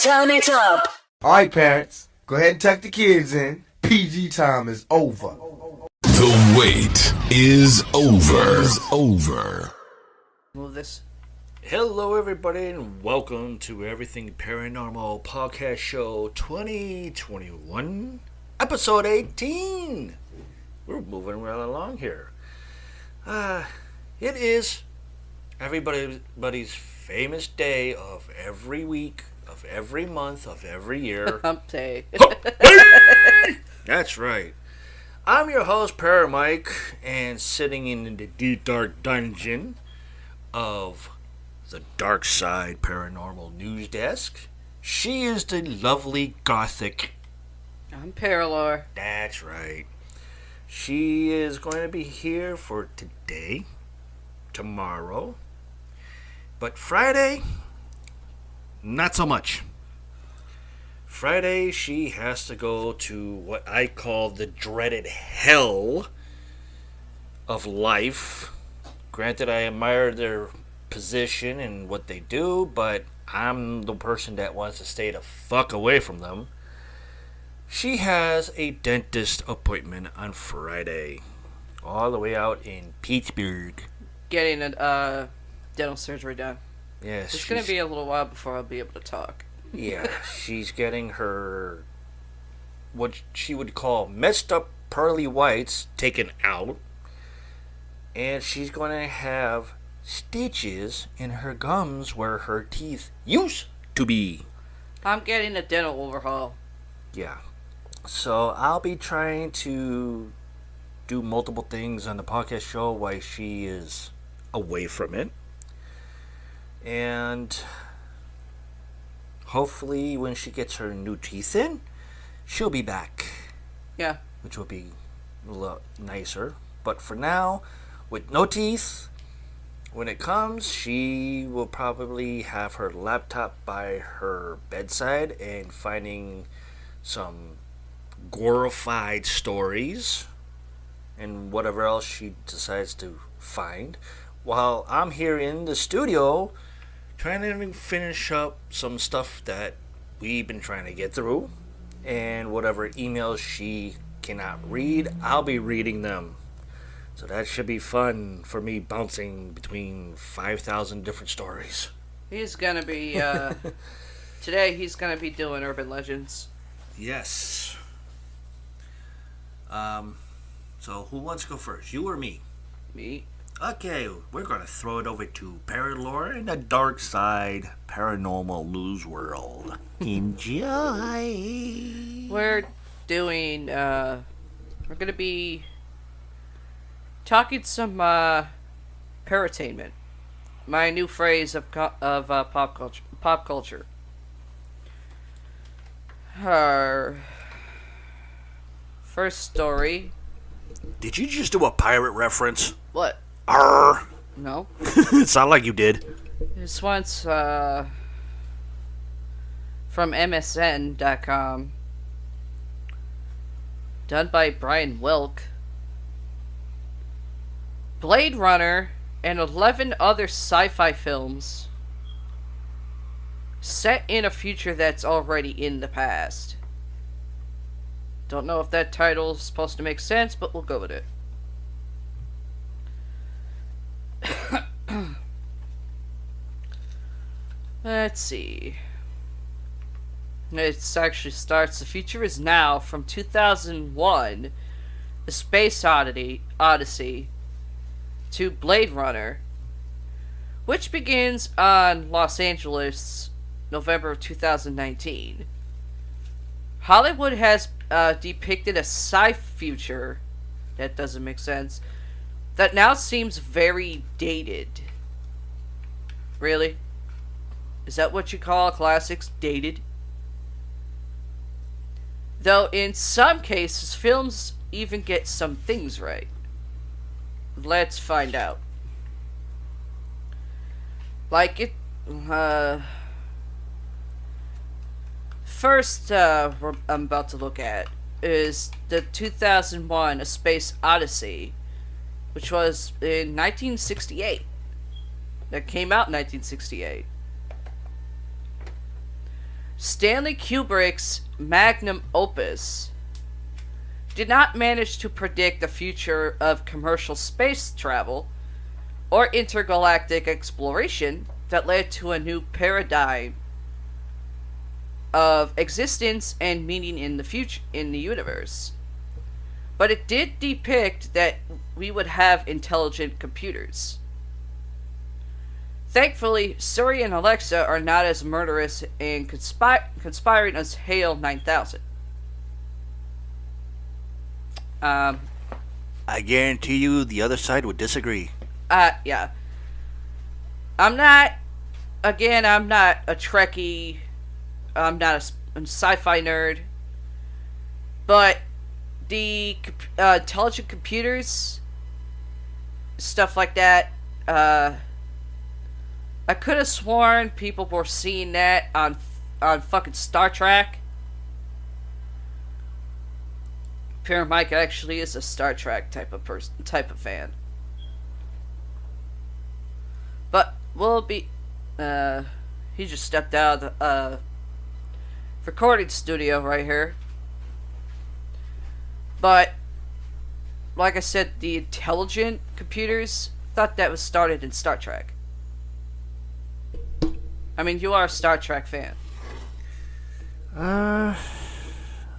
turn it up. All right, parents, go ahead and tuck the kids in. PG time is over. The wait is over. Move this. Hello, everybody, and welcome to Everything Paranormal Podcast Show 2021, Episode 18. We're moving right along here. It is everybody's famous day of every week, of every month, of every year. Hump day. That's right. I'm your host, Paramike, and sitting in the deep dark dungeon of the Dark Side Paranormal News Desk. She is the lovely Gothic. I'm Paralore. That's right. She is going to be here for today, tomorrow, but Friday, not so much. Friday, she has to go to what I call the dreaded hell of life. Granted, I admire their position and what they do, but I'm the person that wants to stay the fuck away from them. She has a dentist appointment on Friday, all the way out in Pittsburgh. Getting a dental surgery done. Yes, It's going to be a little while before I'll be able to talk. Yeah, she's getting her, what she would call messed up pearly whites taken out. And she's going to have stitches in her gums where her teeth used to be. I'm getting a dental overhaul. Yeah. So I'll be trying to do multiple things on the podcast show while she is away from it. And hopefully when she gets her new teeth in, she'll be back. Yeah. Which will be a lot nicer. But for now, with no teeth, when it comes, she will probably have her laptop by her bedside and finding some glorified stories and whatever else she decides to find, while I'm here in the studio trying to finish up some stuff that we've been trying to get through, and whatever emails she cannot read, I'll be reading them. So that should be fun for me, bouncing between 5,000 different stories. He's going to be, today he's going to be doing urban legends. Yes. So who wants to go first, you or me? Me. Okay, we're going to throw it over to Paralore in the Dark Side Paranormal News World. Enjoy! We're doing, we're going to be talking some, paratainment. My new phrase of pop culture. Our first story. Did you just do a pirate reference? What? Arr! No. It sounded like you did. This one's from MSN.com. Done by Brian Wilk. Blade Runner and 11 other sci-fi films set in a future that's already in the past. Don't know if that title is supposed to make sense, but we'll go with it. Let's see. It actually starts, the future is now from 2001, The Space Odyssey, to Blade Runner, which begins on Los Angeles, November of 2019. Hollywood has depicted a sci future that doesn't make sense, that now seems very dated. Really? Is that what you call classics dated? Though in some cases, films even get some things right. Let's find out. Like it, first I'm about to look at is the 2001 A Space Odyssey, which was in 1968. That came out in 1968. Stanley Kubrick's magnum opus did not manage to predict the future of commercial space travel or intergalactic exploration that led to a new paradigm of existence and meaning in the future in the universe. But it did depict that we would have intelligent computers. Thankfully, Siri and Alexa are not as murderous and conspiring as HAL 9000. I guarantee you the other side would disagree. Yeah. I'm not a Trekkie. I'm not a sci-fi nerd. But the intelligent computers, stuff like that, I could have sworn people were seeing that on fucking Star Trek. Pierre Mike actually is a Star Trek type of fan. But we'll be he just stepped out of the recording studio right here. But like I said, the intelligent computers, thought that was started in Star Trek. I mean, you are a Star Trek fan. Let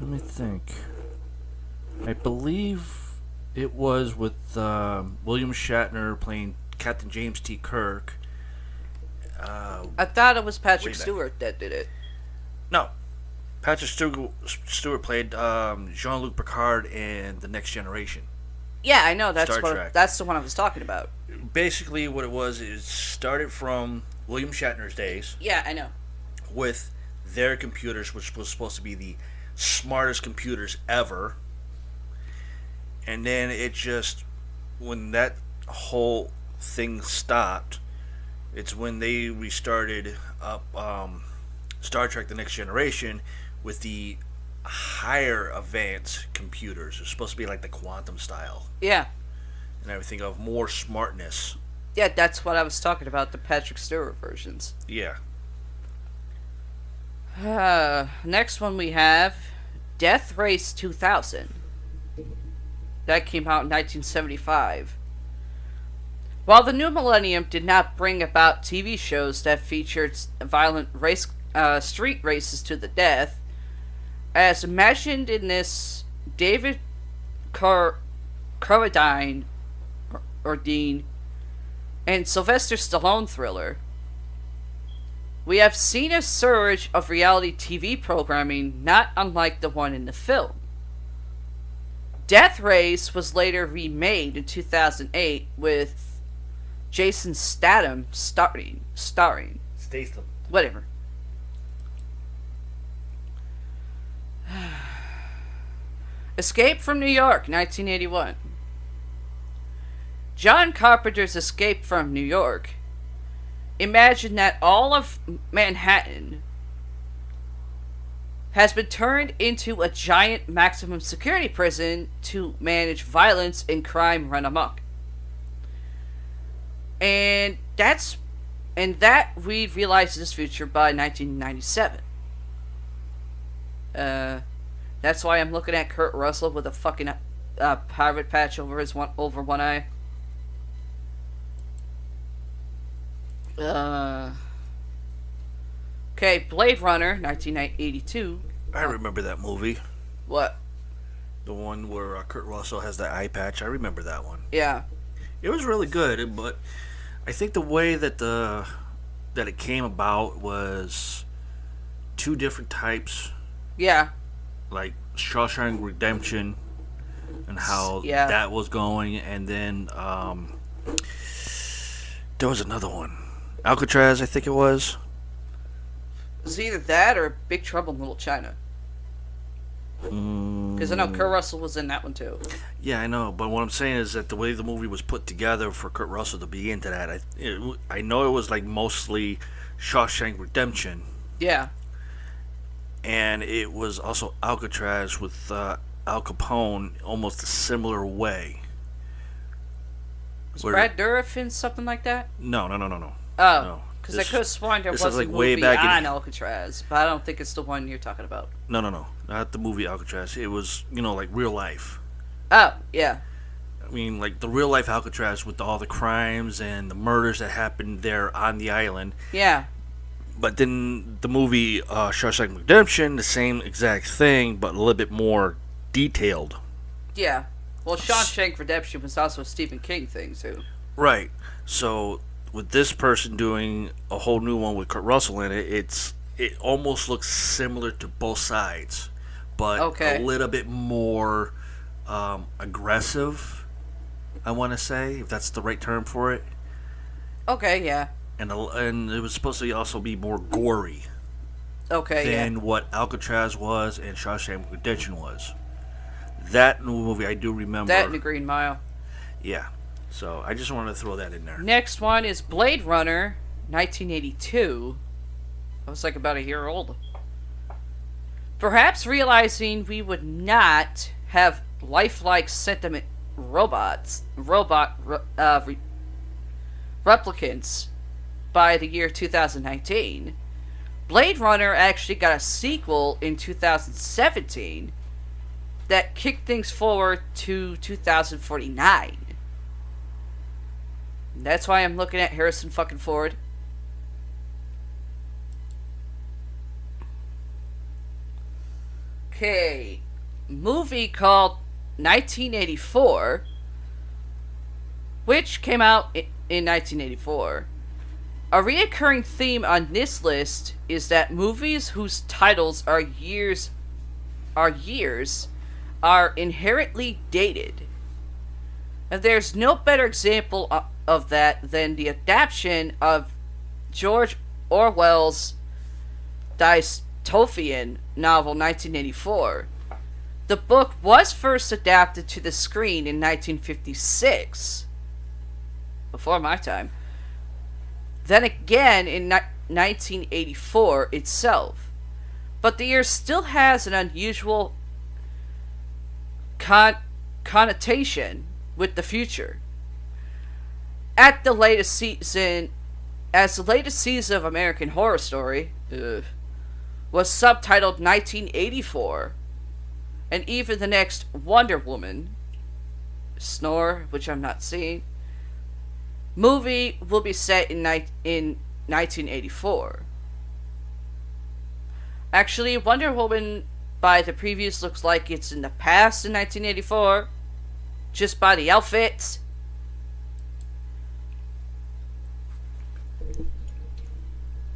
me think. I believe it was with William Shatner playing Captain James T. Kirk. I thought it was Patrick Stewart that did it. No. Patrick Stewart played Jean-Luc Picard in The Next Generation. Yeah, I know. That's Trek. That's the one I was talking about. Basically, what it was, it started from William Shatner's days. Yeah, I know. With their computers, which was supposed to be the smartest computers ever. And then it just, when that whole thing stopped, it's when they restarted up Star Trek The Next Generation with the higher advanced computers. It's supposed to be like the quantum style. Yeah. And everything of more smartness. Yeah, that's what I was talking about, the Patrick Stewart versions. Yeah. Next one we have Death Race 2000. That came out in 1975. While the new millennium did not bring about TV shows that featured violent street races to the death, as imagined in this David Carradine or Dean and Sylvester Stallone thriller, we have seen a surge of reality TV programming not unlike the one in the film. Death Race was later remade in 2008 with Jason Statham starring. Statham. Whatever. Escape from New York, 1981. John Carpenter's Escape from New York. Imagine that all of Manhattan has been turned into a giant maximum security prison to manage violence and crime run amok. And that we realized this future by 1997. That's why I'm looking at Kurt Russell with a fucking pirate patch over one eye. Okay, Blade Runner, 1982. I remember that movie. What? The one where Kurt Russell has that eye patch. I remember that one. Yeah. It was really good, but I think the way that it came about was two different types. Yeah. Like Shawshank Redemption and how that was going, and then there was another one. Alcatraz, I think it was. It was either that or Big Trouble in Little China. Because I know Kurt Russell was in that one too. Yeah, I know, but what I'm saying is that the way the movie was put together for Kurt Russell to be into that, I know it was like mostly Shawshank Redemption. Yeah. And it was also Alcatraz with Al Capone, almost a similar way. Was Brad Dourif in something like that? No. Oh, Because I could have sworn there this was is a like way movie back on in- Alcatraz, but I don't think it's the one you're talking about. No, not the movie Alcatraz. It was, like real life. Oh, yeah. I mean, like the real life Alcatraz with all the crimes and the murders that happened there on the island. Yeah. But then the movie Shawshank Redemption, the same exact thing, but a little bit more detailed. Yeah. Well, Shawshank Redemption was also a Stephen King thing, too. Right. So with this person doing a whole new one with Kurt Russell in it, it almost looks similar to both sides, but Okay. a little bit more aggressive, I want to say, if that's the right term for it. Okay, yeah. And it was supposed to also be more gory Okay, than what Alcatraz was and Shawshank Redemption was. That movie I do remember. That and The Green Mile. Yeah. So I just wanted to throw that in there. Next one is Blade Runner, 1982. I was like about a year old. Perhaps realizing we would not have lifelike sentiment replicants by the year 2019, Blade Runner actually got a sequel in 2017 that kicked things forward to 2049. That's why I'm looking at Harrison fucking Ford. Okay. Movie called 1984, which came out in 1984. A reoccurring theme on this list is that movies whose titles are years are inherently dated. And there's no better example of that than the adaptation of George Orwell's dystopian novel 1984. The book was first adapted to the screen in 1956, before my time. Then again in 1984 itself. But the year still has an unusual connotation with the future. As the latest season of American Horror Story was subtitled 1984, and even the next Wonder Woman, Snore, which I'm not seeing, movie will be set in 1984. Actually, Wonder Woman by the previews looks like it's in the past in 1984, just by the outfits.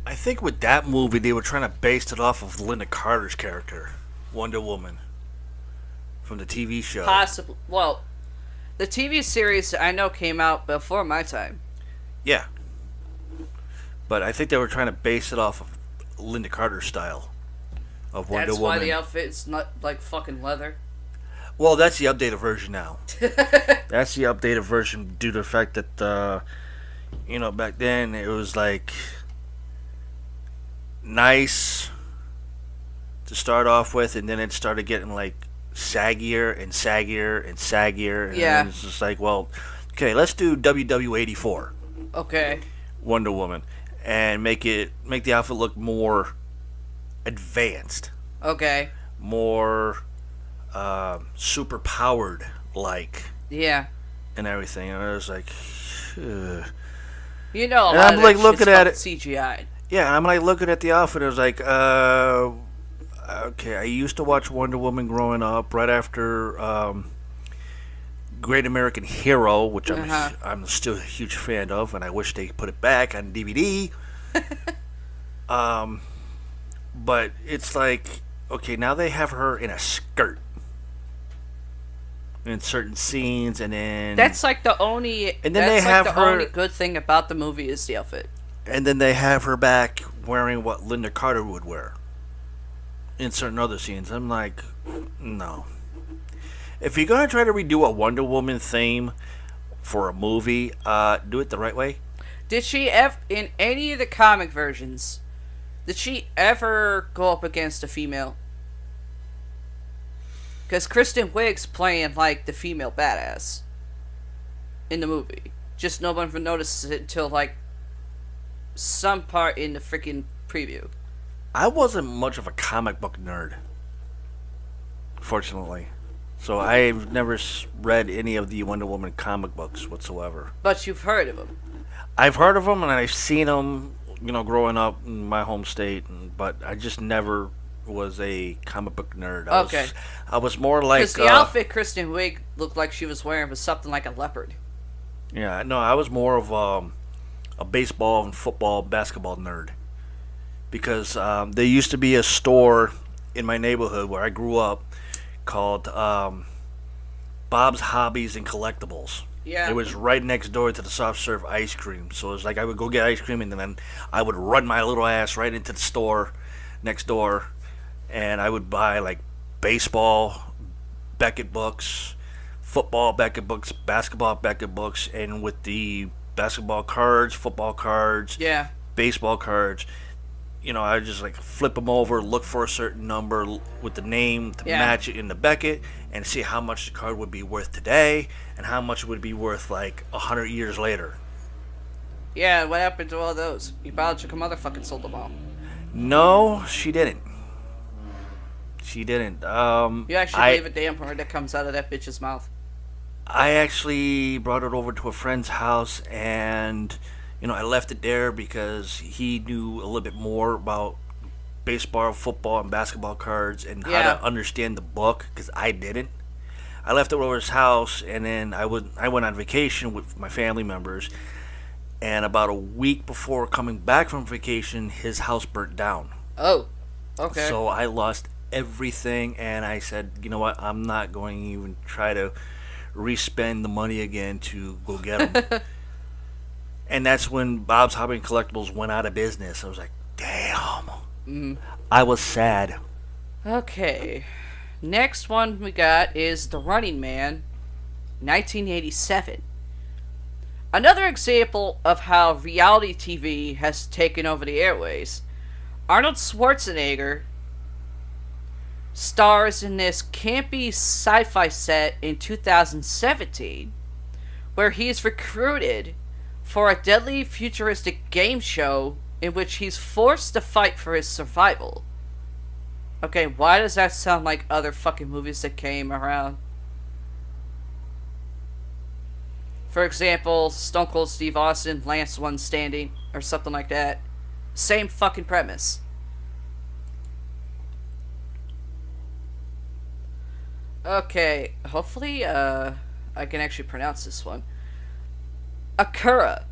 I think with that movie, they were trying to base it off of Linda Carter's character, Wonder Woman, from the TV show. Possibly. Well, the TV series I know came out before my time. Yeah. But I think they were trying to base it off of Linda Carter's style of Wonder That's Woman. why the outfit's not like fucking leather. Well, that's the updated version now. That's the updated version due to the fact that, back then it was like nice to start off with, and then it started getting like saggier and saggier and saggier. And Yeah. then it's just like, well, okay, let's do WW84 Okay. Wonder Woman and make the outfit look more advanced, Okay. more super powered like, Yeah. and everything. And I was like, ugh. You know, a And lot I'm of like that looking shit's at fucking CGI. Yeah, and I'm like looking at the outfit. I was like, okay. I used to watch Wonder Woman growing up, right after Great American Hero, which I'm still a huge fan of, and I wish they put it back on DVD. But it's like, okay, now they have her in a skirt in certain scenes, and then That's like the only. And then that's they like have the her- only good thing about the movie is the outfit. and then they have her back wearing what Linda Carter would wear in certain other scenes. I'm like, no. If you're gonna try to redo a Wonder Woman theme for a movie, do it the right way. Did she ever, in any of the comic versions, did she ever go up against a female? Because Kristen Wiig's playing like the female badass in the movie. Just no one notices it until like some part in the freaking preview. I wasn't much of a comic book nerd, fortunately. So I've never read any of the Wonder Woman comic books whatsoever. But you've heard of them. I've heard of them and I've seen them, growing up in my home state, but I just never was a comic book nerd. I was more like... Because the outfit Kristen Wiig looked like she was wearing was something like a leopard. Yeah, no, I was more of a baseball and football, basketball nerd. Because there used to be a store in my neighborhood where I grew up called Bob's Hobbies and Collectibles. Yeah. It was right next door to the soft serve ice cream. So it was like I would go get ice cream and then I would run my little ass right into the store next door and I would buy like baseball Beckett books, football Beckett books, basketball Beckett books, and with the basketball cards, football cards, yeah, baseball cards, I would just like flip them over, look for a certain number with the name to match it in the Beckett, and see how much the card would be worth today, and how much it would be worth like 100 years later. Yeah, what happened to all those? Your biological mother fucking sold them all. No, she didn't. She didn't. You actually believe a damn word that comes out of that bitch's mouth. I actually brought it over to a friend's house, and I left it there because he knew a little bit more about baseball, football, and basketball cards and how to understand the book, because I didn't. I left it over his house, and then I went on vacation with my family members, and about a week before coming back from vacation, his house burnt down. Oh, okay. So I lost everything, and I said, you know what, I'm not going to even try to re-spend the money again to go get them. And that's when Bob's Hobby and Collectibles went out of business. I was like, damn. Mm. I was sad. Okay. Next one we got is The Running Man, 1987. Another example of how reality TV has taken over the airways. Arnold Schwarzenegger stars in this campy sci-fi set in 2017, where he is recruited for a deadly futuristic game show in which he's forced to fight for his survival. Okay, why does that sound like other fucking movies that came around? For example, Stone Cold Steve Austin, Last One Standing, or something like that. Same fucking premise. Okay, hopefully, I can actually pronounce this one. Akira,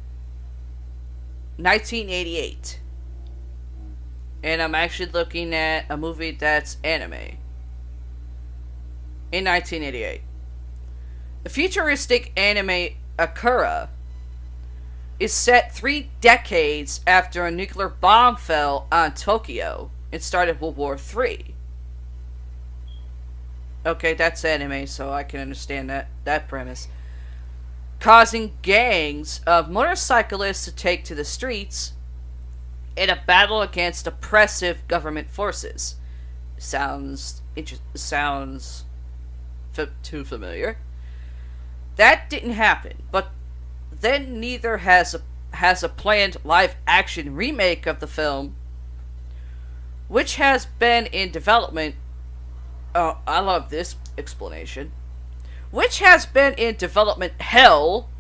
1988. And I'm actually looking at a movie that's anime. In 1988. The futuristic anime Akira is set 3 decades after a nuclear bomb fell on Tokyo and started World War III. Okay, that's anime, so I can understand that premise. Causing gangs of motorcyclists to take to the streets in a battle against oppressive government forces. Sounds too familiar. That didn't happen, but then neither has a planned live-action remake of the film, which has been in development. Oh, I love this explanation. Which has been in development hell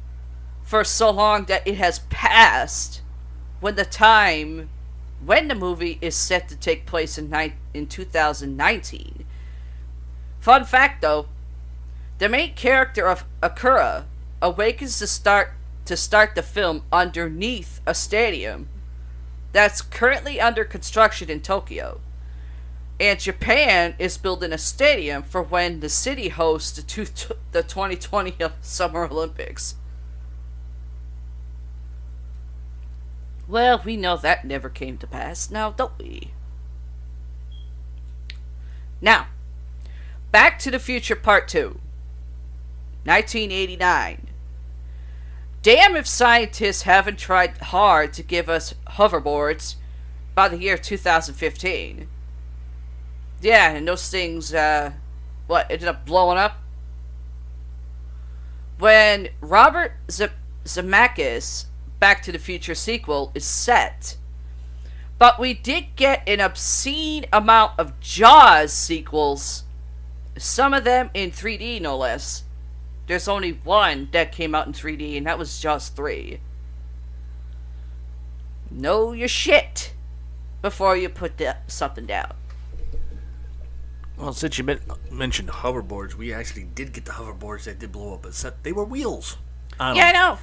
for so long that it has passed when the movie is set to take place in 2019. Fun fact though, the main character of Akira awakens to start the film underneath a stadium that's currently under construction in Tokyo. And Japan is building a stadium for when the city hosts the 2020 Summer Olympics. Well, we know that never came to pass, now don't we? Now, Back to the Future Part 2, 1989. Damn if scientists haven't tried hard to give us hoverboards by the year 2015. Yeah, and those things, ended up blowing up? When Robert Zemeckis Back to the Future sequel is set. But we did get an obscene amount of Jaws sequels, some of them in 3D no less. There's only one that came out in 3D, and that was Jaws 3. Know your shit before you put something down. Well, since you mentioned hoverboards, we actually did get the hoverboards that did blow up, except they were wheels. Yeah, I know.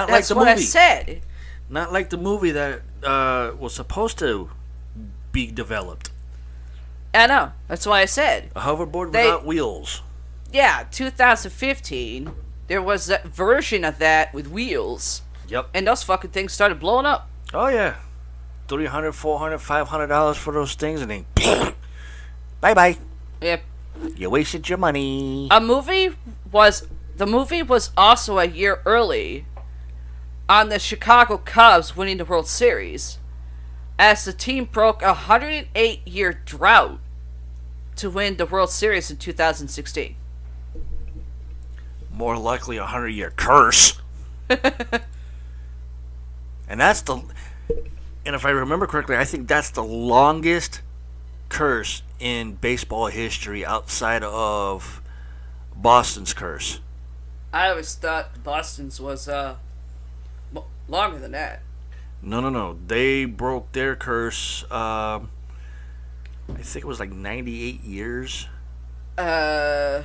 That's what I said. Not like the movie that was supposed to be developed. I know. That's why I said. A hoverboard without wheels. Yeah, 2015, there was that version of that with wheels. Yep. And those fucking things started blowing up. Oh, yeah. $300, $400, $500 for those things, and then bye-bye. Yep. You wasted your money. The movie was also a year early on the Chicago Cubs winning the World Series, as the team broke a 108-year drought to win the World Series in 2016. More likely a 100-year curse. And if I remember correctly, I think that's the longest curse in baseball history outside of Boston's curse. I always thought Boston's was longer than that. No. They broke their curse. I think it was like 98 years. I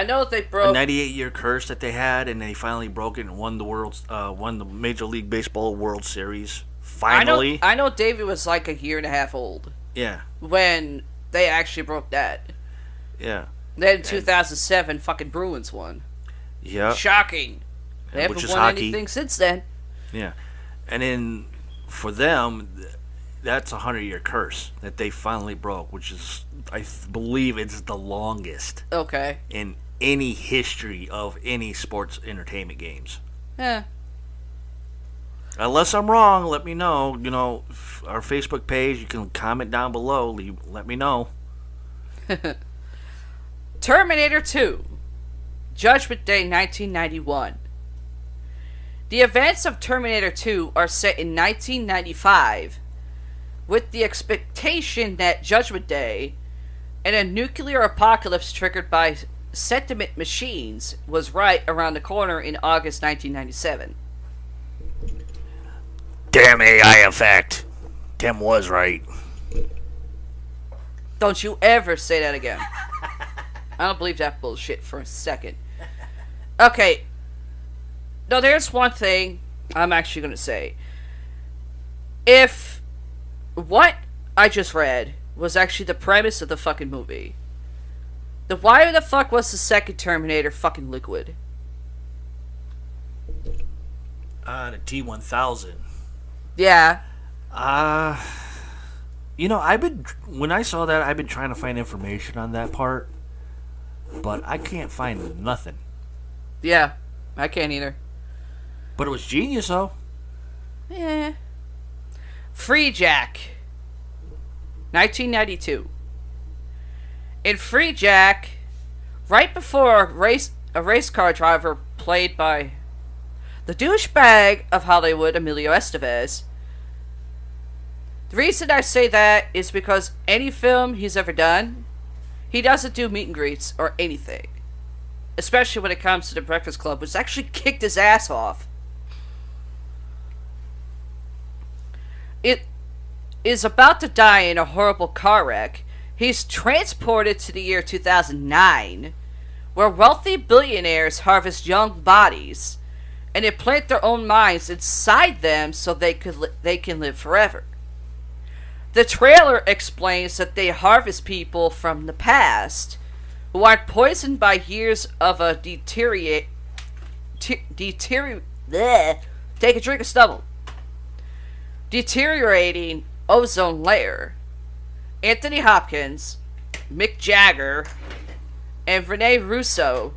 know they broke a 98-year curse that they had, and they finally broke it and won the Major League Baseball World Series. Finally. I know Davey was like a year and a half old. Yeah. When they actually broke that. Yeah. Then in 2007, fucking Bruins won. Yeah. Shocking. They haven't won anything since then. Yeah. And then for them, that's a 100-year curse that they finally broke, which is, I believe, it's the longest. Okay. In any history of any sports entertainment games. Yeah. Unless I'm wrong, let me know. You know, our Facebook page, you can comment down below. Let me know. Terminator 2. Judgment Day 1991. The events of Terminator 2 are set in 1995, with the expectation that Judgment Day and a nuclear apocalypse triggered by sentient machines was right around the corner in August 1997. Damn AI effect. Tim was right. Don't you ever say that again. I don't believe that bullshit for a second. Okay. No, there's one thing I'm actually going to say. If what I just read was actually the premise of the fucking movie, then why the fuck was the second Terminator fucking liquid? The T-1000. Yeah. You know, when I saw that, I've been trying to find information on that part, but I can't find nothing. Yeah, I can't either. But it was genius, though. Yeah. Free Jack. 1992. In Free Jack, right before a race car driver played by the douchebag of Hollywood, Emilio Estevez. The reason I say that is because any film he's ever done, he doesn't do meet and greets or anything. Especially when it comes to The Breakfast Club, which actually kicked his ass off. It is about to die in a horrible car wreck. He's transported to the year 2009, where wealthy billionaires harvest young bodies and implant their own minds inside them so they can live forever. The trailer explains that they harvest people from the past who are poisoned by years of a take a drink of stubble. Deteriorating ozone layer. Anthony Hopkins, Mick Jagger, and Rene Russo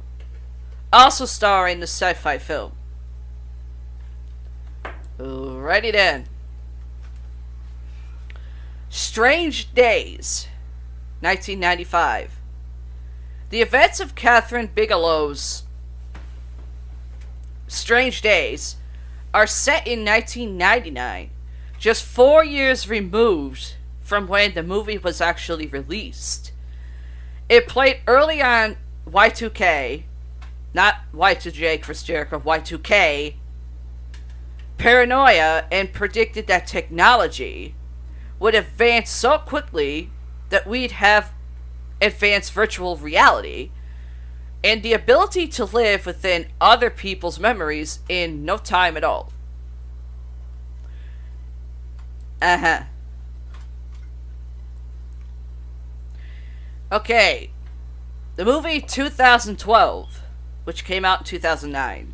also star in the sci-fi film. Alrighty then. Strange Days, 1995. The events of Catherine Bigelow's Strange Days are set in 1999, just 4 years removed from when the movie was actually released. It played early on Y2K, not Y2J, Chris Jericho, Y2K, paranoia, and predicted that technology would advance so quickly that we'd have advanced virtual reality and the ability to live within other people's memories in no time at all. Okay. The movie 2012, which came out in 2009.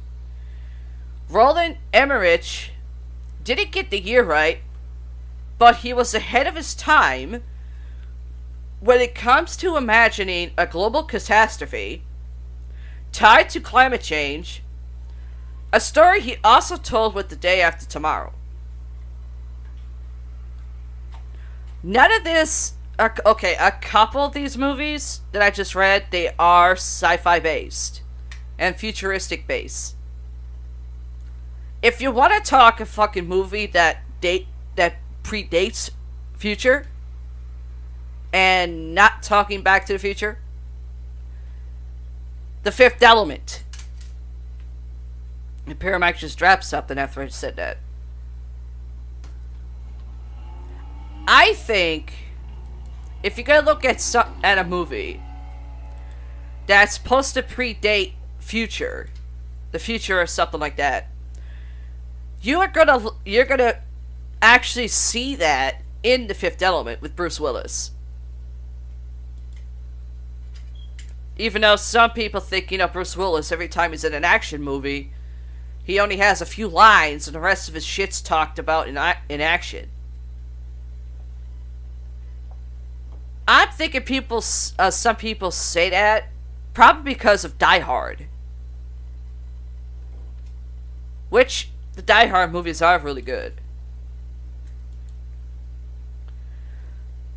Roland Emmerich didn't get the year right, but he was ahead of his time when it comes to imagining a global catastrophe tied to climate change, a story he also told with The Day After Tomorrow. None of this... Okay, a couple of these movies that I just read, they are sci-fi based and futuristic based. If you want to talk a fucking movie that predates future and not talking Back to the Future, The Fifth Element. And Paramount just dropped something after I said that. I think if you're gonna look at a movie that's supposed to predate the future or something like that, you're gonna actually see that in The Fifth Element with Bruce Willis. Even though some people think, Bruce Willis, every time he's in an action movie, he only has a few lines and the rest of his shit's talked about in action. I'm thinking some people say that probably because of Die Hard. Which, the Die Hard movies are really good.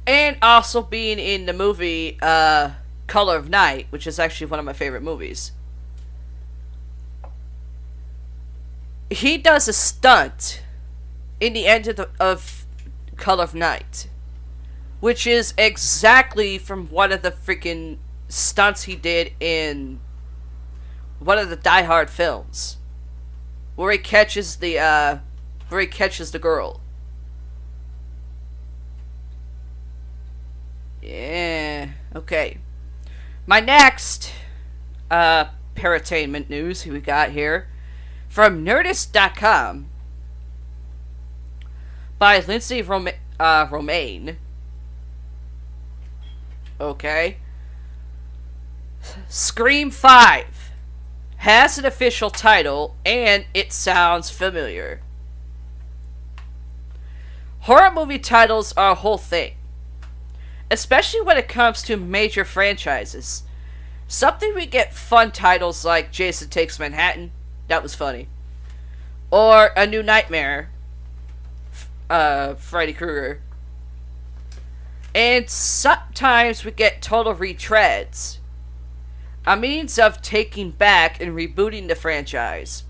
And also being in the movie, Color of Night, which is actually one of my favorite movies. He does a stunt in the end of Color of Night, which is exactly from one of the freaking stunts he did in one of the Die Hard films, where he catches the girl. Yeah. Okay. My next paratainment news we got here from Nerdist.com by Lindsay Romaine. Okay. Scream 5 has an official title and it sounds familiar. Horror movie titles are a whole thing, especially when it comes to major franchises. Something we get fun titles like Jason Takes Manhattan, that was funny, or A New Nightmare, Freddy Krueger. And sometimes we get total retreads, a means of taking back and rebooting the franchise,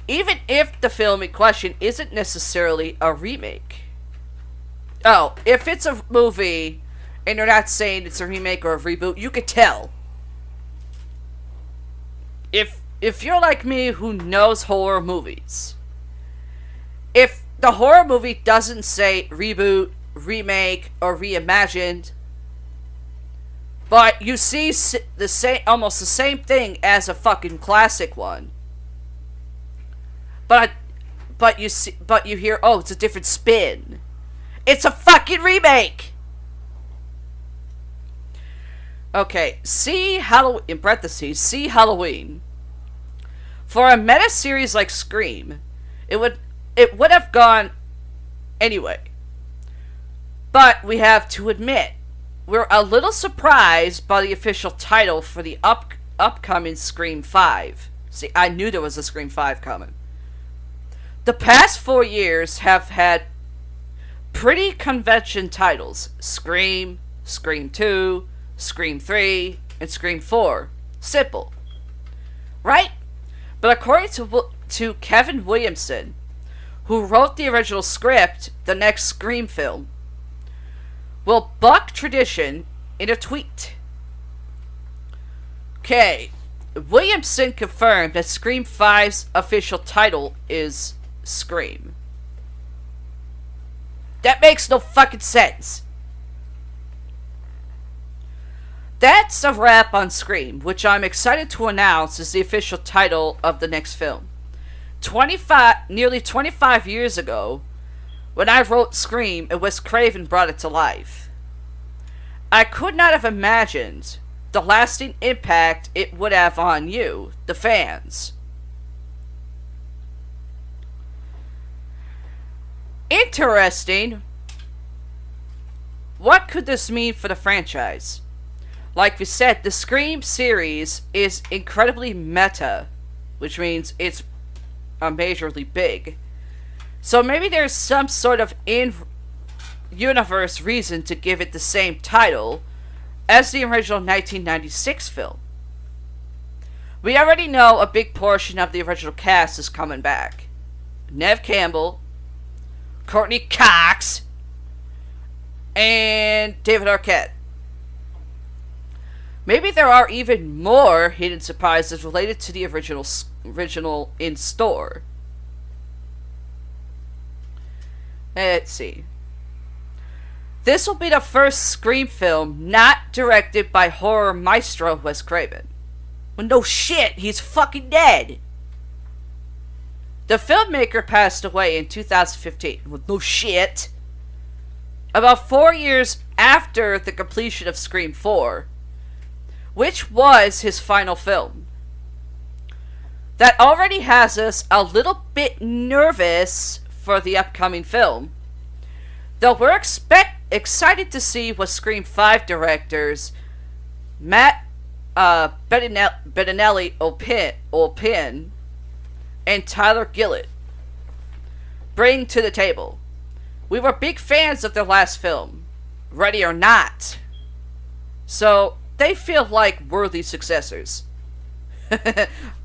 even if the film in question isn't necessarily a remake. Oh, if it's a movie and they're not saying it's a remake or a reboot, you could tell. If you're like me who knows horror movies, if the horror movie doesn't say reboot, remake, or reimagined, but you see almost the same thing as a fucking classic one, but you hear, oh, it's a different spin. It's a fucking remake! Okay, see Halloween. For a meta series like Scream, it would have gone anyway. But we have to admit, we're a little surprised by the official title for the upcoming Scream 5. See, I knew there was a Scream 5 coming. The past 4 years have had pretty convention titles: Scream, Scream 2, Scream 3, and Scream 4. Simple, right? But according to to Kevin Williamson, who wrote the original script, the next Scream film, will buck tradition in a tweet. Okay, Williamson confirmed that Scream 5's official title is Scream. That makes no fucking sense. That's a wrap on Scream, which I'm excited to announce is the official title of the next film. Nearly 25 years ago, when I wrote Scream and Wes Craven brought it to life, I could not have imagined the lasting impact it would have on you, the fans. Interesting. What could this mean for the franchise? Like we said, the Scream series is incredibly meta, which means it's majorly big. So maybe there's some sort of in-universe reason to give it the same title as the original 1996 film. We already know a big portion of the original cast is coming back. Neve Campbell, Courtney Cox, and David Arquette. Maybe there are even more hidden surprises related to the original in store. Let's see. This will be the first Scream film not directed by horror maestro Wes Craven. Well, no shit, he's fucking dead. The filmmaker passed away in 2015. Well, no shit. About 4 years after the completion of Scream 4, which was his final film. That already has us a little bit nervous for the upcoming film, though we're excited to see what Scream 5 directors Matt Bettinelli Olpin and Tyler Gillett bring to the table. We were big fans of their last film, Ready or Not, so they feel like worthy successors.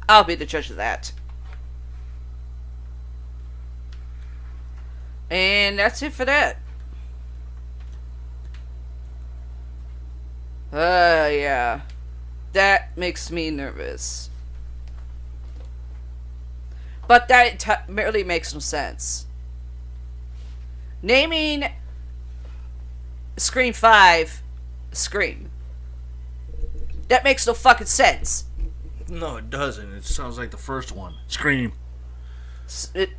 I'll be the judge of that. And that's it for that. Yeah. That makes me nervous. But that merely makes no sense. Naming Scream 5 Scream. That makes no fucking sense. No, it doesn't. It sounds like the first one. Scream.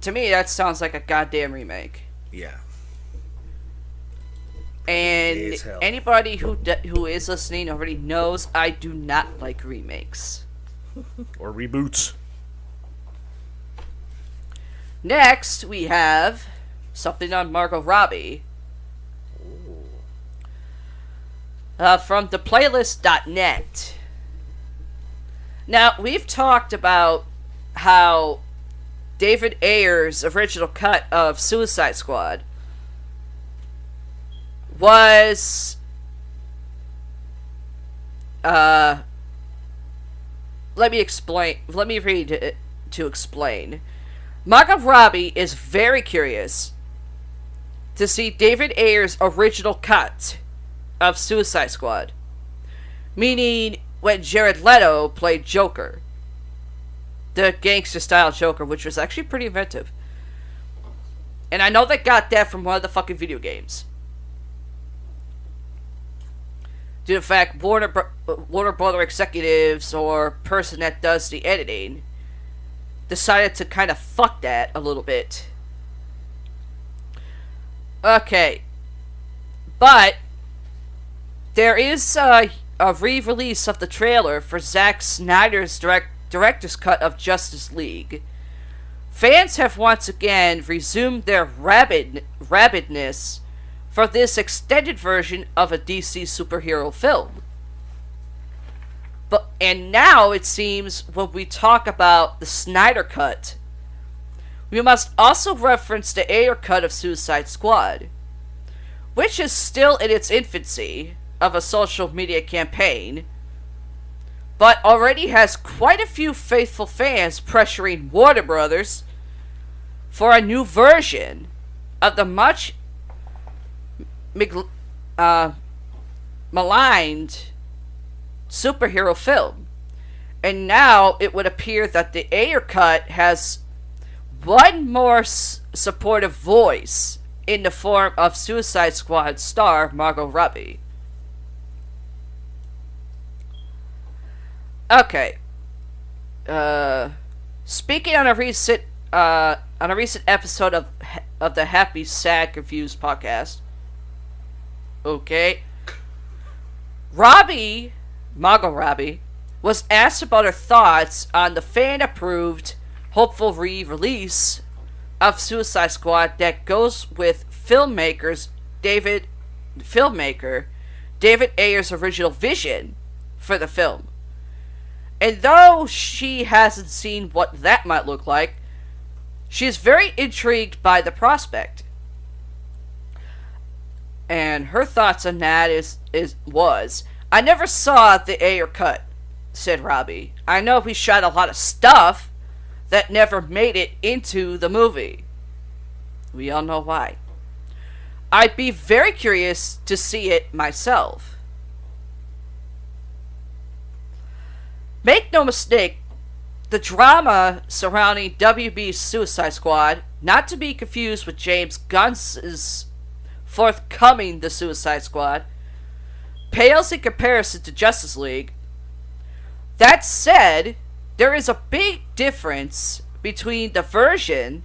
To me, that sounds like a goddamn remake. Yeah. And anybody who is listening already knows I do not like remakes. Or reboots. Next, we have something on Margot Robbie. From theplaylist.net. Now, we've talked about how David Ayer's original cut of Suicide Squad was let me read it to explain. Margot Robbie is very curious to see David Ayer's original cut of Suicide Squad, meaning when Jared Leto played Joker, the gangster style Joker, which was actually pretty inventive. And I know they got that from one of the fucking video games. Due to the fact Warner Brother executives or person that does the editing decided to kind of fuck that a little bit. Okay. But there is a re-release of the trailer for Zack Snyder's director's cut of Justice League. Fans have once again resumed their rabidness for this extended version of a DC superhero film. And now it seems when we talk about the Snyder cut, we must also reference the Ayer cut of Suicide Squad, which is still in its infancy of a social media campaign, but already has quite a few faithful fans pressuring Warner Brothers for a new version of the much maligned superhero film. And now it would appear that the Ayer cut has one more supportive voice in the form of Suicide Squad star Margot Robbie. Okay. Speaking on a recent episode of the Happy Sad Confused podcast. Okay. Margot Robbie, was asked about her thoughts on the fan-approved, hopeful re-release of Suicide Squad that goes with David Ayer's original vision for the film. And though she hasn't seen what that might look like, she is very intrigued by the prospect. And her thoughts on that was, I never saw the Ayer cut, said Robbie. I know he shot a lot of stuff that never made it into the movie. We all know why. I'd be very curious to see it myself. Make no mistake, the drama surrounding WB's Suicide Squad, not to be confused with James Gunn's forthcoming The Suicide Squad, pales in comparison to Justice League. That said, there is a big difference between the version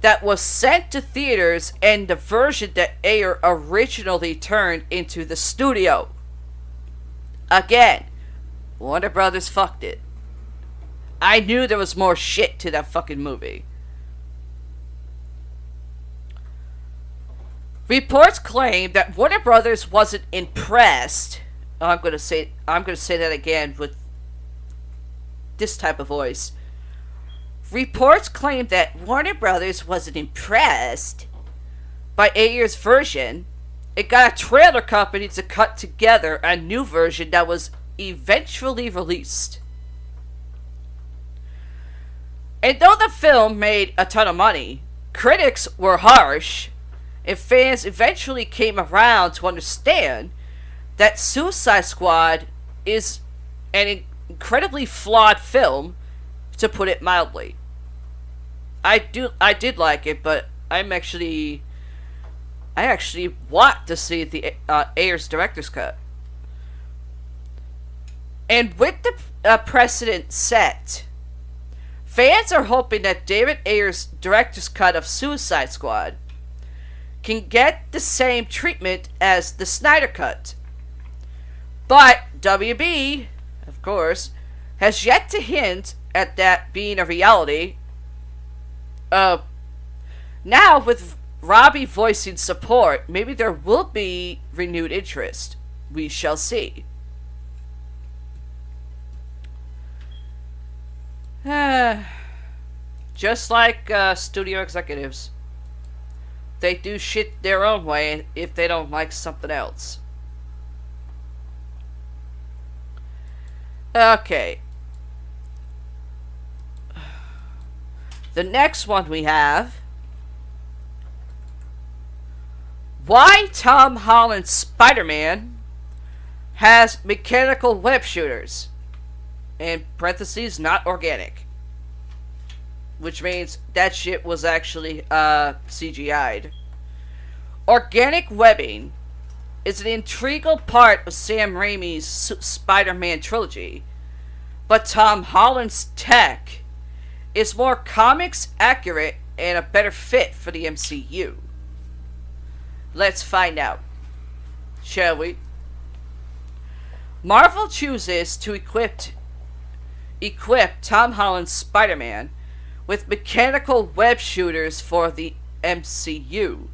that was sent to theaters and the version that Ayer originally turned into the studio. Again, Warner Brothers fucked it. I knew there was more shit to that fucking movie. Reports claim that Warner Brothers wasn't impressed. I'm gonna say that again with this type of voice. Reports claim that Warner Brothers wasn't impressed by Ayer's version. It got a trailer company to cut together a new version that was eventually released. And though the film made a ton of money, critics were harsh, and fans eventually came around to understand that Suicide Squad is an incredibly flawed film, to put it mildly. I did like it, but I actually want to see the Ayer's director's cut. And with the precedent set, fans are hoping that David Ayer's director's cut of Suicide Squad can get the same treatment as the Snyder Cut. But WB, of course, has yet to hint at that being a reality. Now, with Robbie voicing support, maybe there will be renewed interest. We shall see. Just like studio executives. They do shit their own way if they don't like something else. Okay. The next one we have: why Tom Holland's Spider-Man has mechanical web shooters. In parentheses, not organic. Which means that shit was actually CGI'd. Organic webbing is an integral part of Sam Raimi's Spider-Man trilogy, but Tom Holland's tech is more comics accurate and a better fit for the MCU. Let's find out, shall we? Marvel chooses to equip Tom Holland's Spider-Man with mechanical web shooters for the MCU.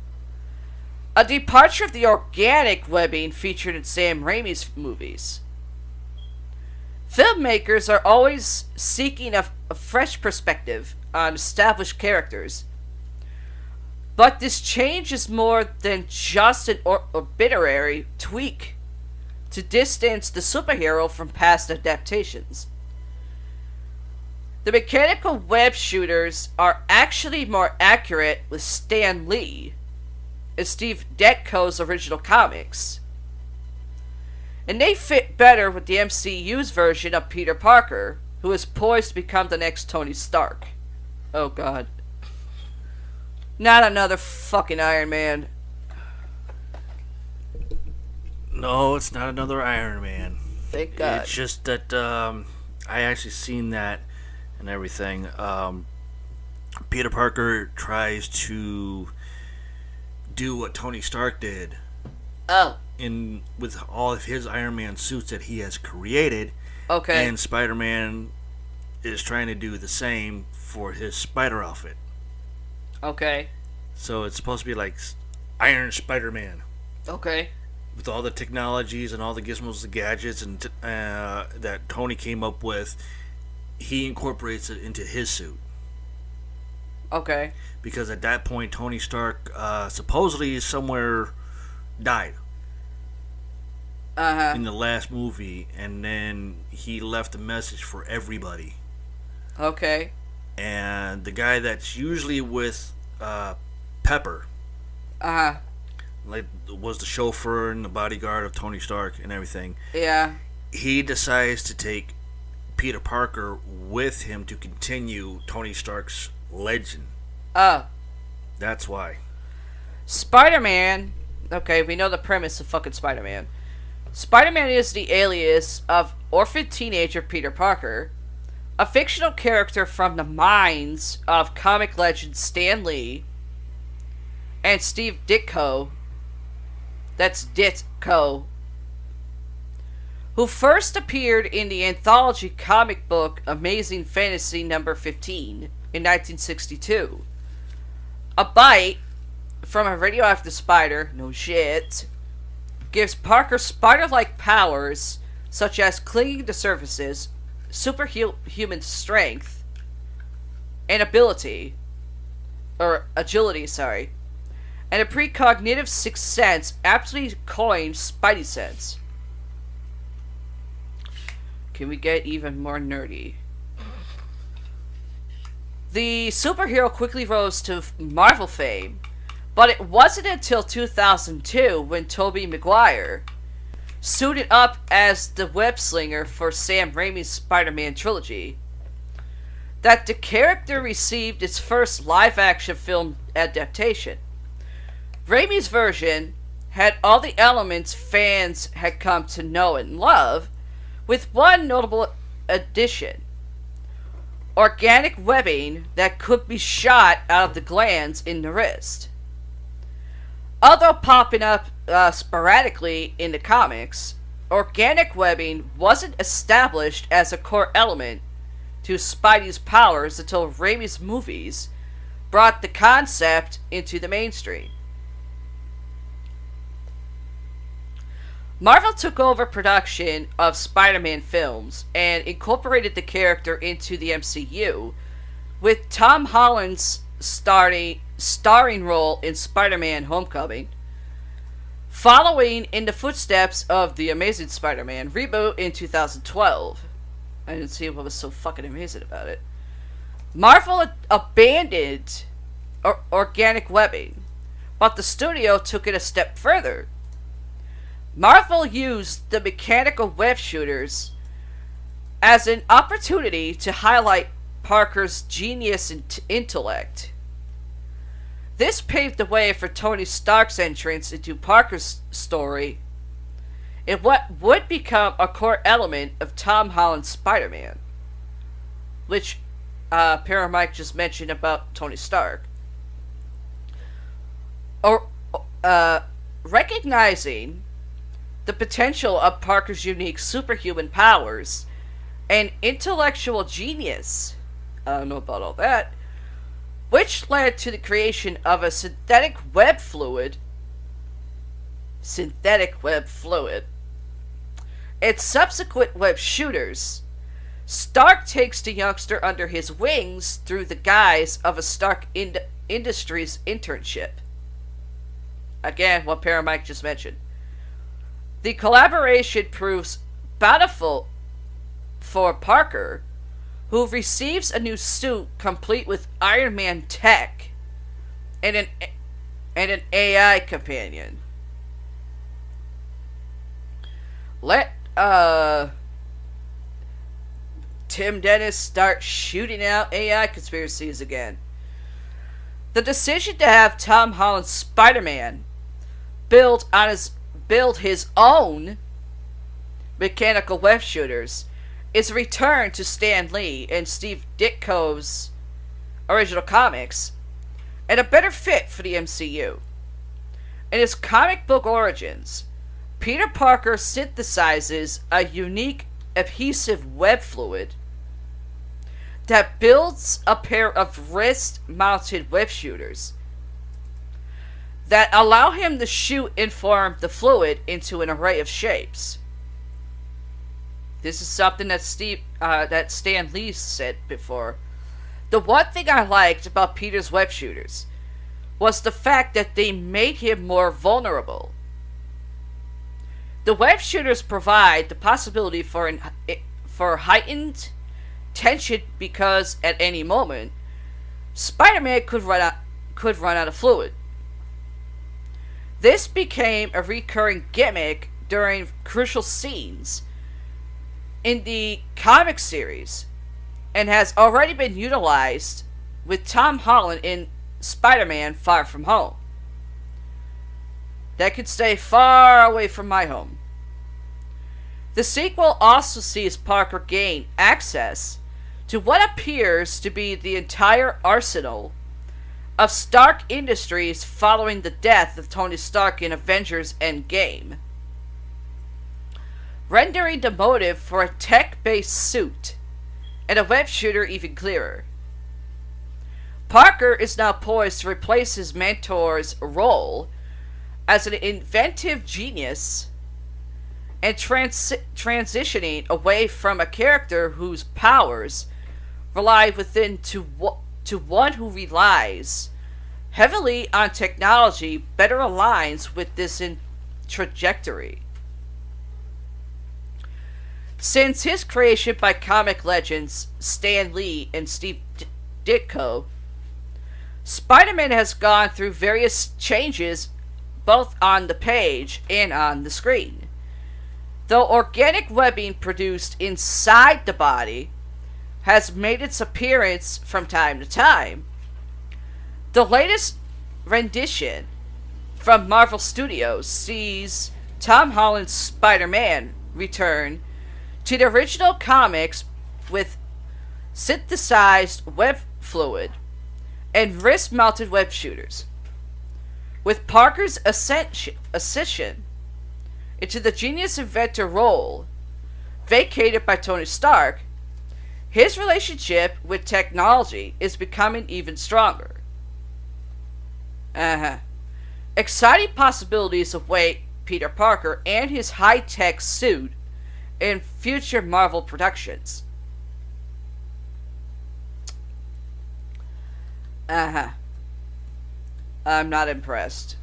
A departure of the organic webbing featured in Sam Raimi's movies. Filmmakers are always seeking a fresh perspective on established characters, but this change is more than just an arbitrary tweak to distance the superhero from past adaptations. The mechanical web shooters are actually more accurate with Stan Lee in Steve Ditko's original comics, and they fit better with the MCU's version of Peter Parker, who is poised to become the next Tony Stark. Oh god. Not another fucking Iron Man. No, it's not another Iron Man. Thank God. It's just that I actually seen that and everything. Peter Parker tries to do what Tony Stark did. Oh. With all of his Iron Man suits that he has created. Okay. And Spider-Man is trying to do the same for his spider outfit. Okay. So it's supposed to be like Iron Spider-Man. Okay. With all the technologies and all the gizmos, the gadgets, and that Tony came up with, he incorporates it into his suit. Okay. Because at that point, Tony Stark supposedly somewhere died. In the last movie, and then he left a message for everybody. Okay. And the guy that's usually with Pepper, like was the chauffeur and the bodyguard of Tony Stark and everything. Yeah. He decides to take Peter Parker with him to continue Tony Stark's legend. Oh. That's why. Spider-Man. Okay, we know the premise of fucking Spider-Man. Spider-Man is the alias of orphan teenager Peter Parker, a fictional character from the minds of comic legend Stan Lee and Steve Ditko. That's Ditko. Who first appeared in the anthology comic book Amazing Fantasy number 15 in 1962. A bite from a radioactive spider, no shit, gives Parker spider-like powers such as clinging to surfaces, superhuman strength, and agility, and a precognitive sixth sense, aptly coined Spidey sense. Can we get even more nerdy? The superhero quickly rose to Marvel fame, but it wasn't until 2002 when Tobey Maguire suited up as the web-slinger for Sam Raimi's Spider-Man trilogy that the character received its first live-action film adaptation. Raimi's version had all the elements fans had come to know and love, with one notable addition: organic webbing that could be shot out of the glands in the wrist. Although popping up sporadically in the comics, organic webbing wasn't established as a core element to Spidey's powers until Raimi's movies brought the concept into the mainstream. Marvel took over production of Spider-Man films and incorporated the character into the MCU, with Tom Holland's starring role in Spider-Man Homecoming, following in the footsteps of the Amazing Spider-Man reboot in 2012. I didn't see what was so fucking amazing about it. Marvel abandoned organic webbing, but the studio took it a step further. Marvel used the mechanical web shooters as an opportunity to highlight Parker's genius and intellect. This paved the way for Tony Stark's entrance into Parker's story in what would become a core element of Tom Holland's Spider-Man, which Paramike just mentioned about Tony Stark. Recognizing the potential of Parker's unique superhuman powers and intellectual genius, I don't know about all that, which led to the creation of a synthetic web fluid, and subsequent web shooters. Stark takes the youngster under his wings through the guise of a Stark Industries internship. Again, what Paramike just mentioned. The collaboration proves bountiful for Parker, who receives a new suit complete with Iron Man tech and an AI companion. Let Tim Dennis start shooting out AI conspiracies again. The decision to have Tom Holland's Spider-Man build his own mechanical web shooters is a return to Stan Lee and Steve Ditko's original comics, and a better fit for the MCU. In his comic book origins, Peter Parker synthesizes a unique adhesive web fluid that builds a pair of wrist-mounted web shooters that allow him to shoot and form the fluid into an array of shapes. This is something that Stan Lee said before. The one thing I liked about Peter's web shooters was the fact that they made him more vulnerable. The web shooters provide the possibility for heightened tension because at any moment, Spider-Man could run out of fluid. This became a recurring gimmick during crucial scenes in the comic series, and has already been utilized with Tom Holland in Spider-Man Far From Home. That could stay far away from my home. The sequel also sees Parker gain access to what appears to be the entire arsenal of Stark Industries following the death of Tony Stark in Avengers Endgame, rendering the motive for a tech-based suit and a web shooter even clearer. Parker is now poised to replace his mentor's role as an inventive genius and transitioning away from a character whose powers rely within to one who relies heavily on technology better aligns with this trajectory. Since his creation by comic legends Stan Lee and Steve Ditko, Spider-Man has gone through various changes both on the page and on the screen. Though organic webbing produced inside the body has made its appearance from time to time, the latest rendition from Marvel Studios sees Tom Holland's Spider-Man return to the original comics with synthesized web fluid and wrist-mounted web shooters. With Parker's ascension into the genius inventor role vacated by Tony Stark, his relationship with technology is becoming even stronger. Exciting possibilities await Peter Parker and his high-tech suit in future Marvel productions. I'm not impressed.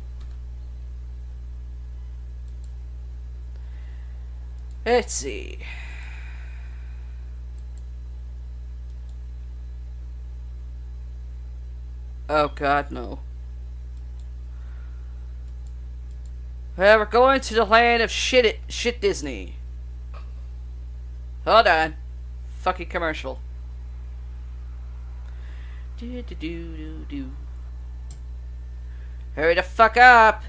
Let's see. Oh God, no. Well, we're going to the land of shit Disney. Hold on. Fucking commercial. Do. Hurry the fuck up.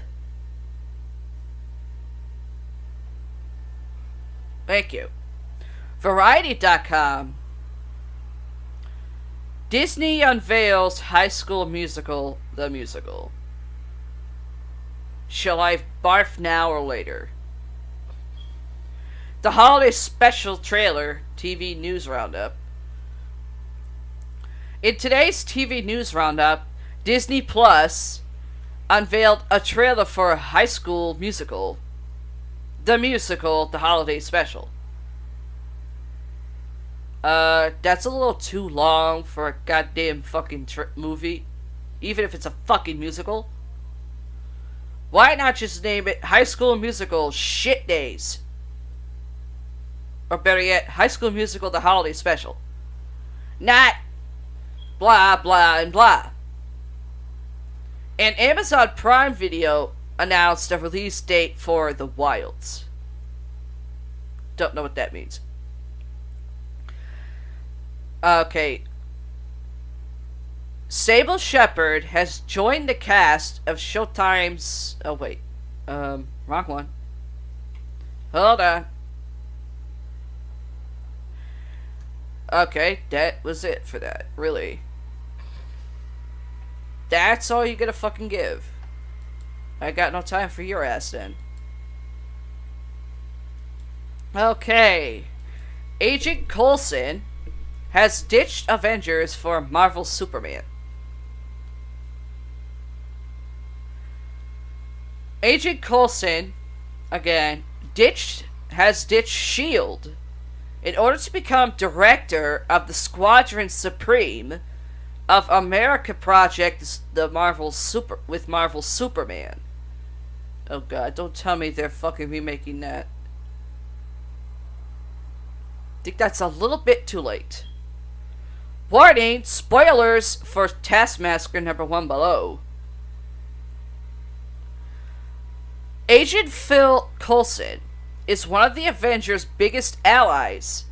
Thank you. Variety.com. Disney unveils High School Musical, the musical. Shall I barf now or later? The holiday special trailer, TV News Roundup. In today's TV News Roundup, Disney Plus unveiled a trailer for a High School Musical. The musical, the holiday special. That's a little too long for a goddamn fucking movie. Even if it's a fucking musical. Why not just name it High School Musical Shit Days? Or better yet, High School Musical The Holiday Special. Not blah blah and blah. And Amazon Prime Video announced a release date for The Wilds. Don't know what that means. Okay. Sable Shepherd has joined the cast of Showtime's... Oh, wait. Wrong one. Hold on. Okay, that was it for that. Really. That's all you gotta fucking give. I got no time for your ass then. Okay. Agent Coulson has ditched Avengers for Marvel Superman. Agent Coulson, again, has ditched S.H.I.E.L.D. in order to become director of the Squadron Supreme of America Project, Marvel Superman. Oh god, don't tell me they're fucking remaking that. I think that's a little bit too late. Warning, spoilers for Taskmaster #1 below. Agent Phil Coulson is one of the Avengers' biggest allies,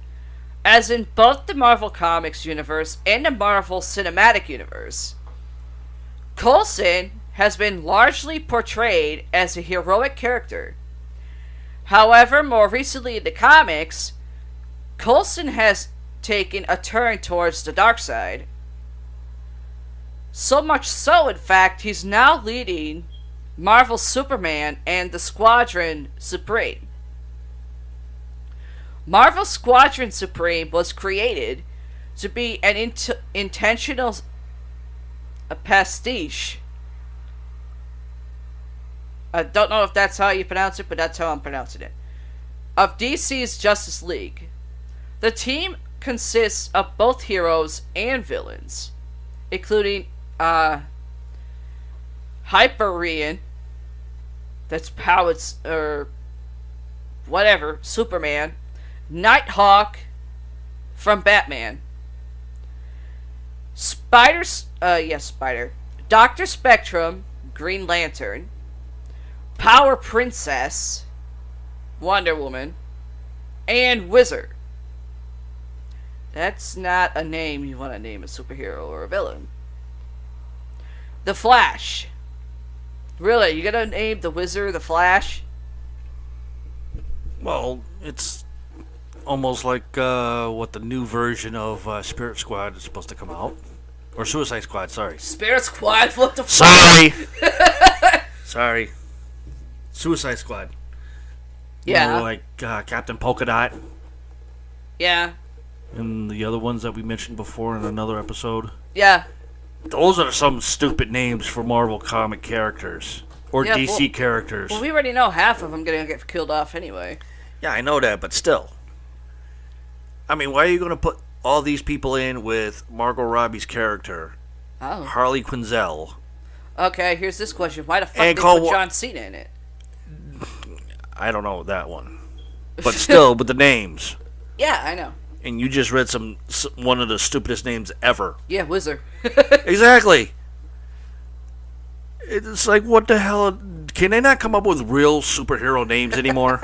as in both the Marvel Comics universe and the Marvel Cinematic Universe. Coulson has been largely portrayed as a heroic character. However, more recently in the comics, Coulson has taken a turn towards the dark side. So much so, in fact, he's now leading Marvel Superman and the Squadron Supreme. Marvel Squadron Supreme was created to be an intentional pastiche. I don't know if that's how you pronounce it, but that's how I'm pronouncing it. Of DC's Justice League. The team consists of both heroes and villains, including Hyperion, that's powered, or whatever, Superman, Nighthawk from Batman, Spider, Dr. Spectrum, Green Lantern, Power Princess, Wonder Woman, and Wizard. That's not a name you want to name a superhero or a villain. The Flash. Really, you gonna name the Wizard the Flash? Well, it's almost like what the new version of Spirit Squad is supposed to come out. Or Suicide Squad, sorry. Spirit Squad? What the Sorry! Sorry. Suicide Squad. Yeah. You know, like Captain Polka Dot. Yeah. And the other ones that we mentioned before in another episode. Yeah. Those are some stupid names for Marvel comic characters. Or Yeah, DC characters. Well, we already know half of them gonna get killed off anyway. Yeah, I know that, but still. I mean, why are you going to put all these people in with Margot Robbie's character, Oh. Harley Quinzel? Okay, here's this question. Why the fuck And did they call put wa- John Cena in it? I don't know that one. But still, with the names. Yeah, I know. And you just read one of the stupidest names ever. Yeah, Wizard. Exactly. It's like, what the hell? Can they not come up with real superhero names anymore?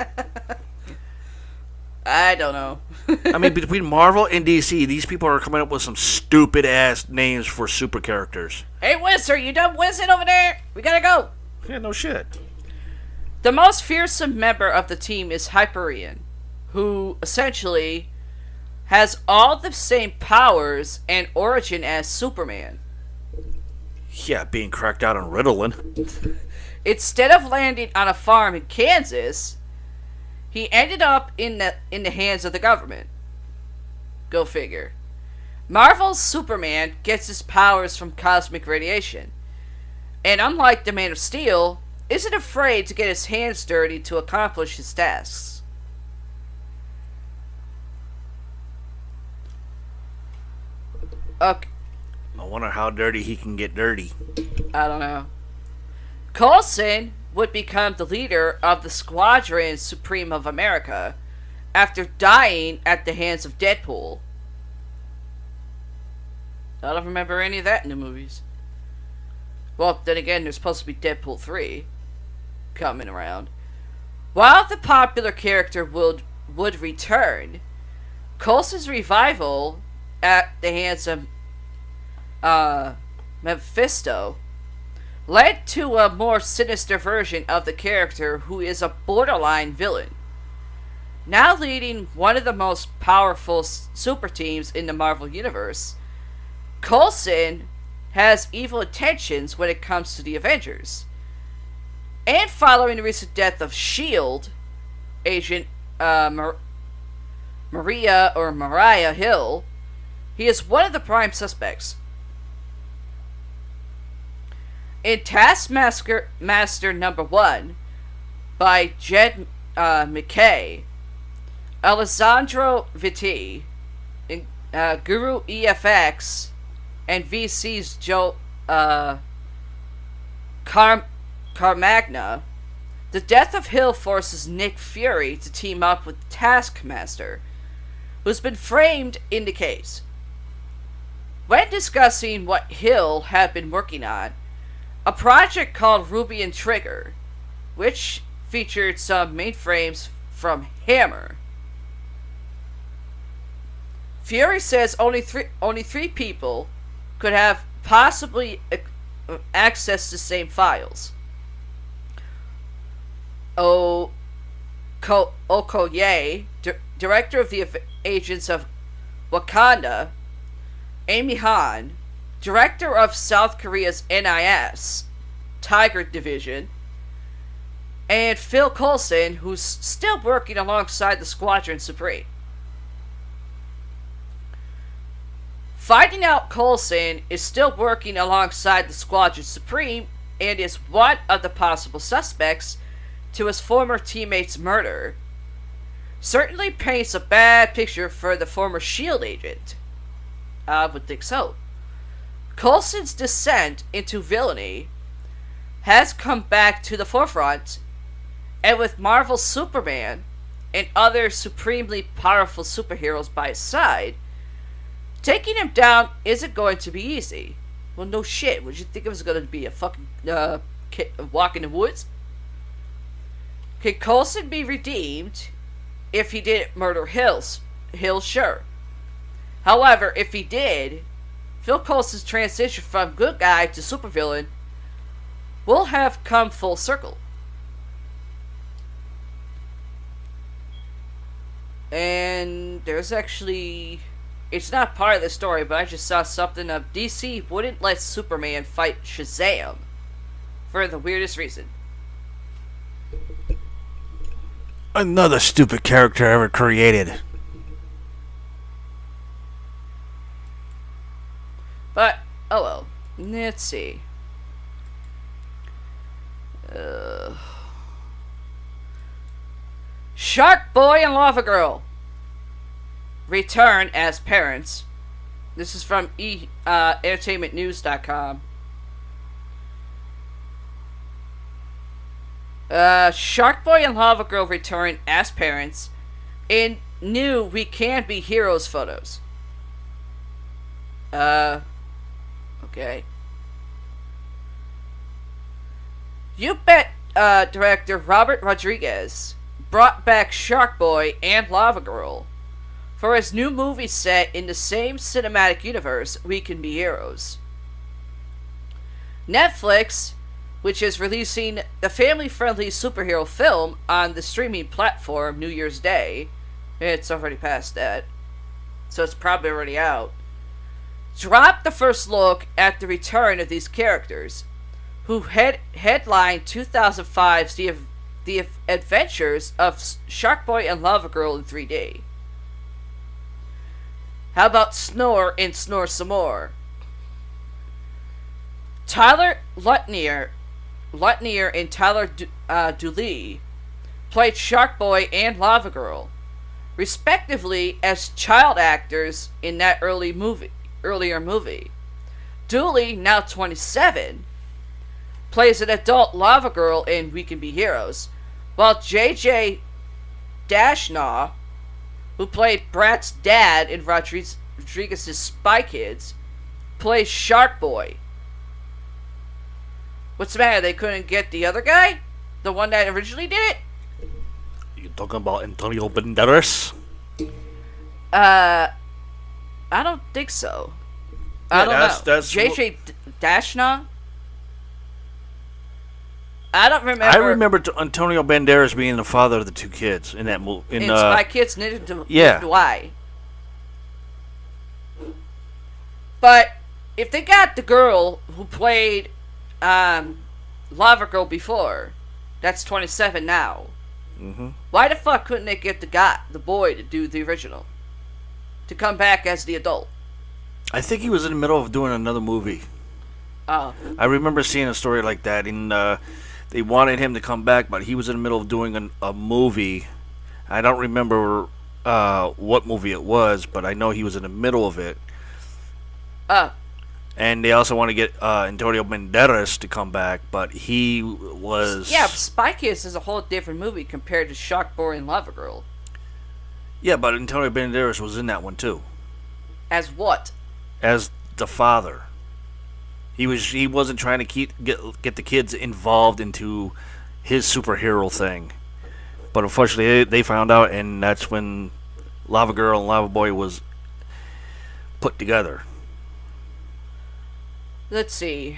I don't know. I mean, between Marvel and DC, these people are coming up with some stupid-ass names for super characters. Hey, Wizard, you done whizzing over there? We gotta go. Yeah, no shit. The most fearsome member of the team is Hyperion, who essentially has all the same powers and origin as Superman. Yeah, being cracked out on Ritalin. Instead of landing on a farm in Kansas, he ended up in the hands of the government. Go figure. Marvel's Superman gets his powers from cosmic radiation, and unlike the Man of Steel, isn't afraid to get his hands dirty to accomplish his tasks. Okay. I wonder how dirty he can get dirty. I don't know. Coulson would become the leader of the Squadron Supreme of America after dying at the hands of Deadpool. I don't remember any of that in the movies. Well, then again, there's supposed to be Deadpool 3 coming around. While the popular character would return, Coulson's revival at the hands of Mephisto led to a more sinister version of the character who is a borderline villain. Now leading one of the most powerful super teams in the Marvel Universe, Coulson has evil intentions when it comes to the Avengers. And following the recent death of S.H.I.E.L.D. agent Mariah Hill, he is one of the prime suspects. In Taskmaster Number 1 by Jed McKay, Alessandro Vitti, Guru EFX, and VC's Joe Carmagna, the death of Hill forces Nick Fury to team up with Taskmaster, who's been framed in the case. When discussing what Hill had been working on, a project called Ruby and Trigger, which featured some mainframes from Hammer. Fury says only three people could have possibly access to the same files. Okoye, director of the agents of Wakanda, Amy Han, director of South Korea's NIS, Tiger Division, and Phil Coulson, who's still working alongside the Squadron Supreme. Finding out Coulson is still working alongside the Squadron Supreme and is one of the possible suspects to his former teammate's murder certainly paints a bad picture for the former S.H.I.E.L.D. agent. I would think so. Coulson's descent into villainy has come back to the forefront, and with Marvel's Superman and other supremely powerful superheroes by his side, taking him down isn't going to be easy. Well, no shit. Would you think it was going to be a fucking walk in the woods? Can Coulson be redeemed if he didn't murder Hill? Sure. However, if he did, Phil Coulson's transition from good guy to supervillain will have come full circle. And there's actually... It's not part of the story, but I just saw something of DC wouldn't let Superman fight Shazam for the weirdest reason. Another stupid character ever created. But, oh well. Let's see. Shark Boy and Lava Girl return as parents. This is from entertainmentnews.com. Shark Boy and Lava Girl return as parents in new We Can Be Heroes photos. Okay. You Bet director Robert Rodriguez brought back Shark Boy and Lava Girl for his new movie set in the same cinematic universe, We Can Be Heroes. Netflix, which is releasing the family-friendly superhero film on the streaming platform New Year's Day, it's already past that, so it's probably already out, dropped the first look at the return of these characters, who headlined 2005's The Adventures of Shark Boy and Lava Girl in 3D. How about Snore and Snore Some More? Tyler Lutnier and Tyler Dooley played Shark Boy and Lava Girl, respectively, as child actors in that earlier movie. Dooley, now 27, plays an adult lava girl in We Can Be Heroes, while J.J. Dashnaw, who played Brat's dad in Rodriguez's Spy Kids, plays Shark Boy. What's the matter? They couldn't get the other guy? The one that originally did it? You talking about Antonio Banderas? I don't think so. I don't know. That's J.J. Dashnaw? I don't remember. I remember Antonio Banderas being the father of the two kids in that movie. In Spy Kids, neither do I. But if they got the girl who played Lava Girl before, that's 27 now. Mm-hmm. Why the fuck couldn't they get the boy to do the original? To come back as the adult? I think he was in the middle of doing another movie. Oh. I remember seeing a story like that. They wanted him to come back, but he was in the middle of doing a movie. I don't remember what movie it was, but I know he was in the middle of it. And they also want to get Antonio Banderas to come back, but he was... Yeah, Spy Kids is a whole different movie compared to Shark Boy and Lava Girl. Yeah, but Antonio Banderas was in that one too. As what? As the father. He wasn't trying to get the kids involved into his superhero thing. But unfortunately, they found out, and that's when Lava Girl and Lava Boy was put together. Let's see.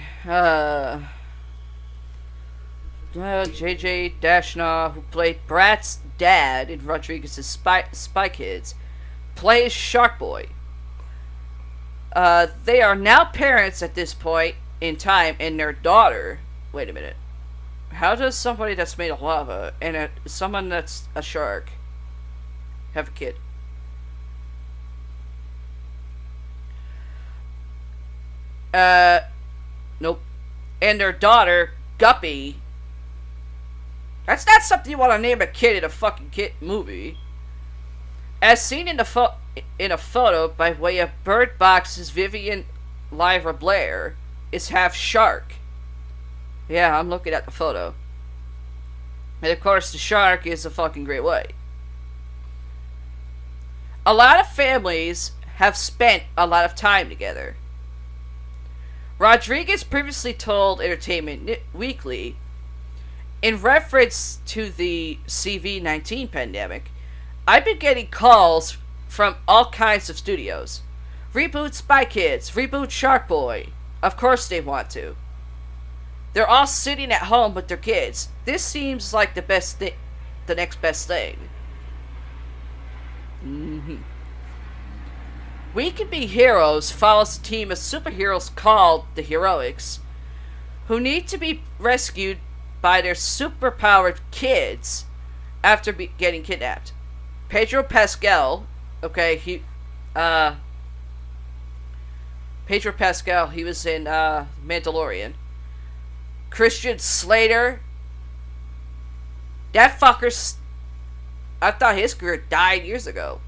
J.J. Dashnaw, who played Brat's dad in Rodriguez's Spy Kids, plays Shark Boy. They are now parents at this point in time, and their daughter... Wait a minute. How does somebody that's made of lava and someone that's a shark have a kid? Nope. And their daughter, Guppy... That's not something you want to name a kid in a fucking kid movie. As seen in a photo by way of Bird Box's Vivian Lyra Blair, is half shark. Yeah, I'm looking at the photo. And of course, the shark is a fucking great white. A lot of families have spent a lot of time together. Rodriguez previously told Entertainment Weekly, in reference to the CV-19 pandemic, I've been getting calls from all kinds of studios. Reboot Spy Kids, reboot Shark Boy. Of course they want to. They're all sitting at home with their kids. This seems like the next best thing. Mm-hmm. We Can Be Heroes follows a team of superheroes called the Heroics, who need to be rescued by their superpowered kids after getting kidnapped. Pedro Pascal, Pedro Pascal, he was in Mandalorian. Christian Slater, that fucker, I thought his career died years ago.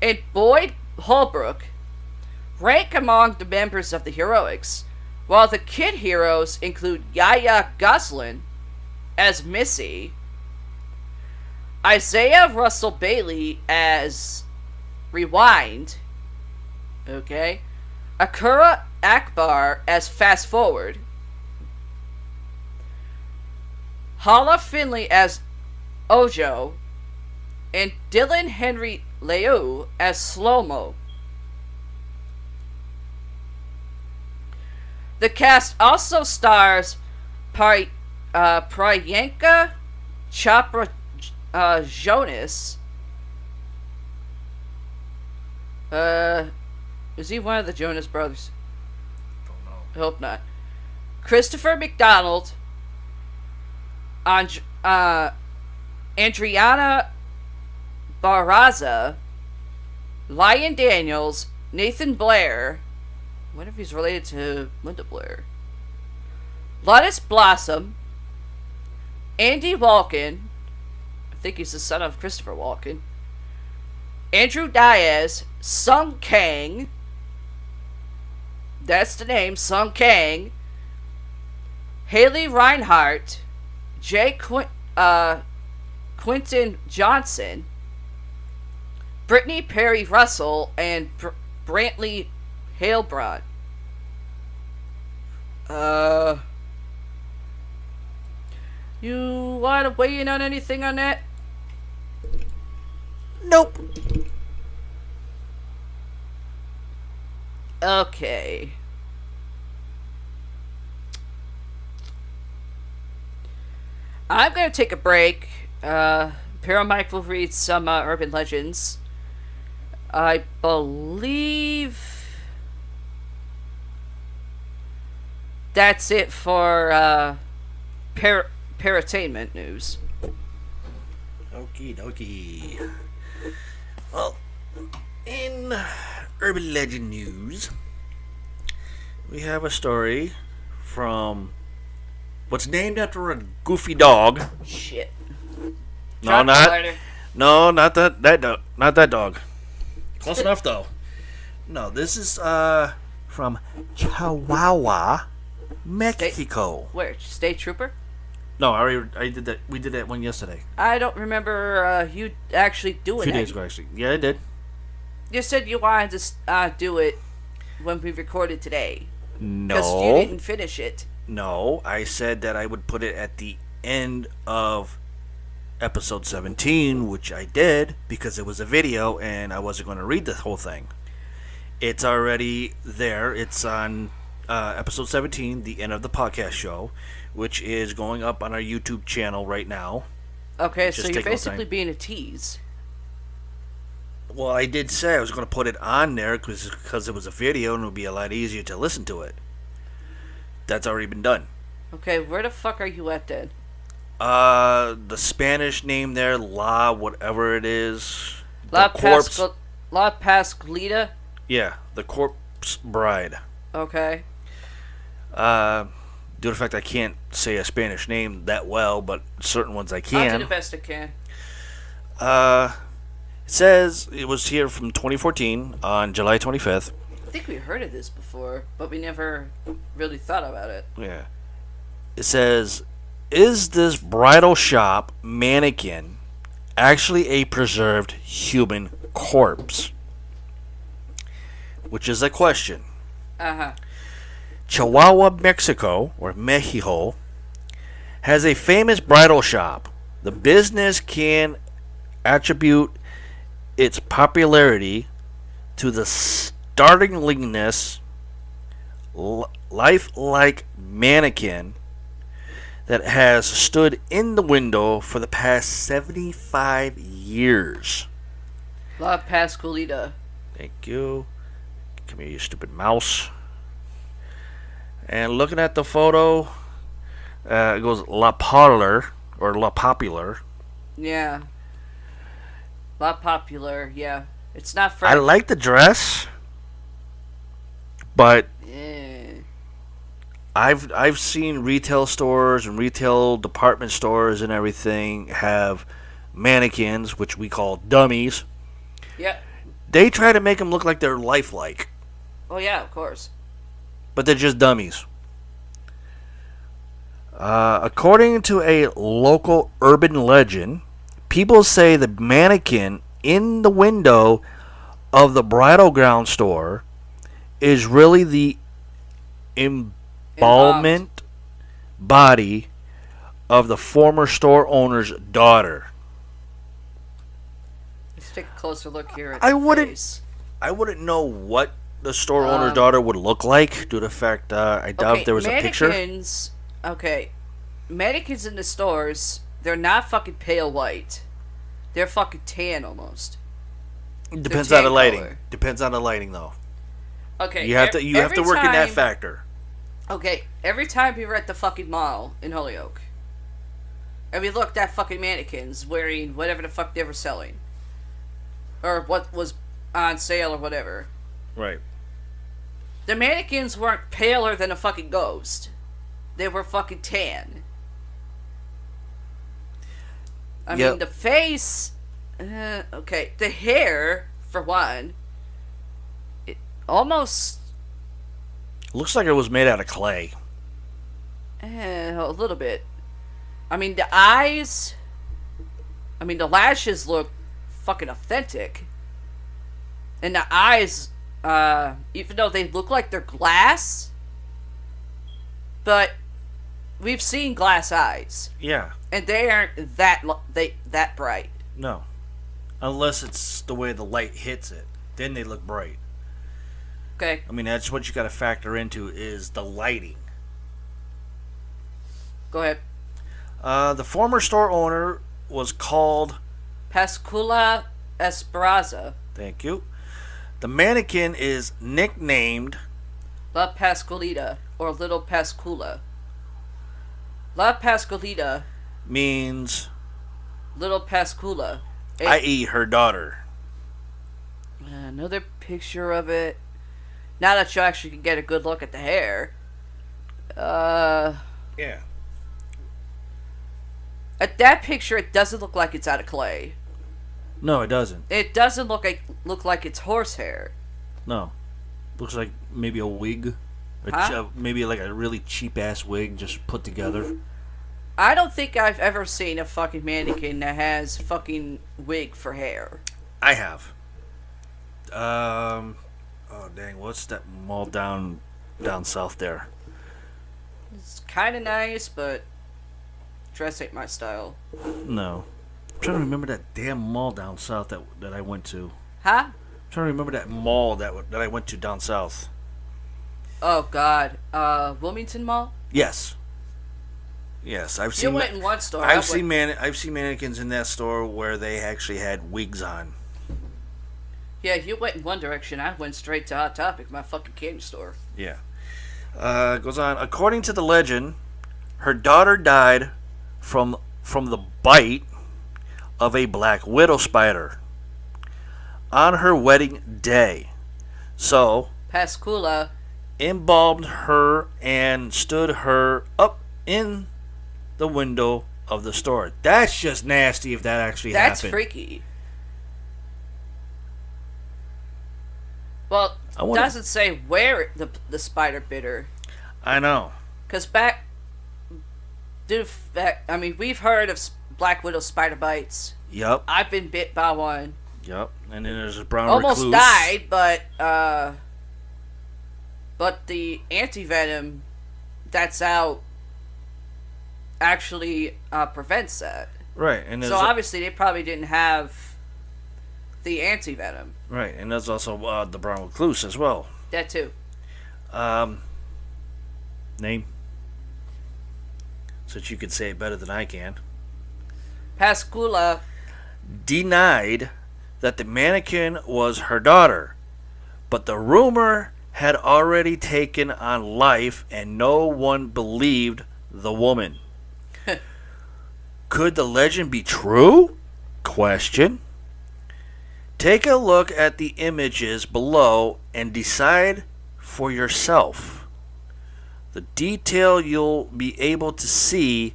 And Boyd Holbrook rank among the members of the Heroics, while the kid heroes include Yaya Goslin as Missy, Isaiah Russell Bailey as Rewind, Akura Akbar as Fast Forward, Hala Finley as Ojo, and Dylan Henry Leu as Slow-Mo. The cast also stars Priyanka Chopra Jonas. Is he one of the Jonas Brothers? Don't know. I hope not. Christopher McDonald, Adriana Barraza, Lion Daniels, Nathan Blair. I wonder if he's related to Linda Blair. Lotus Blossom, Andy Walken. I think he's the son of Christopher Walken. Andrew Diaz, Sung Kang. That's the name, Sung Kang. Haley Reinhart, Quinton Johnson, Brittany Perry Russell, and Brantley Halebrod. You want to weigh in on anything on that? Nope. Okay. I'm going to take a break. Paramike will read some urban legends. I believe that's it for paratainment news. Okie dokie. Well, in urban legend news, we have a story from what's named after a goofy dog. Shit. No, Drop the lighter. not that dog. Close enough though. No, this is from Chihuahua, Mexico. Where? State Trooper? No, I did that. We did that one yesterday. I don't remember you actually doing A few that. days ago, actually. Yeah, I did. You said you wanted to do it when we recorded today. No. Because you didn't finish it. No, I said that I would put it at the end of episode 17, which I did because it was a video and I wasn't going to read the whole thing. It's already there. It's on episode 17, the end of the podcast show, which is going up on our YouTube channel right now. Okay, Just so you're take a little basically time. being a tease. Well, I did say I was going to put it on there because it was a video and it would be a lot easier to listen to it. That's already been done. Okay, where the fuck are you at then? The Spanish name there, La whatever it is. La The corpse. Pascualita? Yeah, the corpse bride. Okay. Due to the fact I can't say a Spanish name that well, but certain ones I I'll do can. the best I can. It says it was here from 2014 on July 25th. I think we heard of this before, but we never really thought about it. Yeah. It says, is this bridal shop mannequin actually a preserved human corpse? Which is a question. Uh-huh. Chihuahua, Mexico, or Mexico, has a famous bridal shop. The business can attribute its popularity to the startlingness, lifelike mannequin that has stood in the window for the past 75 years. La Pascualita. Thank you. Come here, you stupid mouse. And looking at the photo, it goes La Parlor, or La Popular. Yeah. La Popular, yeah. It's not French. I like the dress, but I've seen retail stores and retail department stores and everything have mannequins, which we call dummies. Yep. They try to make them look like they're lifelike, Oh, yeah, of course. but they're just dummies. According to a local urban legend, people say the mannequin in the window of the bridal gown store is really the embalmment body of the former store owner's daughter. Let's take a closer look here at I the wouldn't- face. I wouldn't know what the store owner's daughter would look like due to the fact I doubt if there was a picture. Mannequins, okay. Mannequins in the stores, they're not fucking pale white. They're fucking tan almost. Depends tan on the lighting. color. Depends on the lighting, though. Okay. You have to every work in that time- factor. Okay, every time we were at the fucking mall in Holyoke, and we looked at fucking mannequins wearing whatever the fuck they were selling, or what was on sale or whatever, Right. the mannequins weren't paler than a fucking ghost. They were fucking tan. I Yep. mean, the face, okay, the hair, for one, it almost, Looks like it was made out of clay. A little bit. I mean, the eyes. I mean, the lashes look fucking authentic. And the eyes, even though they look like they're glass, but we've seen glass eyes. Yeah. And they aren't that bright. No. Unless it's the way the light hits it. Then they look bright. Okay. I mean, that's what you got to factor into is the lighting. Go ahead. The former store owner was called Pascula Esperanza. Thank you. The mannequin is nicknamed La Pascualita, or Little Pascula. La Pascualita means Little Pascula. i.e. her daughter. Another picture of it. Now that you actually can get a good look at the hair. Yeah. At that picture, it doesn't look like it's out of clay. No, it doesn't. It doesn't look like it's horsehair. No. Looks like maybe a wig. Maybe like a really cheap ass wig just put together. I don't think I've ever seen a fucking mannequin that has fucking wig for hair. I have. Oh dang, what's that mall down south there? It's kind of nice, but dress ain't my style. No. I'm trying to remember that damn mall down south that I went to. Huh? I'm trying to remember that mall that I went to down south. Oh God, Wilmington Mall. Yes. Yes, I've seen. You went in one store. I've seen mannequins in that store where they actually had wigs on. Yeah, you went in one direction. I went straight to Hot Topic, my fucking candy store. Yeah. Goes on. According to the legend, her daughter died from the bite of a black widow spider on her wedding day. So Pascula embalmed her and stood her up in the window of the store. That's just nasty if that actually happened. That's freaky. Well, it doesn't say where the spider bit her. I know. Because I mean, we've heard of black widow spider bites. Yep. I've been bit by one. Yep. And then there's a brown Almost recluse. died, but the anti-venom that's out actually prevents that. Right. And so obviously they probably didn't have the anti-venom. Right. And there's also the brown recluse as well. That too. Name? So that you could say it better than I can. Pascula denied that the mannequin was her daughter, but the rumor had already taken on life and no one believed the woman. Could the legend be true? Question. Take a look at the images below and decide for yourself. The detail you'll be able to see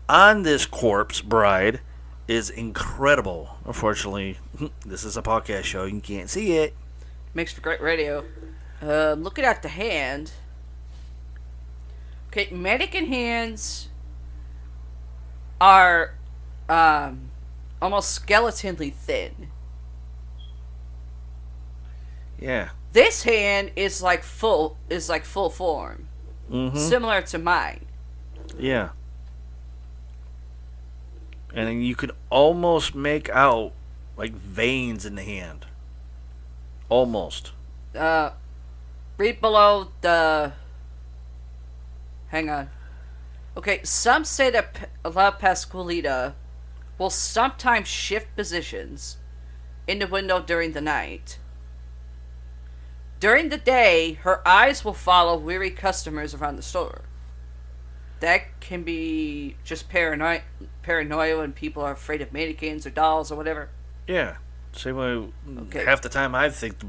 on this corpse bride is incredible. Unfortunately, this is a podcast show. You can't see it. makes for great radio. Looking at the hand. Okay, mannequin hands are almost skeletonally thin. Yeah. This hand is like full form. Mm-hmm. Similar to mine. Yeah. And then you could almost make out like veins in the hand. Almost. Read below the. Hang on. Okay, some say that La Pascualita will sometimes shift positions in the window during the night. During the day, her eyes will follow weary customers around the store. That can be just paranoia when people are afraid of mannequins or dolls or whatever. Yeah. Same way. Okay. Half the time I think the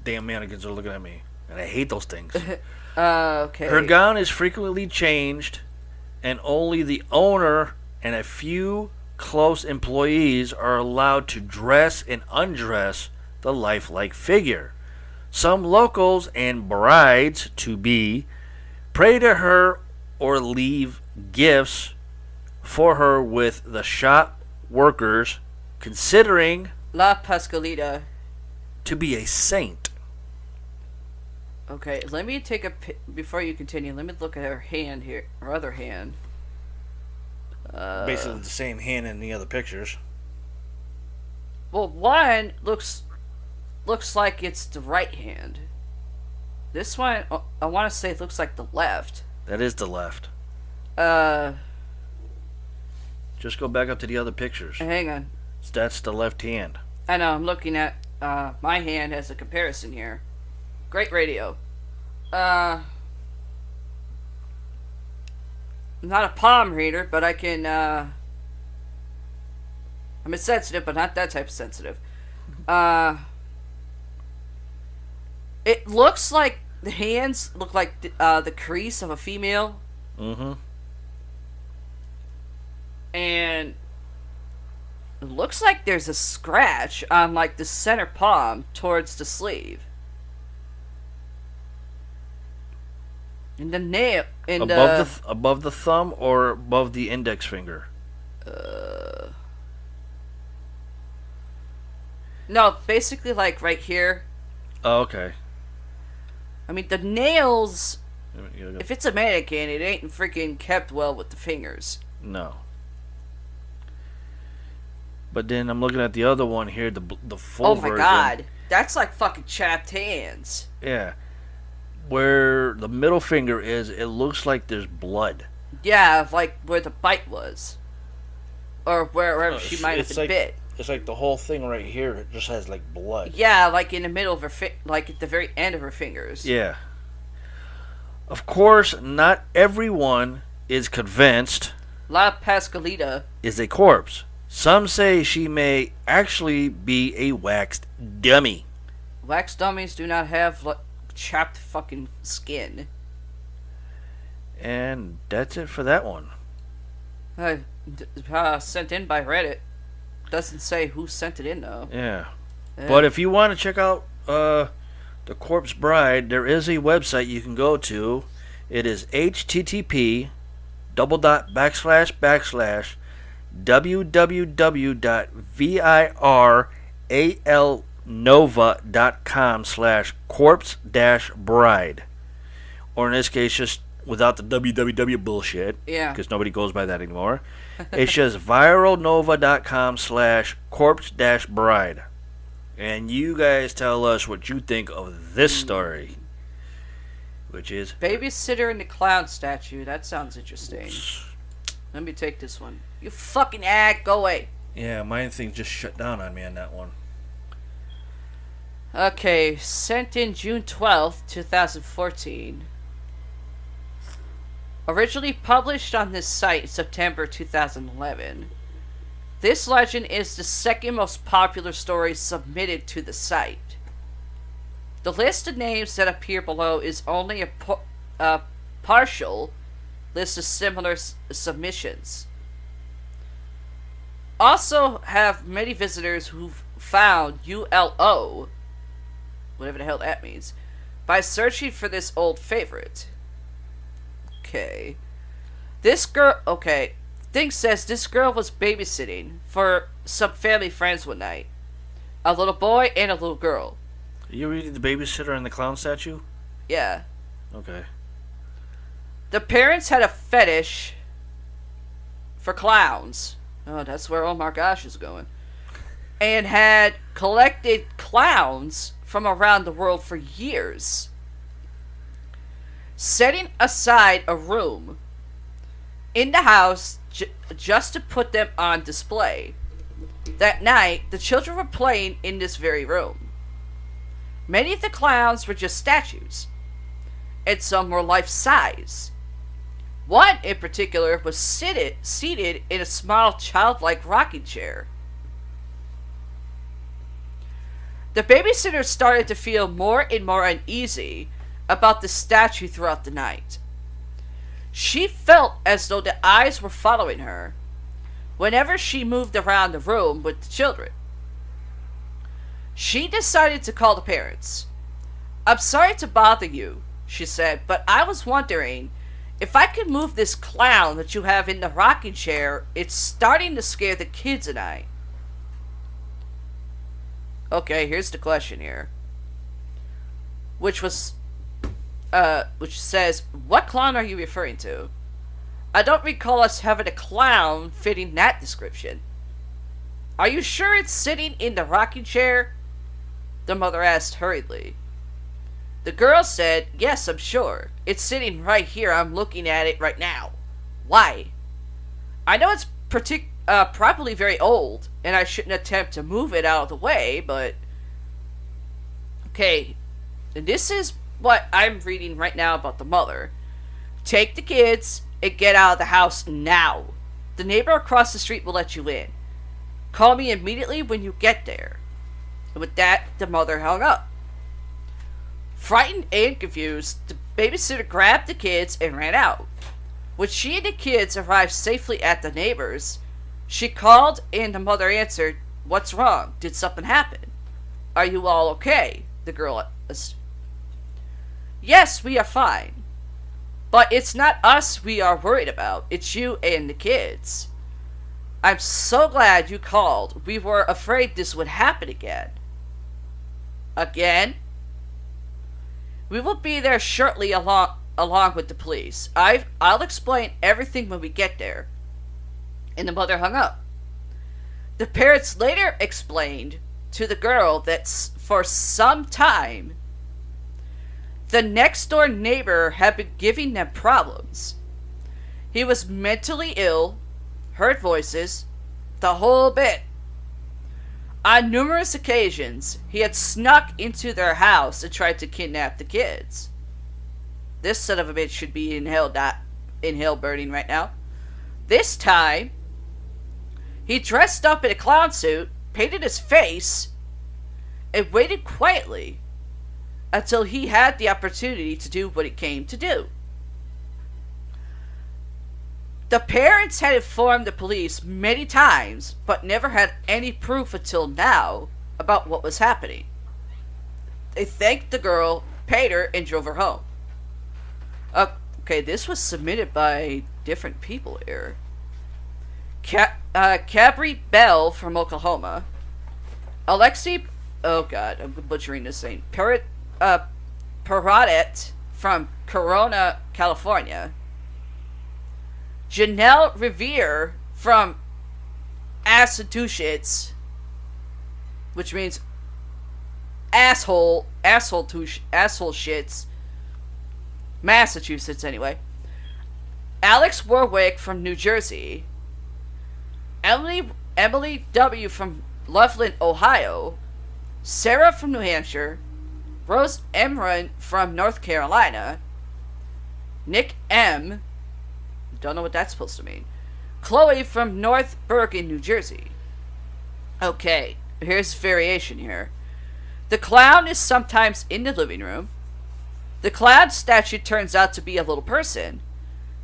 damn mannequins are looking at me. And I hate those things. Okay. Her gown is frequently changed, and only the owner and a few close employees are allowed to dress and undress the lifelike figure. Some locals and brides-to-be pray to her or leave gifts for her with the shop workers considering La Pascualita. to be a saint. Okay, let me take before you continue, let me look at her hand here. Her other hand. Basically the same hand in the other pictures. Well, one looks like it's the right hand. This one, I want to say, looks like the left. That is the left. Just go back up to the other pictures. Hang on. That's the left hand. I know, I'm looking at my hand as a comparison here. Great radio. I'm not a palm reader, but I can, I'm sensitive, but not that type of sensitive. It looks like the hands look like the crease of a female. Mm-hmm. And it looks like there's a scratch on like the center palm towards the sleeve. And the nail and above the thumb or above the index finger? No, basically like right here. Oh, okay. I mean the nails, if it's a mannequin, it ain't freaking kept well with the fingers. No. But then I'm looking at the other one here, the full version. Oh my god. That's like fucking chapped hands. Yeah. Where the middle finger is, it looks like there's blood. Yeah, like where the bite was. Or wherever she might have been bit. It's like the whole thing right here, it just has like blood. Yeah, like in the middle of her like at the very end of her fingers. Yeah. Of course, not everyone is convinced La Pascualita is a corpse. Some say she may actually be a waxed dummy. Wax dummies do not have chapped fucking skin. And that's it for that one. Sent in by Reddit. Doesn't say who sent it in though. Yeah. But if you want to check out The Corpse Bride, there is a website you can go to. It is http://www.viralnova.com/corpse-bride. Or in this case, just without the www bullshit. Yeah. Because nobody goes by that anymore. It's just viralnova.com/corpse-bride. And you guys tell us what you think of this story. Which is Babysitter and the Clown Statue. That sounds interesting. Let me take this one. You fucking go away. Yeah, my thing just shut down on me on that one. Okay, sent in June 12th, 2014. Originally published on this site in September 2011. This legend is the second most popular story submitted to the site. The list of names that appear below is only a partial list of similar submissions. Also have many visitors who've found ULO, whatever the hell that means, by searching for this old favorite. Okay. Thing says this girl was babysitting for some family friends one night. A little boy and a little girl. Are you reading The Babysitter and the Clown Statue? Yeah. Okay. The parents had a fetish for clowns. Oh, that's where Oh My Gosh is going. And had collected clowns from around the world for years. Setting aside a room in the house just to put them on display. That night, the children were playing in this very room. Many of the clowns were just statues, and some were life-size. One in particular was seated in a small childlike rocking chair. The babysitter started to feel more and more uneasy about the statue throughout the night. She felt as though the eyes were following her whenever she moved around the room with the children. She decided to call the parents. "I'm sorry to bother you," she said, "but I was wondering If I could move this clown that you have in the rocking chair, it's starting to scare the kids and I. Okay, here's the question here. Which says, what clown are you referring to? I don't recall us having a clown fitting that description. Are you sure it's sitting in the rocking chair? The mother asked hurriedly. The girl said, yes, I'm sure. It's sitting right here. I'm looking at it right now. Why? I know it's probably very old, and I shouldn't attempt to move it out of the way, but... Okay, and this is what I'm reading right now about the mother. Take the kids and get out of the house now. The neighbor across the street will let you in. Call me immediately when you get there. And with that, the mother hung up. Frightened and confused, the babysitter grabbed the kids and ran out. When she and the kids arrived safely at the neighbor's, she called and the mother answered, what's wrong? Did something happen? Are you all okay? The girl asked. Yes, we are fine. But it's not us we are worried about. It's you and the kids. I'm so glad you called. We were afraid this would happen again. Again? We will be there shortly along with the police. I'll explain everything when we get there. And the mother hung up. The parents later explained to the girl that for some time, the next door neighbor had been giving them problems. He was mentally ill, heard voices, the whole bit. On numerous occasions, he had snuck into their house and tried to kidnap the kids. This son of a bitch should be in hell burning right now. This time, he dressed up in a clown suit, painted his face, and waited quietly until he had the opportunity to do what he came to do. The parents had informed the police many times, but never had any proof until now about what was happening. They thanked the girl, paid her, and drove her home. Okay, this was submitted by different people here. Cabri Bell from Oklahoma. Alexi, oh god, I'm butchering this name. Paradet from Corona, California. Janelle Revere from Massachusetts, which means asshole shits. Massachusetts, anyway. Alex Warwick from New Jersey. Emily W. from Loveland, Ohio. Sarah from New Hampshire. Rose Emron from North Carolina. Nick M. Don't know what that's supposed to mean. Chloe from North Bergen, New Jersey. Okay, here's variation here. The clown is sometimes in the living room. The clown statue turns out to be a little person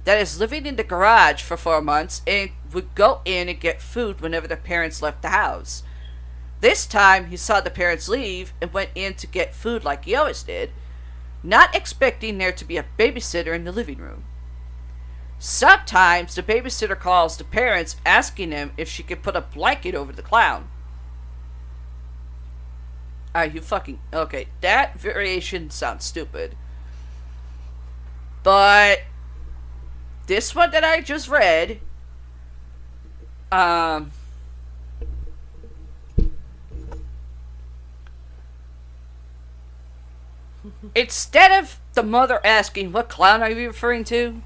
that is living in the garage for 4 months and would go in and get food whenever the parents left the house. This time, he saw the parents leave and went in to get food like he always did, not expecting there to be a babysitter in the living room. Sometimes the babysitter calls the parents asking them if she could put a blanket over the clown. Are you fucking... Okay, that variation sounds stupid. But this one that I just read, instead of the mother asking, what clown are you referring to?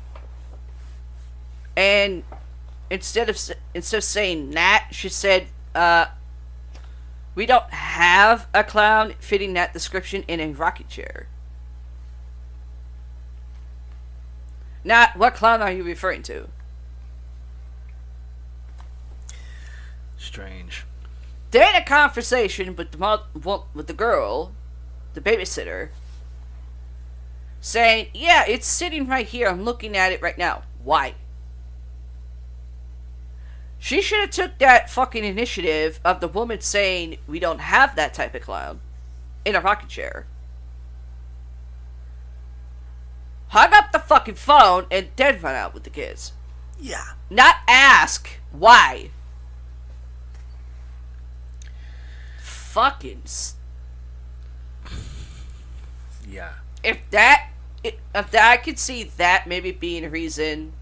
And instead of saying that, she said, we don't have a clown fitting that description in a rocking chair. Not, what clown are you referring to? Strange. They had a conversation with the girl, the babysitter, saying, yeah, it's sitting right here. I'm looking at it right now. Why? She should have took that fucking initiative of the woman saying we don't have that type of clown in a rocking chair. hung up the fucking phone, and then run out with the kids. Yeah. Not ask why. Fucking. Yeah. If I could see that maybe being a reason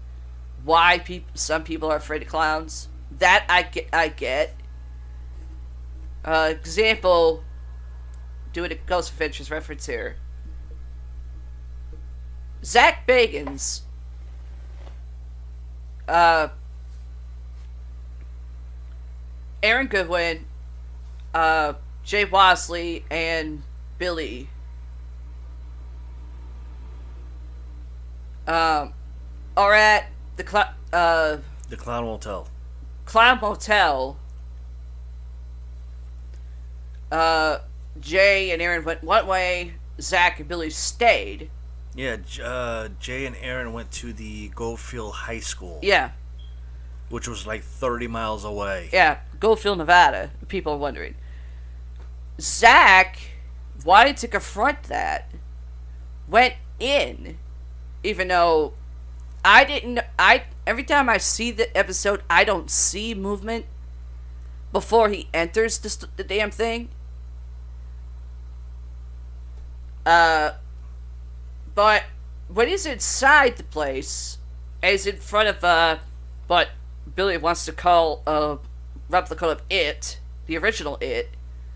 why some people are afraid of clowns. That I get. Example. Doing a Ghost Adventures reference here. Zach Bagans. Aaron Goodwin, Jay Wasley, and Billy are at the Clown Motel. Clown Motel. Jay and Aaron went one way. Zach and Billy stayed. Yeah, Jay and Aaron went to the Goldfield High School. Yeah. Which was like 30 miles away. Yeah, Goldfield, Nevada. People are wondering. Zach wanted to confront that. Went in. Even though every time I see the episode, I don't see movement before he enters the damn thing. But when he's inside the place, and he's in front of what Billy wants to call a replica of It, the original It.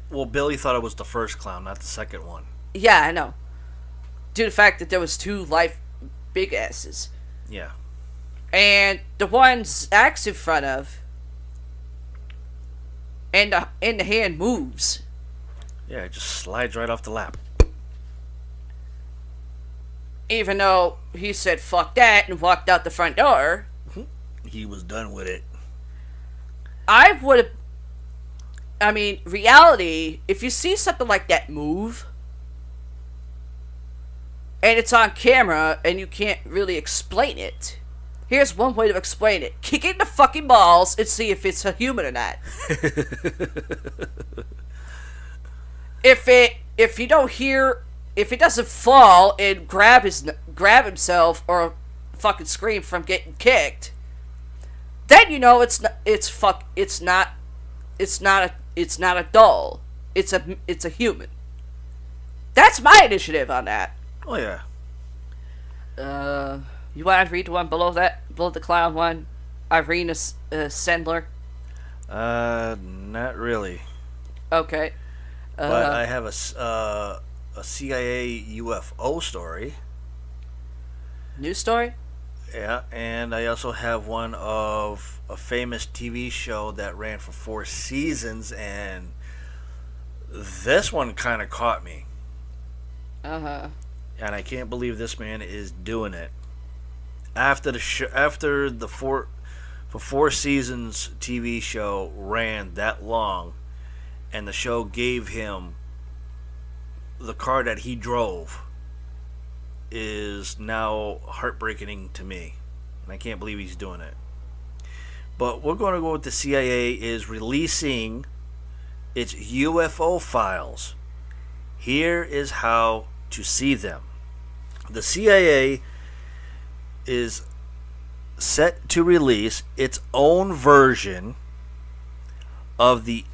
Well, Billy thought it was the first clown, not the second one. Yeah, I know. Due to the fact that there was two big asses. Yeah. And the one Zach's in front of, and the hand moves. Yeah, it just slides right off the lap. Even though he said fuck that and walked out the front door. He was done with it. Reality, if you see something like that move, and it's on camera, and you can't really explain it, here's one way to explain it. Kick it in the fucking balls and see if it's a human or not. If he doesn't fall and grab himself or fucking scream from getting kicked, then you know it's not a doll. It's a human. That's my initiative on that. Oh yeah. You want to read the one below the clown one? Irina Sendler. Not really. Okay. But I have a CIA UFO story. News story? Yeah, and I also have one of a famous TV show that ran for 4 seasons, and this one kind of caught me. Uh-huh. And I can't believe this man is doing it. After the 4 seasons TV show ran that long, and the show gave him the car that he drove, is now heartbreaking to me, and I can't believe he's doing it. But we're going to go with the CIA is releasing its UFO files. Here is how to see them. The CIA is set to release its own version of the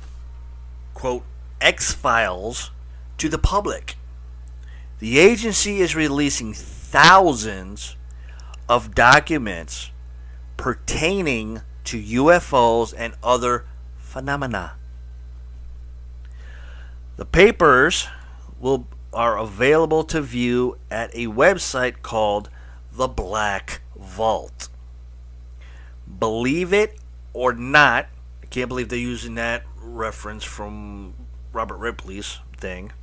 quote X-Files to the public. The agency is releasing thousands of documents pertaining to UFOs and other phenomena. The papers are available to view at a website called The Black Vault. Believe it or not, I can't believe they're using that reference from Robert Ripley's thing.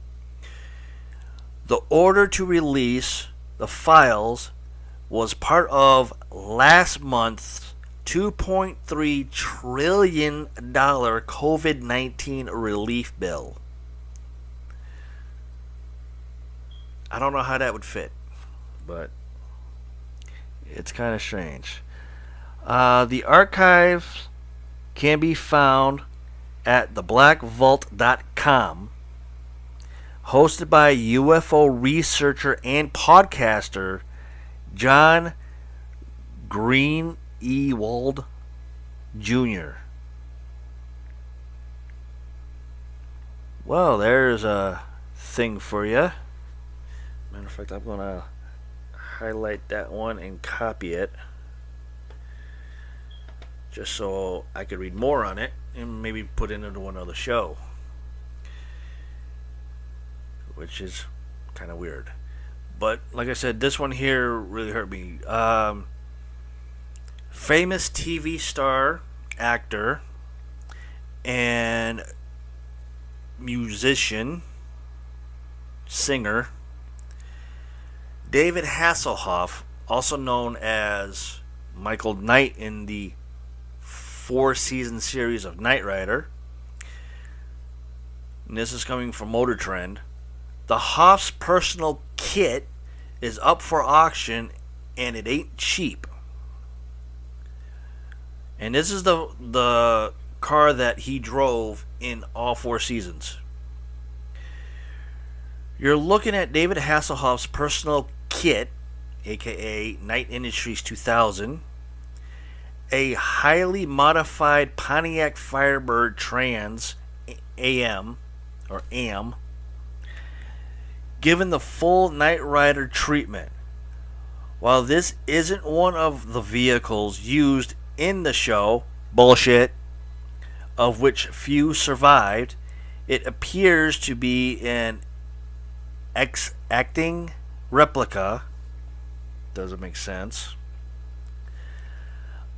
The order to release the files was part of last month's $2.3 trillion COVID-19 relief bill. I don't know how that would fit, but it's kind of strange. The archives can be found at theblackvault.com, hosted by UFO researcher and podcaster John Greenewald Jr. Well, there's a thing for you. Matter of fact, I'm going to highlight that one and copy it just so I could read more on it and maybe put it into another show, which is kind of weird. But like I said, this one here really hurt me. Famous TV star, actor, and musician, singer, David Hasselhoff, also known as Michael Knight in the 4-season series of Knight Rider. And this is coming from Motor Trend. The Hoff's personal kit is up for auction, and it ain't cheap. And this is the car that he drove in all 4 seasons. You're looking at David Hasselhoff's personal kit, aka Knight Industries 2000, a highly modified Pontiac Firebird Trans AM, or AM, given the full Knight Rider treatment. While this isn't one of the vehicles used in the show, bullshit, of which few survived, it appears to be an acting replica, doesn't make sense,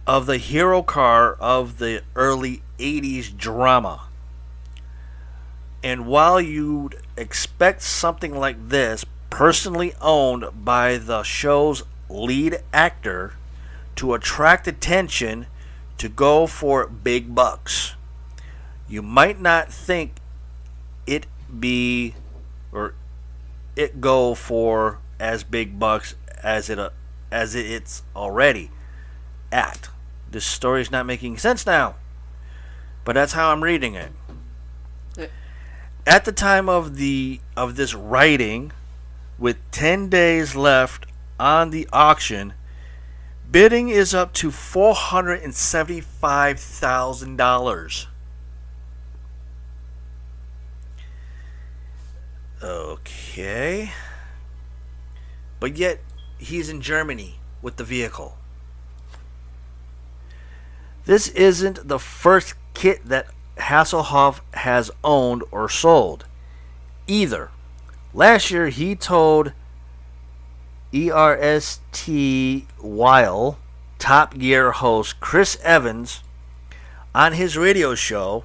of the hero car of the early 80s drama. And while you'd expect something like this, personally owned by the show's lead actor, to attract attention, to go for big bucks, you might not think it be, or it go for as big bucks as it's already at. This story's not making sense now, but that's how I'm reading it. At the time of this writing, with 10 days left on the auction, bidding is up to $475,000. Okay. But yet, he's in Germany with the vehicle. This isn't the first kit that Hasselhoff has owned or sold either. Last year, he told ERST Weil Top Gear host Chris Evans on his radio show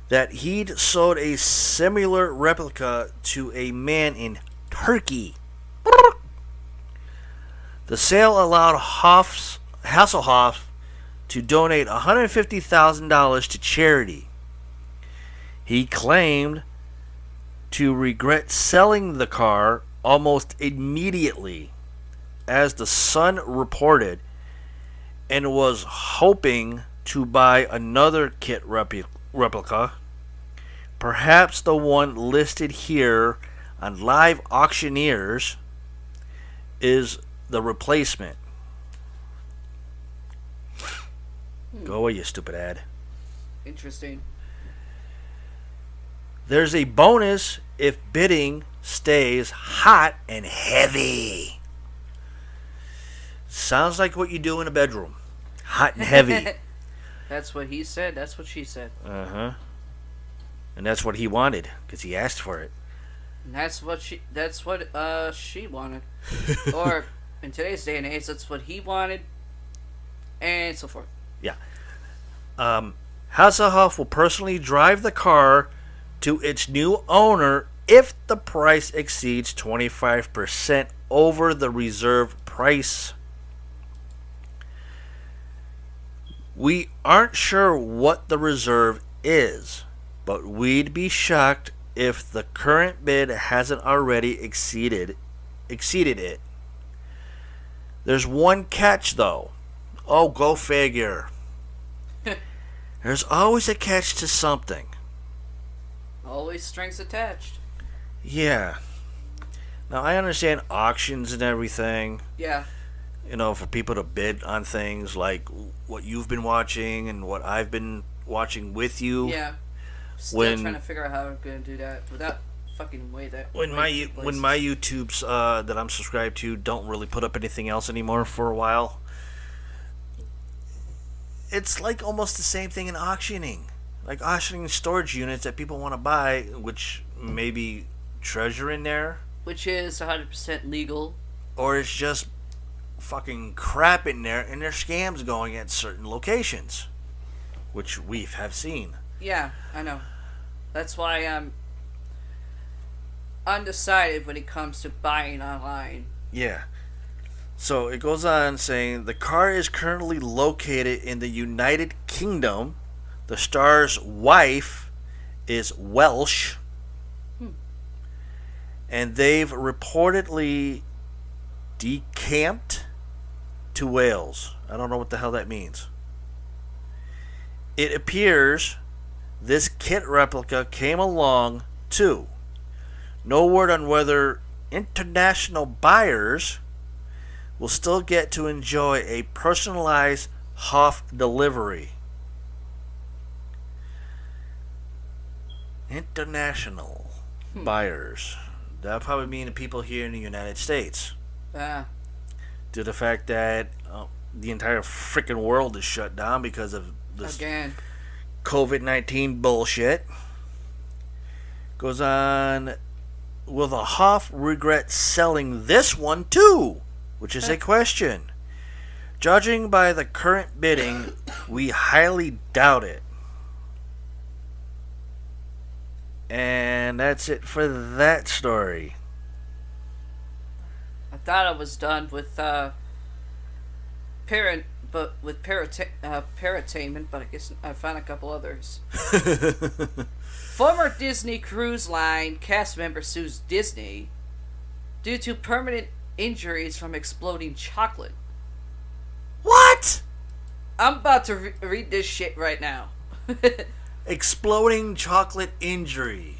that he'd sold a similar replica to a man in Turkey. The sale allowed Hasselhoff to donate $150,000 to charity. He claimed to regret selling the car almost immediately, as the Sun reported, and was hoping to buy another kit replica, perhaps the one listed here on Live Auctioneers is the replacement. Go away, you stupid ad. Interesting. There's a bonus if bidding stays hot and heavy. Sounds like what you do in a bedroom. Hot and heavy. That's what he said. That's what she said. Uh-huh. And that's what he wanted, because he asked for it. And that's what she wanted. Or in today's day and age, that's what he wanted, and so forth. Yeah. Hasselhoff will personally drive the car to its new owner if the price exceeds 25% over the reserve price. We aren't sure what the reserve is, but we'd be shocked if the current bid hasn't already exceeded it. There's one catch, though. Oh, go figure. There's always a catch to something. Always strings attached. Yeah. Now, I understand auctions and everything. Yeah. for people to bid on things like what you've been watching and what I've been watching with you. Yeah. Still When- trying to figure out how I'm gonna do that without fucking way that. When my YouTubes that I'm subscribed to don't really put up anything else anymore for a while, it's like almost the same thing in auctioning. Like auctioning storage units that people want to buy, which may be treasure in there, Which is 100% legal. or it's just fucking crap in there, and there's scams going at certain locations, which we have seen. Yeah, I know. That's why I'm undecided when it comes to buying online. Yeah. So it goes on saying the car is currently located in the United Kingdom. The star's wife is Welsh. And they've reportedly decamped to Wales. I don't know what the hell that means. It appears this kit replica came along too. No word on whether international buyers will still get to enjoy a personalized Hoff delivery. International buyers. That'll probably mean the people here in the United States. Ah, Due to the fact that the entire freaking world is shut down because of this again. COVID-19 bullshit. Goes on, will the Hoff regret selling this one too? Which is a question. Judging by the current bidding, we highly doubt it. And that's it for that story. I thought I was done with paratainment, but I guess I found a couple others. Former Disney Cruise Line cast member sues Disney due to permanent injuries from exploding chocolate. What? I'm about to read this shit right now. Exploding chocolate injury.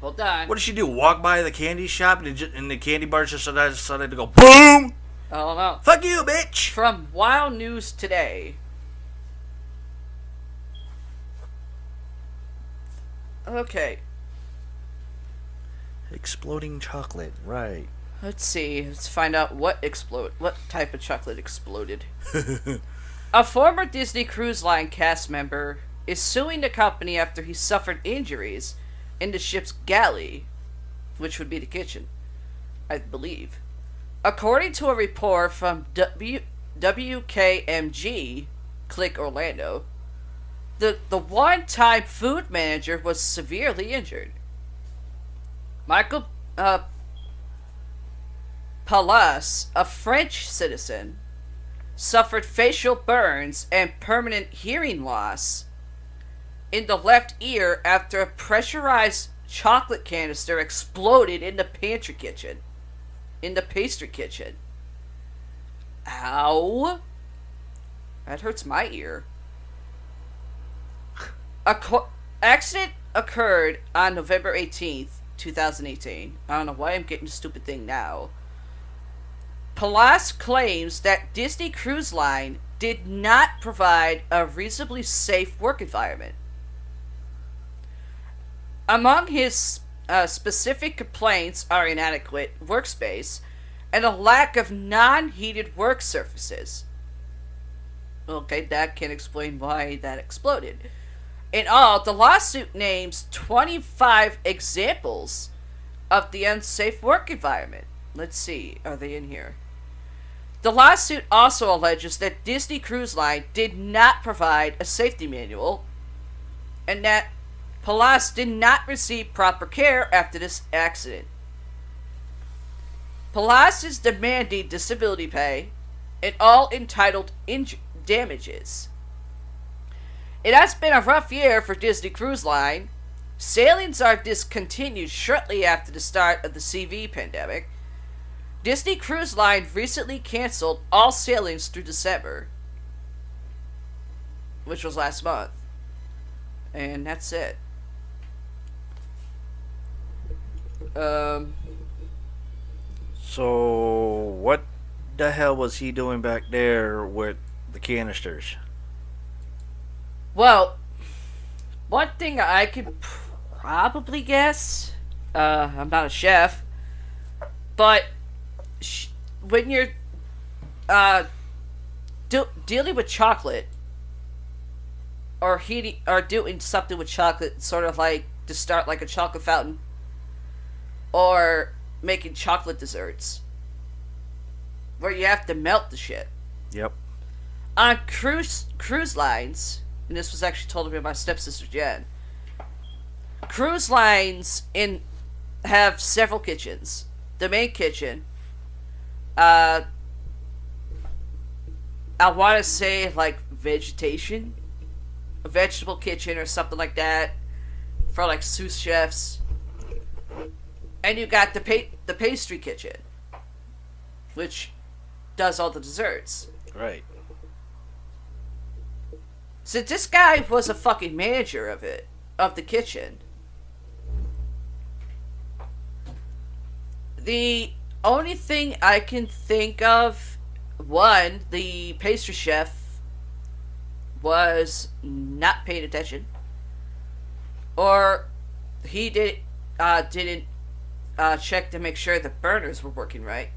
Hold on. What did she do? Walk by the candy shop and the candy bars just decided to go boom? I don't know. Fuck you, bitch! From Wow News Today. Okay, Exploding chocolate, right. let's see. Let's find out what type of chocolate exploded. A former Disney Cruise Line cast member is suing the company after he suffered injuries in the ship's galley, which would be the kitchen, I believe. According to a report from WKMG, Click Orlando, the one-time food manager was severely injured. Michael Palas, a French citizen, suffered facial burns and permanent hearing loss in the left ear after a pressurized chocolate canister exploded in the pastry kitchen. Ow! That hurts my ear. Accident occurred on November 18th, 2018. I don't know why I'm getting the stupid thing now. Palas claims that Disney Cruise Line did not provide a reasonably safe work environment. Among his specific complaints are inadequate workspace and a lack of non-heated work surfaces. Okay, that can explain why that exploded. In all, the lawsuit names 25 examples of the unsafe work environment. Let's see, are they in here? The lawsuit also alleges that Disney Cruise Line did not provide a safety manual and that Palas did not receive proper care after this accident. Palas is demanding disability pay and all entitled damages. It has been a rough year for Disney Cruise Line. Sailings are discontinued shortly after the start of the CV pandemic. Disney Cruise Line recently canceled all sailings through December, which was last month. And that's it. So, what the hell was he doing back there with the canisters? Well, one thing I could probably guess, I'm not a chef, but when you're dealing with chocolate, or heating, or doing something with chocolate, sort of like to start like a chocolate fountain, or making chocolate desserts, where you have to melt the shit. Yep. On cruise lines, and this was actually told to me by my stepsister Jen. Cruise lines have several kitchens. The main kitchen, I want to say like a vegetable kitchen or something like that, for like sous chefs. And you got the pastry kitchen, which does all the desserts. Right. So this guy was a fucking manager of the kitchen. The only thing I can think of, one, the pastry chef was not paying attention, or he didn't check to make sure the burners were working right,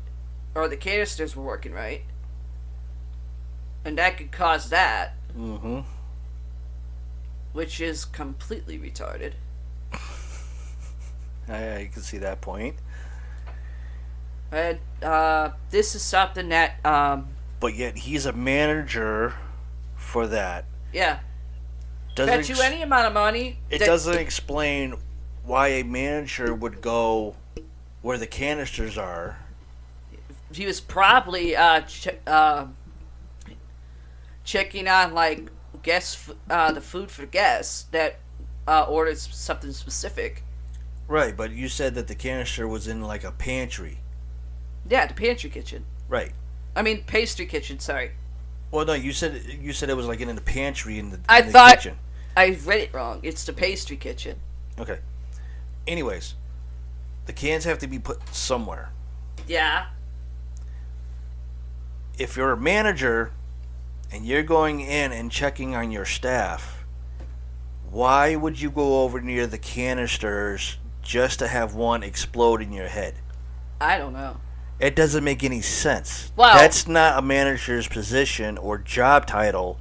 or the canisters were working right, and that could cause that. Mm-hmm. Which is completely retarded. I can see that point. And this is something that but yet he's a manager for that. Yeah. Bet you any amount of money. It doesn't explain why a manager would go where the canisters are. He was probably checking on like guests, the food for guests that ordered something specific. Right, but you said that the canister was in like a pantry. Yeah, the pantry kitchen. Right. I mean pastry kitchen. Sorry. Well, no, you said it was like in the pantry in the kitchen. I read it wrong. It's the pastry kitchen. Okay. Anyways, the cans have to be put somewhere. Yeah. If you're a manager and you're going in and checking on your staff, why would you go over near the canisters just to have one explode in your head? I don't know. It doesn't make any sense. Well, that's not a manager's position or job title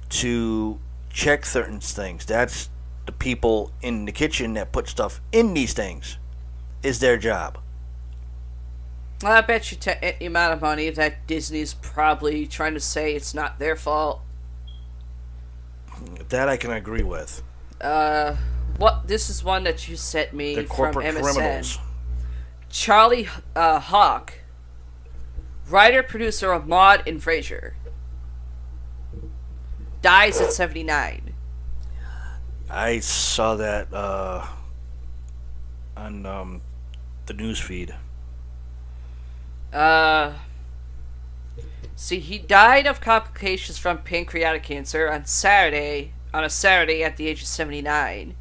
to check certain things. That's the people in the kitchen that put stuff in these things. Is their job. Well, I bet you the amount of money that Disney's probably trying to say it's not their fault. That I can agree with. This is one that you sent me They're from corporate MSN. criminals. Charlie Hawk, writer producer of Maude and Frasier, dies at 79. I saw that on the news feed. See, he died of complications from pancreatic cancer on a Saturday at the age of 79.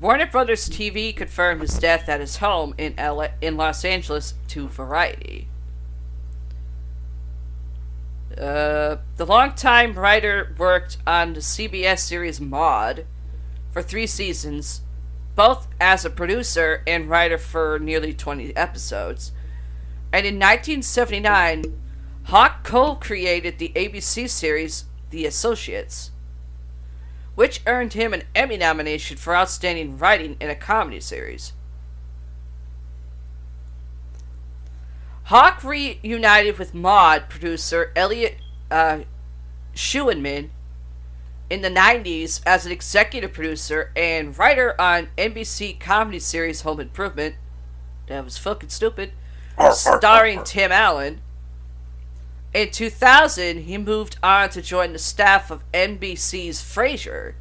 Warner Brothers TV confirmed his death at his home in Los Angeles to Variety. The longtime writer worked on the CBS series Maude for 3 seasons, both as a producer and writer for nearly 20 episodes. And in 1979, Hawk co-created the ABC series The Associates, which earned him an Emmy nomination for Outstanding Writing in a Comedy Series. Hawk reunited with Maude producer Elliot Schuenman in the 90s as an executive producer and writer on NBC comedy series Home Improvement. That was fucking stupid. Starring Tim Allen. In 2000, he moved on to join the staff of NBC's Frasier,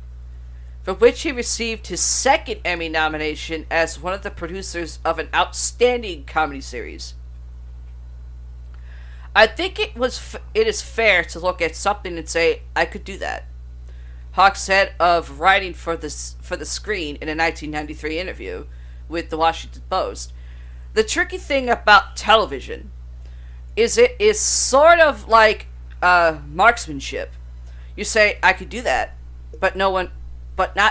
for which he received his second Emmy nomination as one of the producers of an outstanding comedy series. I think it is fair to look at something and say, I could do that. Hawk said of writing for the screen in a 1993 interview with the Washington Post. The tricky thing about television is it is sort of like marksmanship. You say, I could do that, but not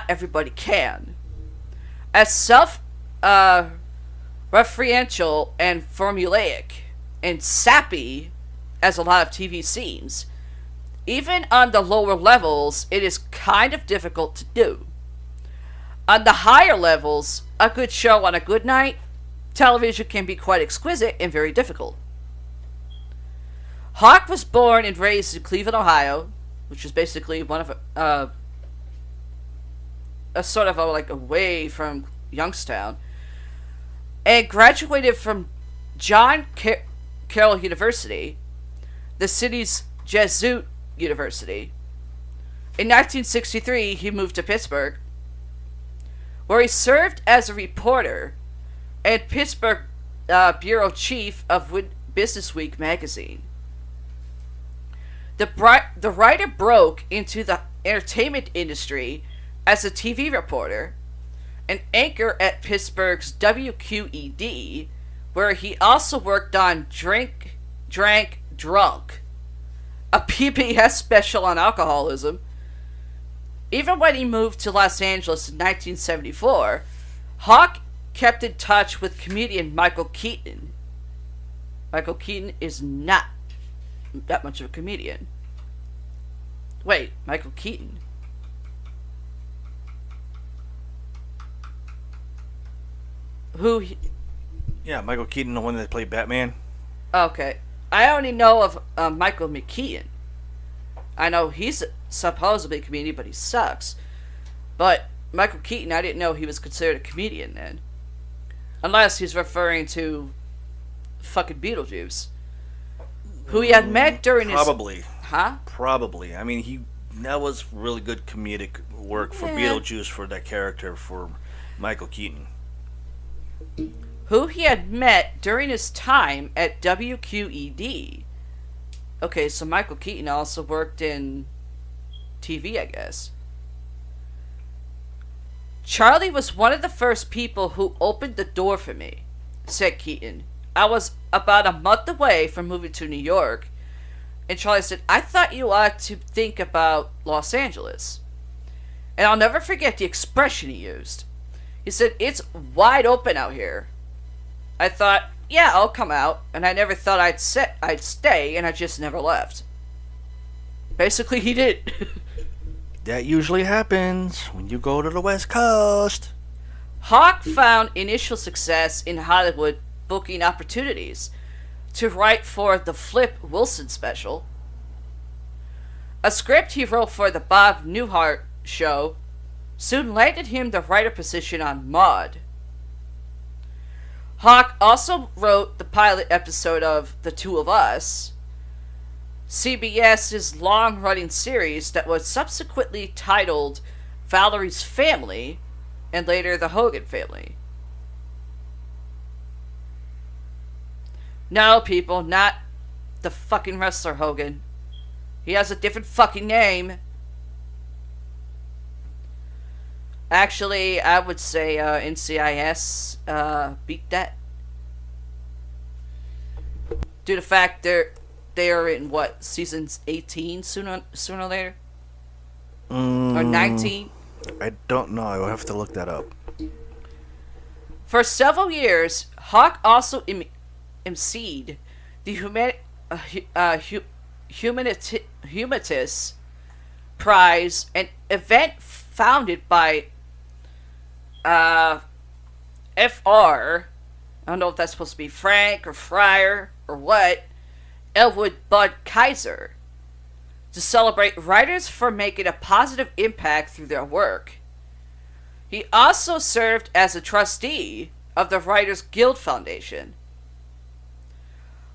everybody can. As referential and formulaic and sappy as a lot of TV seems, even on the lower levels, it is kind of difficult to do. On the higher levels, a good show on a good night, television can be quite exquisite and very difficult. Hawk was born and raised in Cleveland, Ohio, which is basically one of a sort of like away from Youngstown, and graduated from John Carroll University, the city's Jesuit university. In 1963, he moved to Pittsburgh, where he served as a reporter and Pittsburgh bureau chief of Business Week magazine. The writer broke into the entertainment industry as a TV reporter, an anchor at Pittsburgh's WQED, where he also worked on Drank, Drunk, a PBS special on alcoholism. Even when he moved to Los Angeles in 1974, Hawk kept in touch with comedian Michael Keaton. Michael Keaton is not that much of a comedian. Wait, Michael Keaton? Who? Yeah, Michael Keaton, the one that played Batman. Okay. I only know of Michael McKean. I know he's supposedly a comedian, but he sucks. But Michael Keaton, I didn't know he was considered a comedian then. Unless he's referring to fucking Beetlejuice. Who he had met during Probably. his... Huh? Probably. I mean, that was really good comedic work for Beetlejuice, for that character, for Michael Keaton. Who he had met during his time at WQED. Okay, so Michael Keaton also worked in TV, I guess. Charlie was one of the first people who opened the door for me, said Keaton. I was about a month away from moving to New York, and Charlie said, I thought you ought to think about Los Angeles. And I'll never forget the expression he used. He said, it's wide open out here. I thought, yeah, I'll come out, and I never thought I'd stay, and I just never left. Basically, he did. That usually happens when you go to the West Coast. Hawk found initial success in Hollywood booking opportunities to write for the Flip Wilson special, a script he wrote for the Bob Newhart show soon landed him the writer position on Maude. Hawk also wrote the pilot episode of The Two of Us, CBS's long-running series that was subsequently titled Valerie's Family and later The Hogan Family. No, people, not the fucking wrestler Hogan. He has a different fucking name. Actually, I would say NCIS beat that. Due to the fact they're in what, seasons 18 sooner or later? Or 19? I don't know. I'll have to look that up. For several years, Hawk also emceed the Humanitas Prize, an event founded by Fr. I don't know if that's supposed to be Frank or Fryer or what. Elwood Bud Kaiser, to celebrate writers for making a positive impact through their work. He also served as a trustee of the Writers Guild Foundation.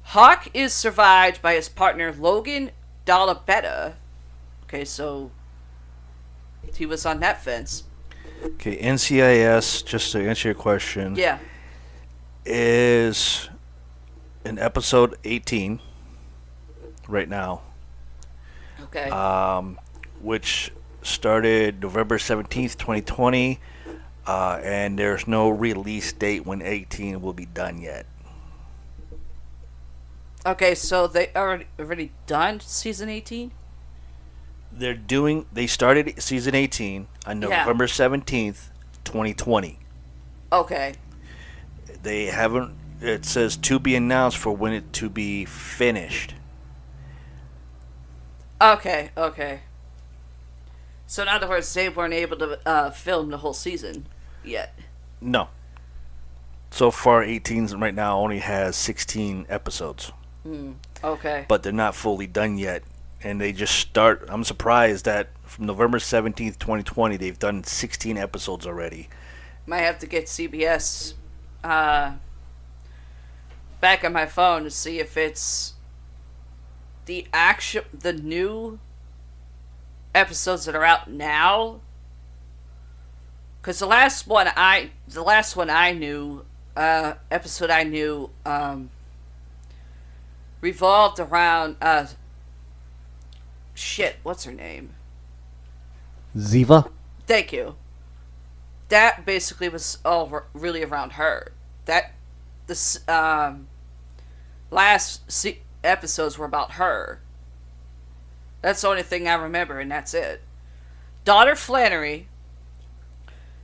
Hawk is survived by his partner Logan Dalabetta. Okay, so he was on that fence. Okay, NCIS, just to answer your question, Yeah. is in episode 18 right now. Okay. Which started November 17th, 2020, and there's no release date when 18 will be done yet. Okay, so they already done season 18? They started season 18 on Yeah. November 17th, 2020. Okay. They haven't. It says to be announced for when it to be finished. Okay. So in other words, they weren't able to film the whole season yet. No. So far, 18 right now only has 16 episodes. Okay. But they're not fully done yet. And they just start. I'm surprised that from November 17th, 2020, they've done 16 episodes already. Might have to get CBS back on my phone to see if it's the new episodes that are out now. Because the last one I knew, episode I knew, revolved around what's her name? Ziva? Thank you. That basically was all really around her. Last episodes were about her. That's the only thing I remember, and that's it. Daughter Flannery,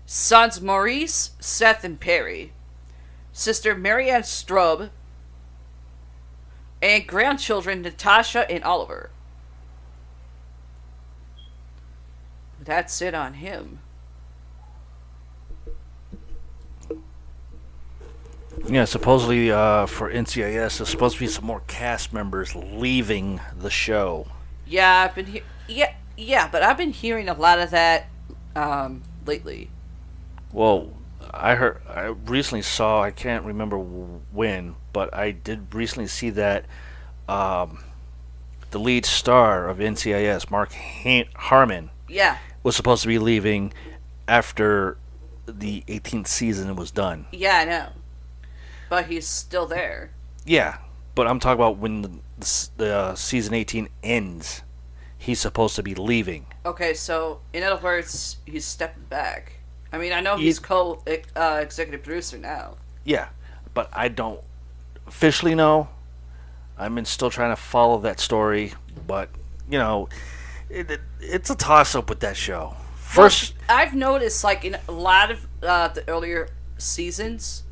sons Maurice, Seth, and Perry, sister Marianne Strub, and grandchildren Natasha and Oliver. That's it on him. Yeah, supposedly for NCIS, there's supposed to be some more cast members leaving the show. Yeah, but I've been hearing a lot of that lately. Well, I recently saw, I can't remember when, but I did recently see that the lead star of NCIS, Mark Harmon, was supposed to be leaving after the 18th season was done. Yeah, I know. But he's still there. Yeah, but I'm talking about when the season 18 ends. He's supposed to be leaving. Okay, so in other words, he's stepping back. I mean, I know he's co-executive producer now. Yeah, but I don't officially know. I'm still trying to follow that story, but it's a toss-up with that show. First, well, I've noticed, like, in a lot of the earlier seasons,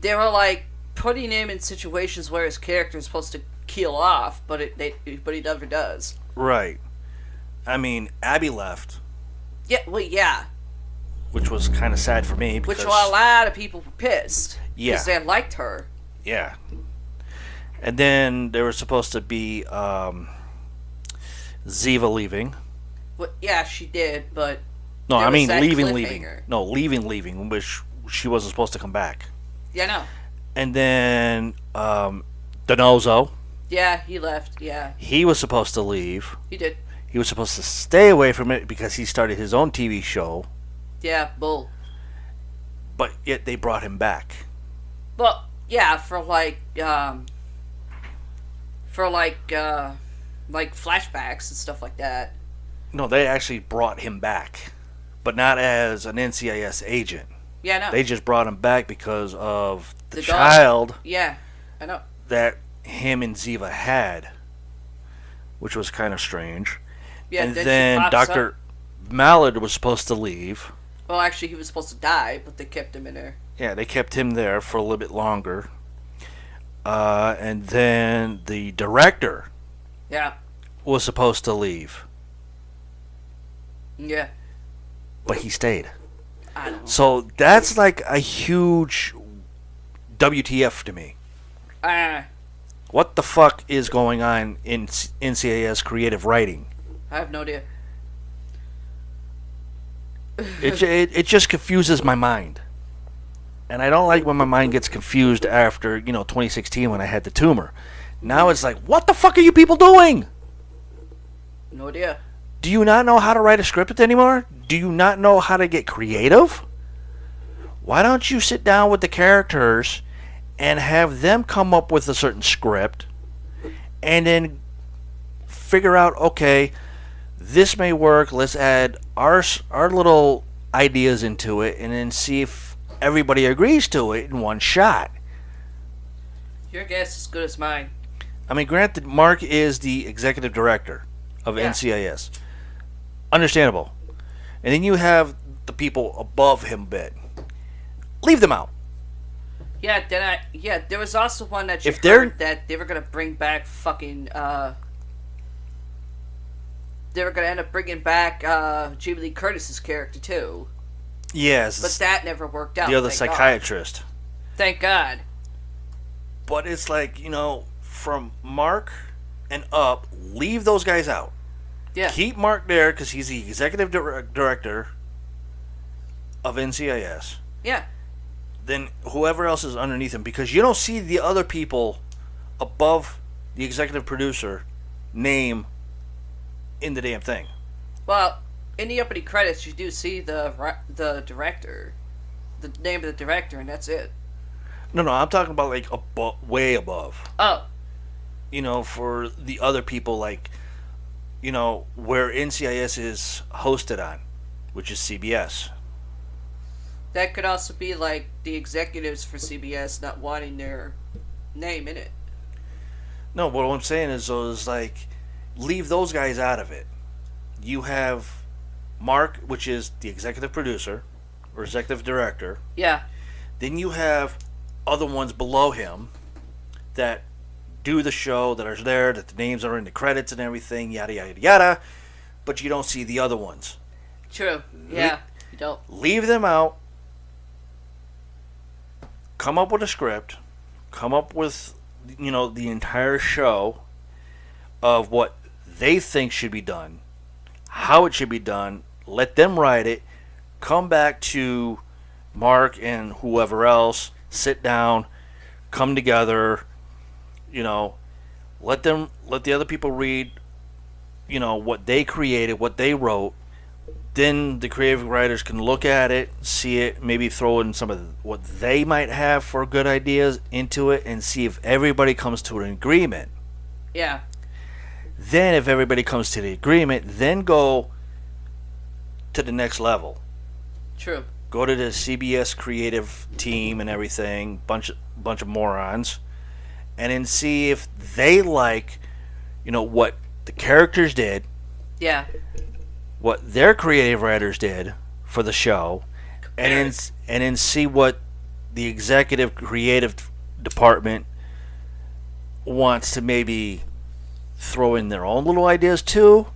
they were like putting him in situations where his character is supposed to keel off, but he never does. Right. I mean, Abby left. Yeah. Well, yeah. Which was kind of sad for me. Which a lot of people were pissed. Yeah. Because they liked her. Yeah. And then there was supposed to be Ziva leaving. Well, yeah, she did, but no, I mean leaving. No, leaving, which she wasn't supposed to come back. Yeah, I know. And then Donoso. Yeah, he left, yeah. He was supposed to leave. He did. He was supposed to stay away from it because he started his own TV show. Yeah, bull. But yet they brought him back. Well, yeah, for flashbacks and stuff like that. No, they actually brought him back, but not as an NCIS agent. Yeah, I know. They just brought him back because of the child. Yeah, I know. That him and Ziva had, which was kind of strange. Yeah, and then Dr. Mallard was supposed to leave. Well, actually, he was supposed to die, but they kept him in there. Yeah, they kept him there for a little bit longer. And then the director was supposed to leave. Yeah. But he stayed. I don't know. So that's like a huge WTF to me. What the fuck is going on in NCIS creative writing? I have no idea. It just confuses my mind. And I don't like when my mind gets confused after, 2016 when I had the tumor. Now it's like, what the fuck are you people doing? No idea. Do you not know how to write a script anymore? Do you not know how to get creative? Why don't you sit down with the characters and have them come up with a certain script and then figure out, okay, this may work, let's add our little ideas into it and then see if everybody agrees to it in one shot. Your guess is as good as mine. I mean, granted, Mark is the executive director of Yeah. NCIS. Understandable. And then you have the people above him a bit. Leave them out. Yeah, there was also one that you If they're- heard that they were gonna bring back fucking, they were gonna end up bringing back, Jamie Lee Curtis's character, too. Yes. But that never worked out. the other thank God. psychiatrist. Thank God. But it's like, from Mark and up, leave those guys out. Yeah. Keep Mark there because he's the executive director of NCIS. Yeah. Then whoever else is underneath him, because you don't see the other people above the executive producer name in the damn thing. Well, in the opening credits, you do see the director, the name of the director, and that's it. No, I'm talking about like way above. Oh, For the other people, like, where NCIS is hosted on, which is CBS. that could also be like the executives for CBS not wanting their name in it. No, what I'm saying is like, leave those guys out of it. You have Mark, which is the executive producer or executive director. Yeah. Then you have other ones below him that do the show, that are there, that the names are in the credits and everything, yada, yada, yada. But you don't see the other ones. True. Yeah. You don't. Leave them out. Come up with a script. Come up with, the entire show of what they think should be done, how it should be done. Let them write it. Come back to Mark and whoever else. Sit down. Come together. Let the other people read, what they created, what they wrote. Then the creative writers can look at it, see it, maybe throw in some of what they might have for good ideas into it, and see if everybody comes to an agreement. Yeah. Then if everybody comes to the agreement, then go to the next level. True. Go to the CBS creative team and everything, bunch of morons, and then see if they like, what the characters did, Yeah. what their creative writers did for the show, and then see what the executive creative department wants to maybe throw in their own little ideas too.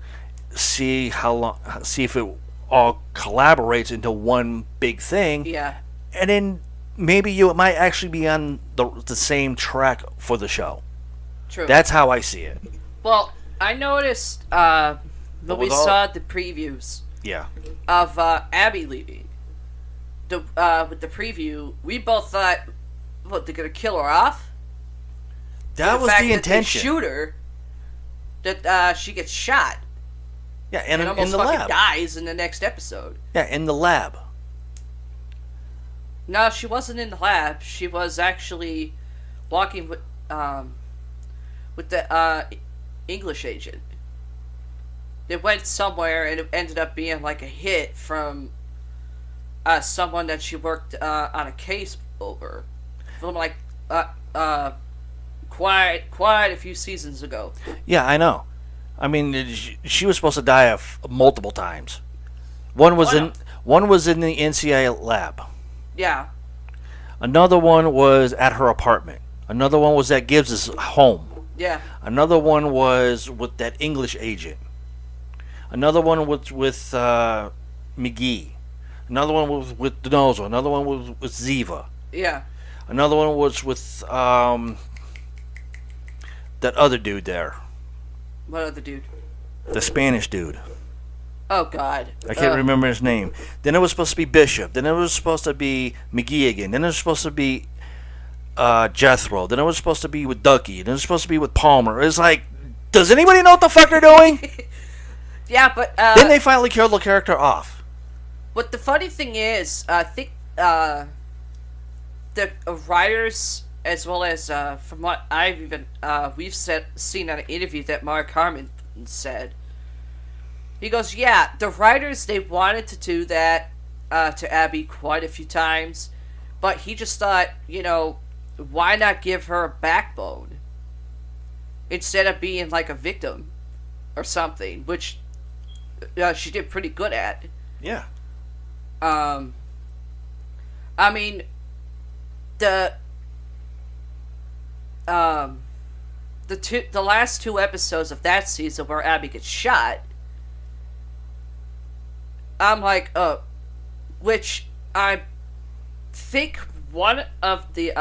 See if it all collaborates into one big thing. Yeah. And then maybe you might actually be on the same track for the show. True. That's how I see it. Well, I noticed when But we with all- saw the previews Yeah. of Abby leaving. With the preview, we both thought, what, they're gonna kill her off? That was fact the that intention. They shoot her. That she gets shot Yeah, and and in almost the fucking lab. dies in the next episode. Yeah, in the lab. No, she wasn't in the lab. She was actually walking with the English agent. They went somewhere and it ended up being like a hit from someone that she worked on a case over, from like quite a few seasons ago. Yeah, I know. I mean, she was supposed to die multiple times. One was Oh, in the NCI lab. Yeah, Another one was at her apartment. Another one was at Gibbs's home. yeah, Another one was with that English agent. Another one was with McGee. Another one was with Donoso. Another one was with Ziva. yeah. Another one was with that other dude there. What other dude? The Spanish dude. Oh God, I can't remember his name. Then it was supposed to be Bishop. Then it was supposed to be McGee again. Then it was supposed to be Jethro. Then it was supposed to be with Ducky. Then it was supposed to be with Palmer. It's like, does anybody know what the fuck they're doing? Yeah, but Then they finally killed the character off. what the funny thing is, I think the writers, as well as from what I've even seen on an interview that Mark Harmon said, he goes, yeah, the writers, they wanted to do that to Abby quite a few times, but he just thought, why not give her a backbone instead of being like a victim or something, which she did pretty good at. Yeah. I mean, the last two episodes of that season where Abby gets shot, I'm like, which I think one of the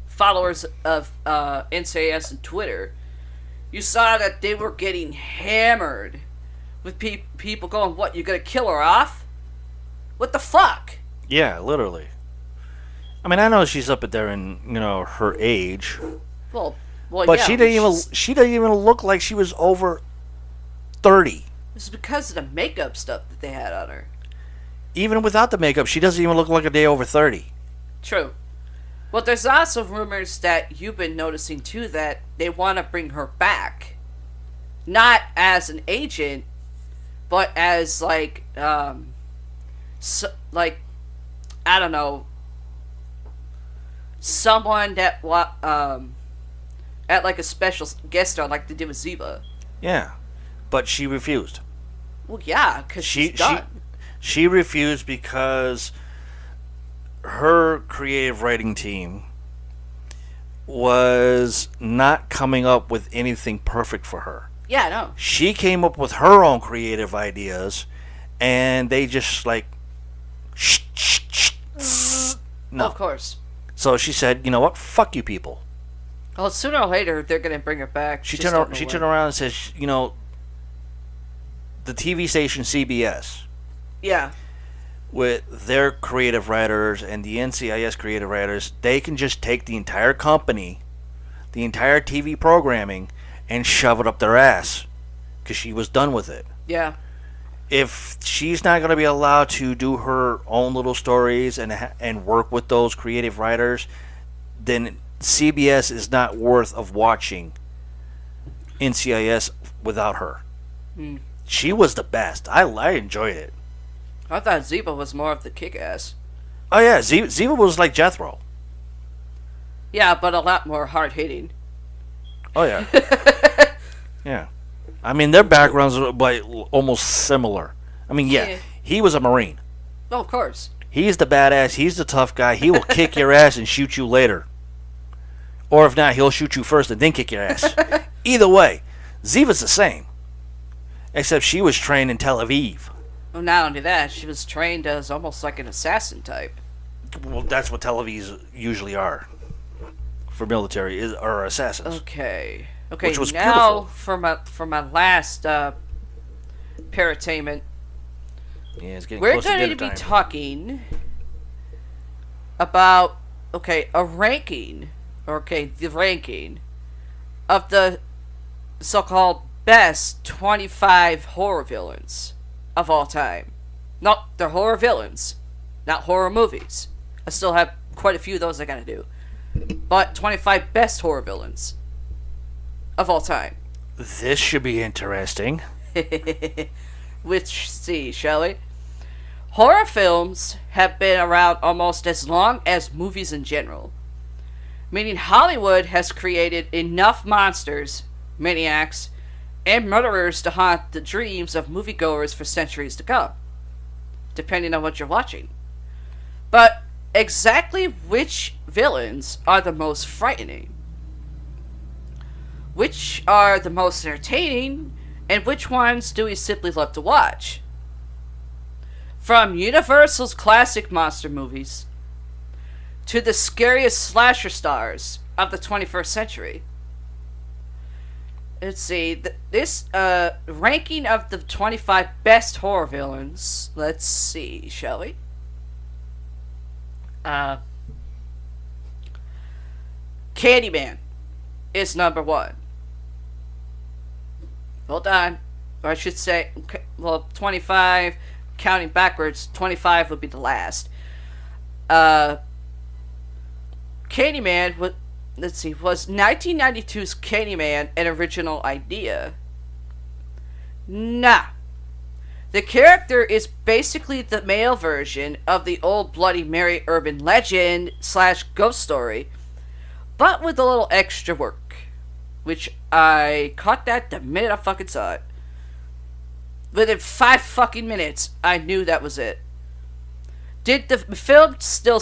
followers of NCIS on Twitter, you saw that they were getting hammered with people going, "What, you gonna kill her off? What the fuck?" Yeah, literally. I mean, I know she's up there in her age, Well, but yeah, she didn't even look like she was over 30. It's because of the makeup stuff that they had on her. Even without the makeup, she doesn't even look like a day over 30. True. Well, there's also rumors that you've been noticing too that they want to bring her back, not as an agent, but as like I don't know, someone that at like a special guest star like they did with Ziva. Yeah, but she refused. Well, yeah, because she's done. She refused because her creative writing team was not coming up with anything perfect for her. Yeah, no. She came up with her own creative ideas, and they just like, no. Of course. So she said, "You know what? Fuck you people." Well, sooner or later they're gonna bring her back. She turned around and says, the TV station CBS, Yeah. with their creative writers and the NCIS creative writers, they can just take the entire company, the entire TV programming, and shove it up their ass, because she was done with it. Yeah. If she's not going to be allowed to do her own little stories and work with those creative writers, then CBS is not worth of watching NCIS without her. Hmm. She was the best. I enjoyed it. I thought Ziva was more of the kick-ass. Oh yeah, Ziva was like Jethro. Yeah, but a lot more hard-hitting. Oh yeah. Yeah. I mean, their backgrounds are like almost similar. I mean, yeah, he was a Marine. Oh, of course. He's the badass. He's the tough guy. He will kick your ass and shoot you later. Or if not, he'll shoot you first and then kick your ass. Either way, Ziva's the same. Except she was trained in Tel Aviv. Well, not only that, she was trained as almost like an assassin type. Well, that's what Tel Avivs usually are. For military, are assassins. Okay, Which was now beautiful. for my last paratainment, Yeah, it's getting we're close to going dinner to be time. talking about the ranking of the so-called best 25 horror villains of all time. No, they're horror villains, not horror movies. I still have quite a few of those I gotta do. But 25 best horror villains of all time. This should be interesting. Which, see, shall we? Horror films have been around almost as long as movies in general. Meaning Hollywood has created enough monsters, maniacs, and murderers to haunt the dreams of moviegoers for centuries to come, depending on what you're watching. But exactly which villains are the most frightening? Which are the most entertaining? And which ones do we simply love to watch? From Universal's classic monster movies to the scariest slasher stars of the 21st century. Let's see, this ranking of the 25 best horror villains. Let's see, shall we? Candyman is number 1. Hold on. Or I should say, 25, counting backwards, 25 would be the last. Candyman, was 1992's Candyman an original idea? Nah. The character is basically the male version of the old Bloody Mary urban legend / ghost story but with a little extra work, which I caught that the minute I fucking saw it. Within 5 fucking minutes, I knew that was it. Did the film still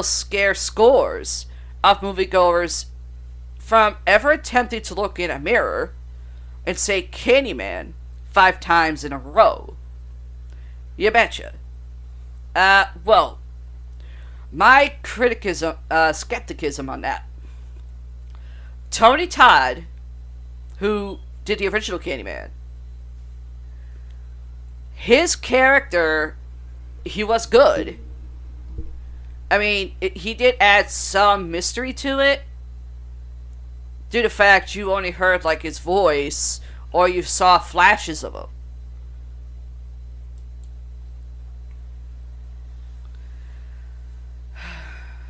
scare scores of moviegoers from ever attempting to look in a mirror and say Candyman 5 times in a row? You betcha. Well, my skepticism on that. Tony Todd, who did the original Candyman, his character, he was good. I mean, he did add some mystery to it, due to the fact you only heard, like, his voice, or you saw flashes of him.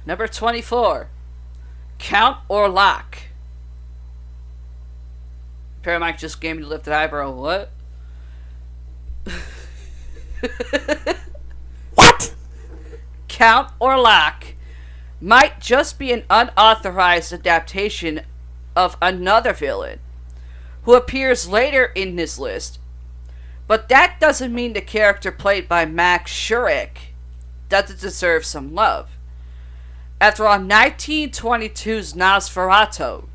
Number 24. Count or Lock. Paramount just gave me the lifted eyebrow. What? What? Count or Lock might just be an unauthorized adaptation of another villain who appears later in this list, but that doesn't mean the character played by Max Schreck doesn't deserve some love. After all, 1922's Nosferatu,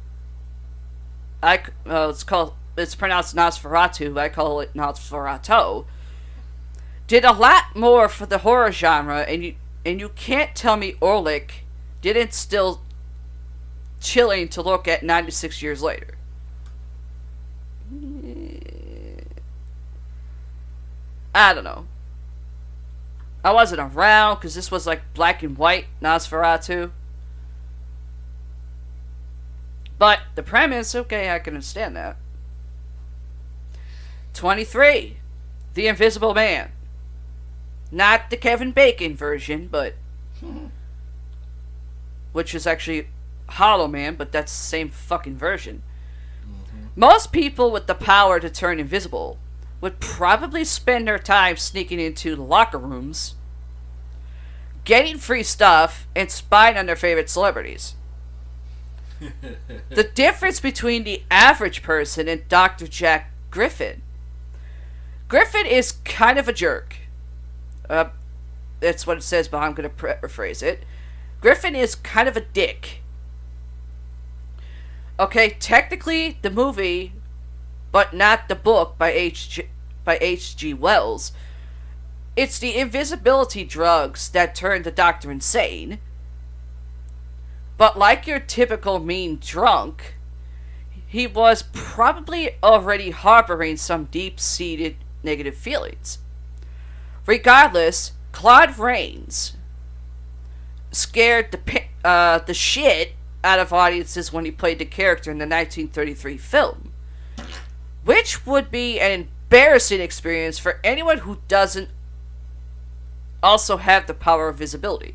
it's pronounced Nosferatu, I call it Nosferatu, did a lot more for the horror genre, and you can't tell me Orlick didn't still chilling to look at 96 years later. I don't know. I wasn't around because this was like black and white Nosferatu. But the premise, okay, I can understand that. 23. The Invisible Man. Not the Kevin Bacon version, but which is actually Hollow Man, but that's the same fucking version. Most people with the power to turn invisible would probably spend their time sneaking into locker rooms, getting free stuff, and spying on their favorite celebrities. The difference between the average person and Dr. Jack Griffin. Griffin is kind of a jerk. That's what it says, but I'm going to rephrase it. Griffin is kind of a dick. Okay, technically the movie, but not the book by H.G. Wells. It's the invisibility drugs that turn the doctor insane. But like your typical mean drunk, he was probably already harboring some deep-seated negative feelings. Regardless, Claude Rains scared the shit out of audiences when he played the character in the 1933 film, which would be an embarrassing experience for anyone who doesn't also have the power of visibility.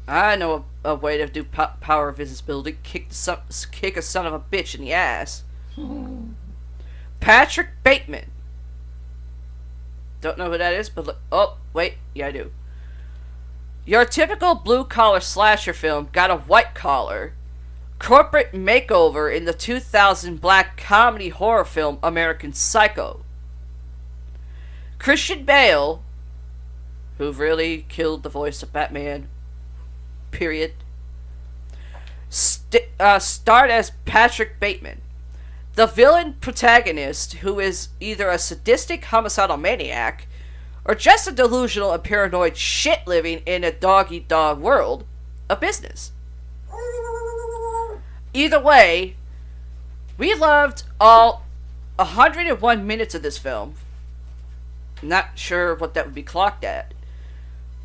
I know a way to do power of visibility: kick a son of a bitch in the ass. Patrick Bateman. Don't know who that is, but oh wait, yeah I do. Your typical blue-collar slasher film got a white-collar, corporate makeover in the 2000 black comedy horror film American Psycho. Christian Bale, who really killed the voice of Batman, period, starred as Patrick Bateman, the villain protagonist who is either a sadistic homicidal maniac or just a delusional and paranoid shit living in a dog-eat-dog world of business. Either way, we loved all 101 minutes of this film. Not sure what that would be clocked at.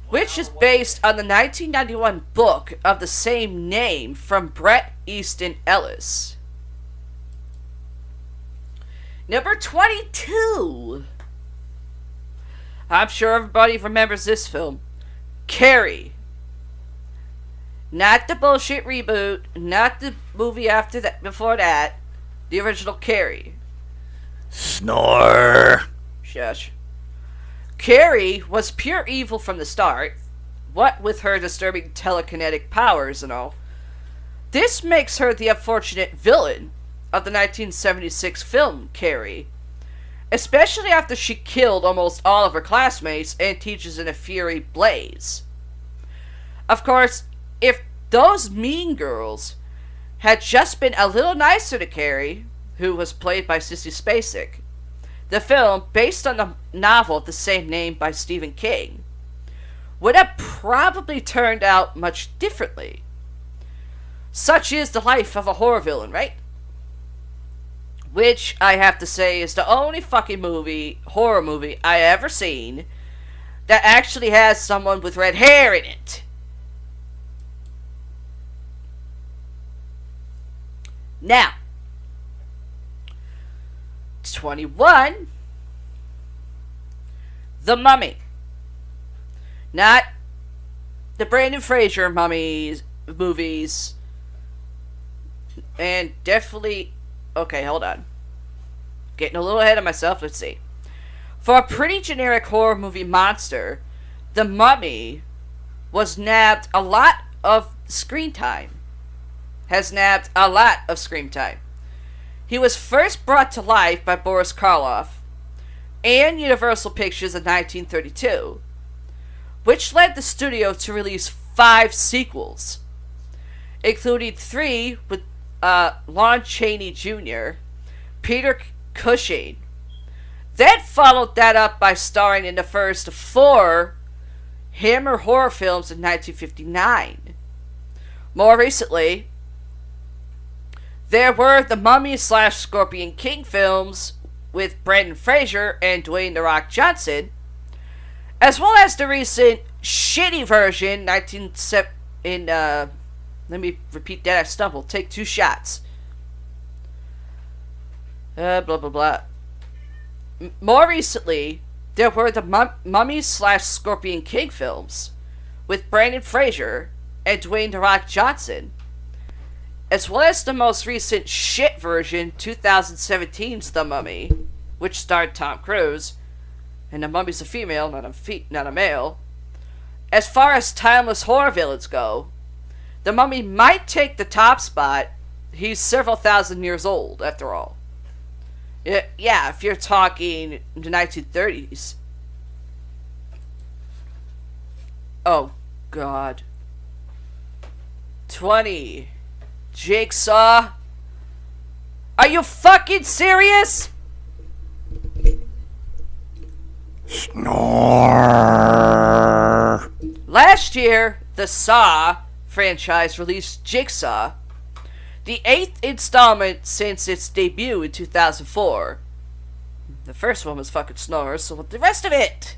Which is based on the 1991 book of the same name from Bret Easton Ellis. Number 22. I'm sure everybody remembers this film. Carrie. Not the bullshit reboot, not the movie after that, before that. The original Carrie. Snore. Shush. Carrie was pure evil from the start, what with her disturbing telekinetic powers and all. This makes her the unfortunate villain of the 1976 film Carrie, especially after she killed almost all of her classmates and teachers in a fury blaze. Of course, if those mean girls had just been a little nicer to Carrie, who was played by Sissy Spacek, the film, based on the novel of the same name by Stephen King, would have probably turned out much differently. Such is the life of a horror villain, right? Which, I have to say, is the only fucking horror movie I ever seen that actually has someone with red hair in it. Now, 21, The Mummy. Not the Brendan Fraser movies, and definitely... Okay, hold on. Getting a little ahead of myself, let's see. For a pretty generic horror movie monster, The Mummy was nabbed a lot of screen time. He was first brought to life by Boris Karloff and Universal Pictures in 1932, which led the studio to release 5 sequels, including 3 with Lon Chaney Jr., Peter Cushing. Then followed that up by starring in the first 4 Hammer horror films in 1959. More recently, there were the Mummy/Scorpion King films with Brendan Fraser and Dwayne "The Rock" Johnson, as well as the recent shitty version, let me repeat that, I stumbled. Take 2 shots. Blah, blah, blah. More recently, there were the Mummy/Scorpion King films with Brendan Fraser and Dwayne "The Rock" Johnson, as well as the most recent shit version, 2017's The Mummy, which starred Tom Cruise, and the mummy's a female, not a male. As far as timeless horror villains go, The Mummy might take the top spot. He's several thousand years old, after all. Yeah, if you're talking the 1930s. Oh, God. 20. Jigsaw? Are you fucking serious? Snore. Last year, the Saw franchise released Jigsaw, the 8th installment since its debut in 2004. The first one was fucking snores, so with the rest of it.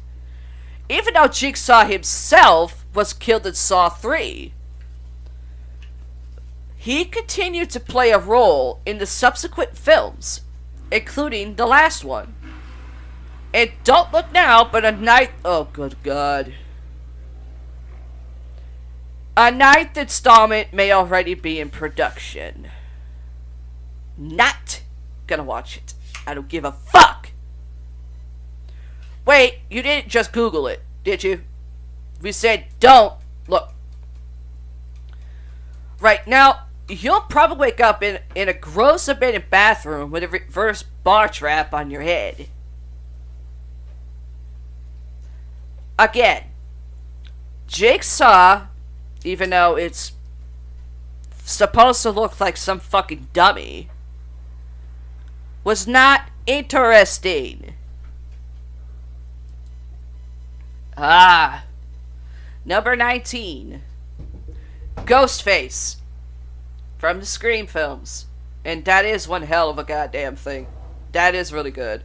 Even though Jigsaw himself was killed in Saw 3, he continued to play a role in the subsequent films, including the last one. And don't look now, but oh good God. A 9th installment may already be in production. Not gonna watch it. I don't give a fuck. Wait, you didn't just Google it, did you? We said don't. Look. Right now, you'll probably wake up in a gross abandoned bathroom with a reverse bar trap on your head. Again, Jigsaw, even though it's supposed to look like some fucking dummy, was not interesting. Number 19. Ghostface. From the Scream films. And that is one hell of a goddamn thing. That is really good.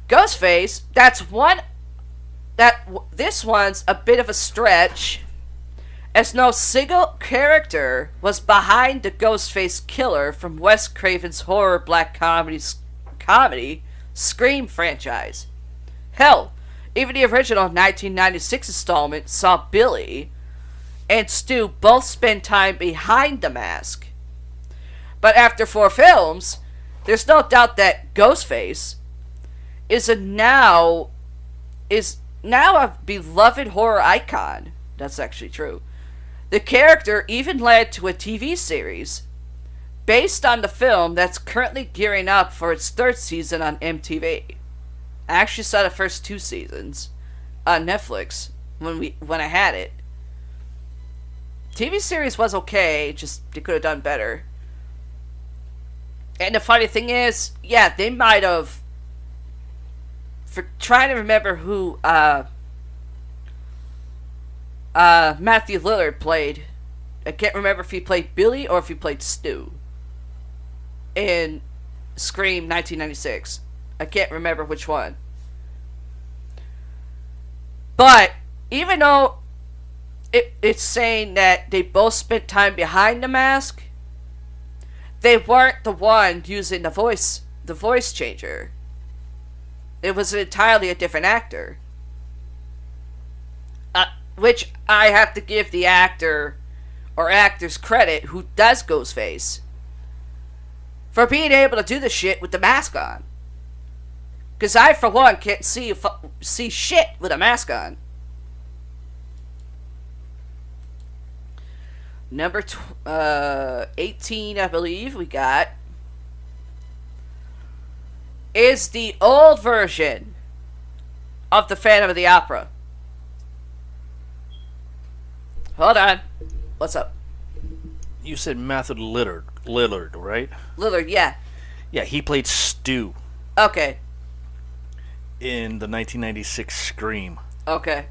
Ghostface, this one's a bit of a stretch, as no single character was behind the Ghostface killer from Wes Craven's horror black comedy Scream franchise. Hell, even the original 1996 installment saw Billy and Stu both spend time behind the mask. But after 4 films, there's no doubt that Ghostface is now a beloved horror icon. That's actually true. The character even led to a TV series based on the film that's currently gearing up for its third season on MTV. I actually saw the first 2 seasons on Netflix when I had it. TV series was okay, just they could have done better. And the funny thing is, yeah, they might have. For trying to remember who Matthew Lillard played. I can't remember if he played Billy or if he played Stu in Scream 1996. I can't remember which one. But even though it's saying that they both spent time behind the mask, they weren't the one using the voice changer. It was entirely a different actor. Which I have to give the actor or actors credit who does Ghostface for being able to do the shit with the mask on. Because I, for one, can't see shit with a mask on. Number 18, I believe, we got is the old version of the Phantom of the Opera. Hold on. What's up? You said Matthew Lillard, right? Lillard, yeah. Yeah, he played Stu Okay. in the 1996 Scream Okay.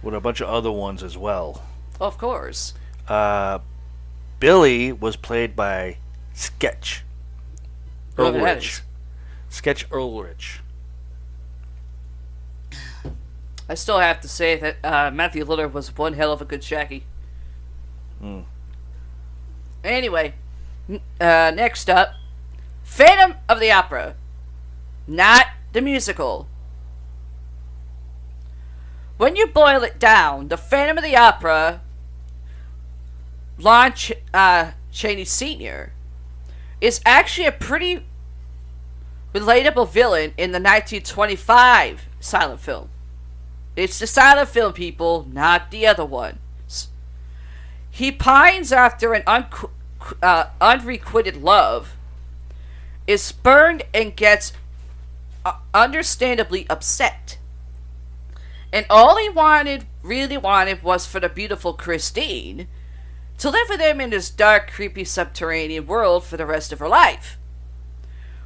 with a bunch of other ones as well. Of course. Billy was played by Sketch Whoever that Ulrich. is. Sketch Ulrich. I still have to say that Matthew Lillard was one hell of a good Shaggy. Anyway, next up, Phantom of the Opera. Not the musical. When you boil it down, the Phantom of the Opera, Lon Chaney Sr., is actually a pretty relatable villain in the 1925 silent film. It's the silent film, people, not the other ones. He pines after an unrequited love, is spurned and gets understandably upset. And all he really wanted, was for the beautiful Christine to live with him in this dark, creepy subterranean world for the rest of her life.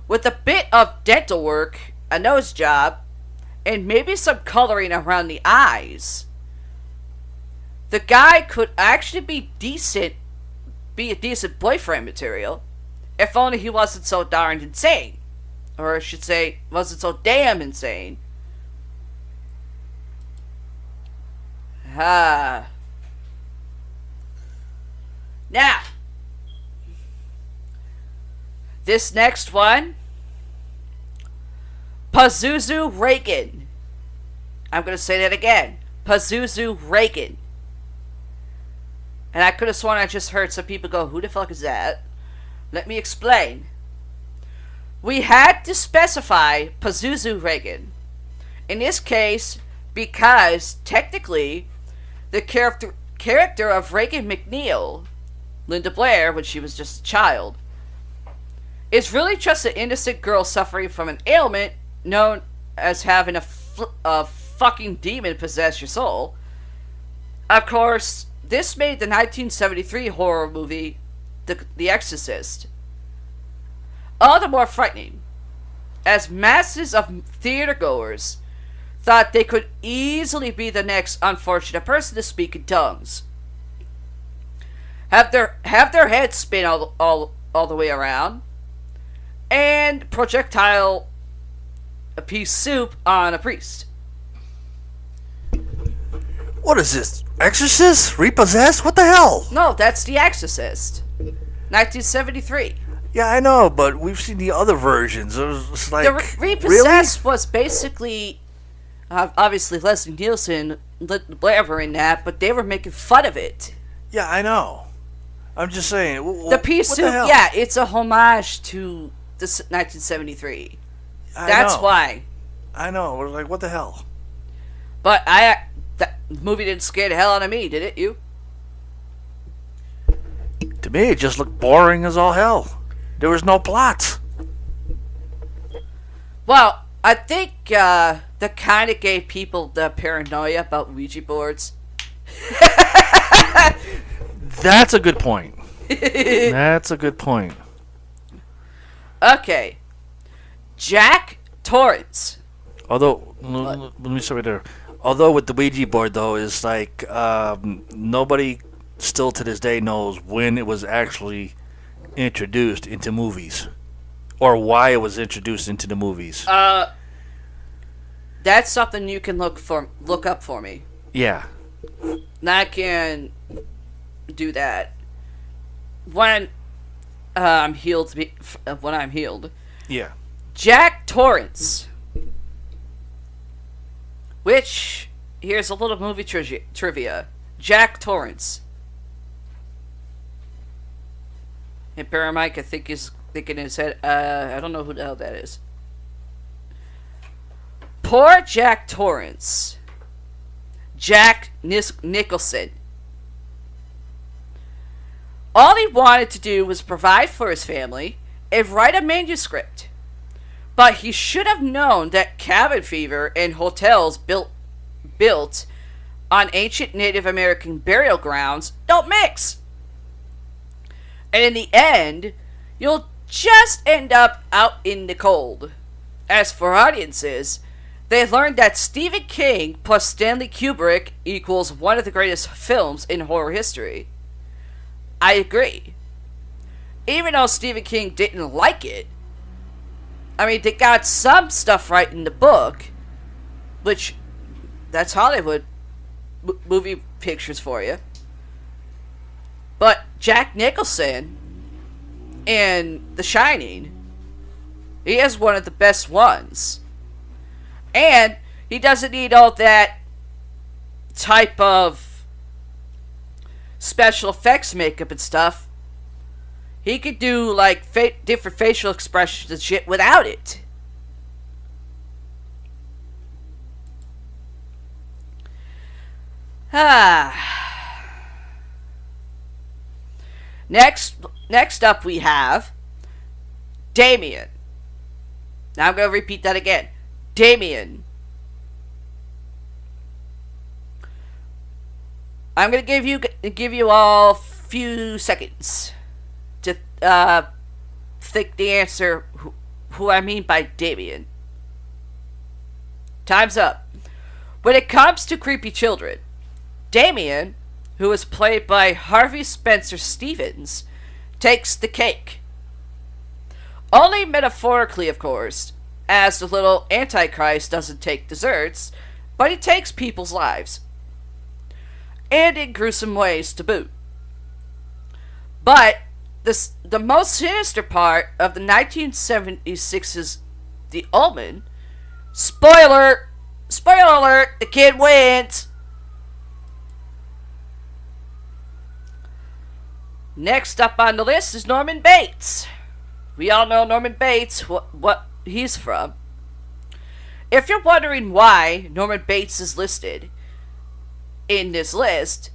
With a bit of dental work, a nose job, and maybe some coloring around the eyes, the guy could actually be a decent boyfriend material, if only he wasn't so darned insane. Or I should say, wasn't so damn insane. Now, this next one, Pazuzu Reagan. I'm going to say that again. Pazuzu Reagan. And I could have sworn I just heard some people go, who the fuck is that? Let me explain. We had to specify Pazuzu Reagan. In this case, because technically, the character of Reagan McNeil, Linda Blair, when she was just a child, is really just an innocent girl suffering from an ailment known as having a fucking demon possess your soul. Of course, this made the 1973 horror movie The Exorcist all the more frightening, as masses of theatergoers thought they could easily be the next unfortunate person to speak in tongues, have their heads spin all the way around, and projectile a piece soup on a priest. What is this? Exorcist? Repossessed? What the hell? No, that's The Exorcist, 1973. Yeah, I know, but we've seen the other versions. It was like, The Repossessed was basically, obviously Leslie Nielsen, Blair were in that, but they were making fun of it. Yeah, I know. I'm just saying. The pea soup, yeah, it's a homage to the 1973. That's why. I know. We're like, what the hell? But that movie didn't scare the hell out of me, did it? You? To me, it just looked boring as all hell. There was no plot. Well, I think that kind of gave people the paranoia about Ouija boards. That's a good point. That's a good point. Okay. Jack Torrance. Although, let me start right there. Although with the Ouija board, though, is like nobody still to this day knows when it was actually introduced into movies, or why it was introduced into the movies. That's something you can look up for me. Yeah. And I can do that when I'm healed. When I'm healed. Yeah. Jack Torrance. Which, here's a little movie trivia. Jack Torrance. And Paramike, I think, is thinking in his head, I don't know who the hell that is. Poor Jack Torrance. Jack Nicholson. All he wanted to do was provide for his family and write a manuscript. But he should have known that cabin fever and hotels built on ancient Native American burial grounds don't mix. And in the end, you'll just end up out in the cold. As for audiences, they learned that Stephen King plus Stanley Kubrick equals one of the greatest films in horror history. I agree. Even though Stephen King didn't like it, I mean, they got some stuff right in the book, which, that's Hollywood movie pictures for you. But Jack Nicholson in The Shining, he is one of the best ones. And he doesn't need all that type of special effects makeup and stuff. He could do, like, different facial expressions and shit without it. Next up we have Damien. Now I'm going to repeat that again. Damien. I'm going to give you all a few seconds to think the answer who I mean by Damien. Time's up. When it comes to creepy children, Damien, who is played by Harvey Spencer Stevens, takes the cake. Only metaphorically, of course, as the little Antichrist doesn't take desserts, but he takes people's lives. And in gruesome ways to boot. But the most sinister part of the 1976's The Omen, spoiler alert, the kid wins. Next up on the list is Norman Bates. We all know Norman Bates, what he's from. If you're wondering why Norman Bates is listed in this list,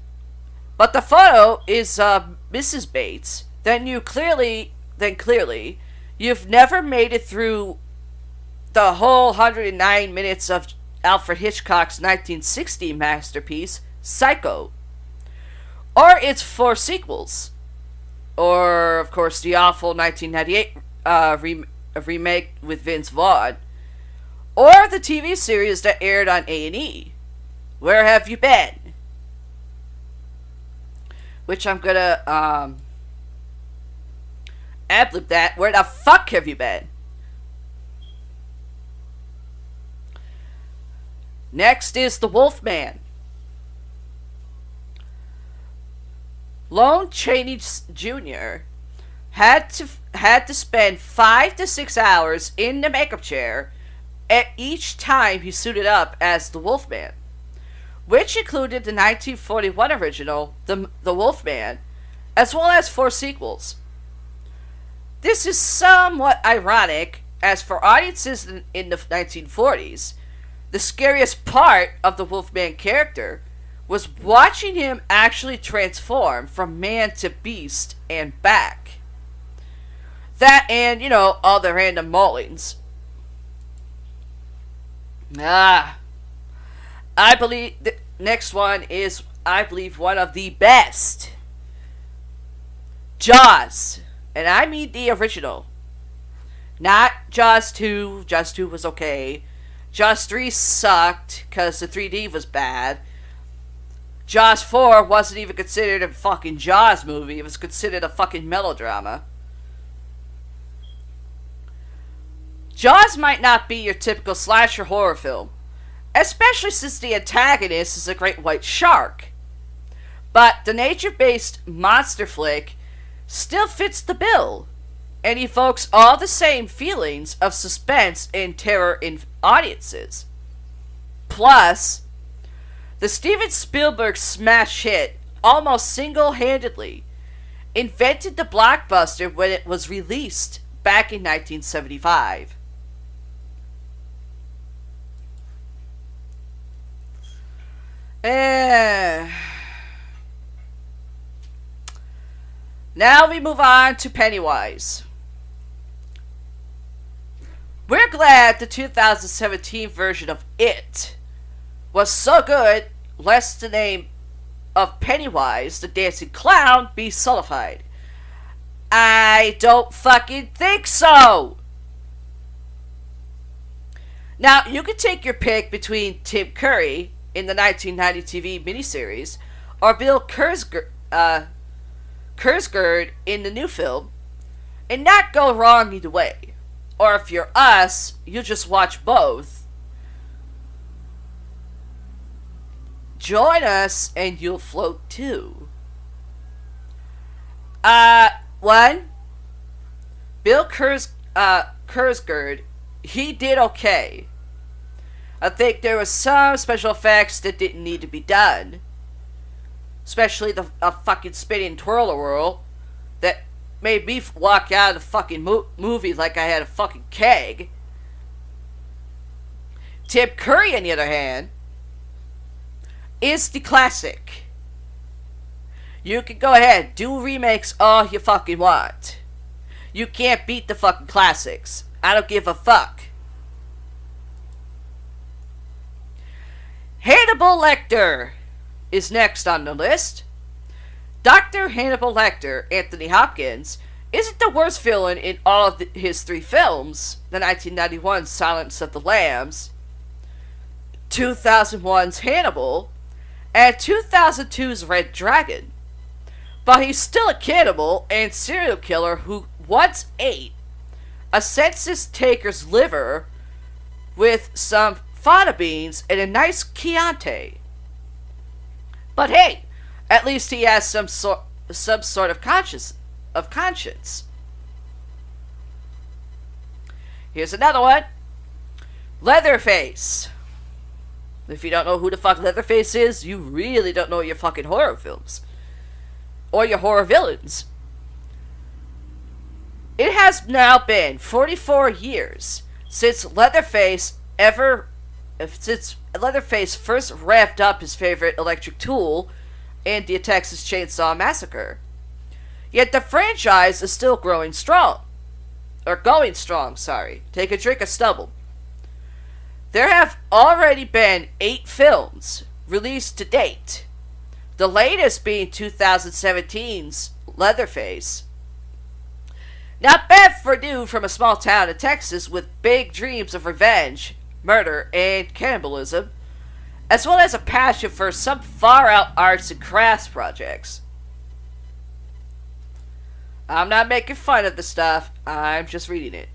but the photo is Mrs. Bates, then clearly you've never made it through the whole 109 minutes of Alfred Hitchcock's 1960 masterpiece, Psycho, or its 4 sequels, or of course the awful 1998 remake with Vince Vaughn, or the TV series that aired on A&E, Where Have You Been? Which I'm gonna ad-lib that. Where the fuck have you been? Next is The Wolfman. Lon Chaney Jr. had to spend 5 to 6 hours in the makeup chair at each time he suited up as the Wolfman, which included the 1941 original, The Wolfman, as well as 4 sequels. This is somewhat ironic, as for audiences in the 1940s, The scariest part of the Wolfman character was watching him actually transform from man to beast and back. That and, all the random maulings. I believe the next one is, I believe, one of the best. Jaws. And I mean the original. Not Jaws 2. Jaws 2 was okay. Jaws 3 sucked because the 3D was bad. Jaws 4 wasn't even considered a fucking Jaws movie. It was considered a fucking melodrama. Jaws might not be your typical slasher horror film, especially since the antagonist is a great white shark. But the nature-based monster flick still fits the bill and evokes all the same feelings of suspense and terror in audiences. Plus, the Steven Spielberg smash hit almost single-handedly invented the blockbuster when it was released back in 1975. Now we move on to Pennywise. We're glad the 2017 version of It was so good, lest the name of Pennywise, the dancing clown, be sullified. I don't fucking think so! Now, you can take your pick between Tim Curry in the 1990 TV miniseries or Bill Skarsgård in the new film, and not go wrong either way. Or if you're us, you just watch both. Join us and you'll float too. One, Bill Skarsgård, he did okay. I think there was some special effects that didn't need to be done. Especially the fucking spinning twirl-a-whirl that made me walk out of the fucking movie like I had a fucking keg. Tim Curry, on the other hand, is the classic. You can go ahead, do remakes all you fucking want. You can't beat the fucking classics. I don't give a fuck. Hannibal Lecter is next on the list. Dr. Hannibal Lecter, Anthony Hopkins, isn't the worst villain in all of his three films: the 1991 Silence of the Lambs, 2001's Hannibal, and 2002's Red Dragon. But he's still a cannibal and serial killer who once ate a census taker's liver with some fava beans and a nice Chianti. But hey, at least he has some sort of conscience. Here's another one. Leatherface. If you don't know who the fuck Leatherface is, you really don't know your fucking horror films. Or your horror villains. It has now been 44 years since Leatherface first revved up his favorite electric tool in the Texas Chainsaw Massacre. Yet the franchise is still going strong. Or going strong, sorry. Take a drink of stubble. There have already been 8 films released to date. The latest being 2017's Leatherface. Not bad for a dude from a small town in Texas with big dreams of revenge, murder, and cannibalism, as well as a passion for some far-out arts and crafts projects. I'm not making fun of the stuff, I'm just reading it.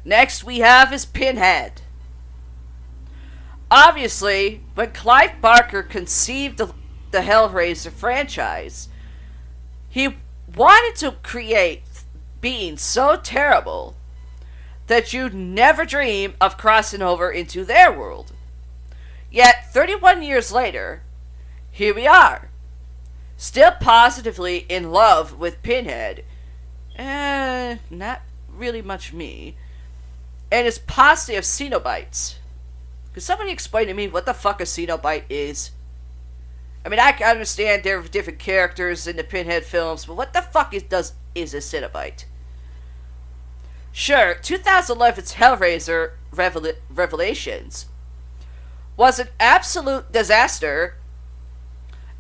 Next we have is Pinhead. Obviously, when Clive Barker conceived the Hellraiser franchise, he wanted to create beings so terrible that you'd never dream of crossing over into their world. Yet, 31 years later, here we are, still positively in love with Pinhead. Not really much me. and his posse of Cenobites. Could somebody explain to me what the fuck a Cenobite is? I mean, I can understand there are different characters in the Pinhead films, but what the fuck is a Cenobite? Sure, 2011's Hellraiser Revelations was an absolute disaster,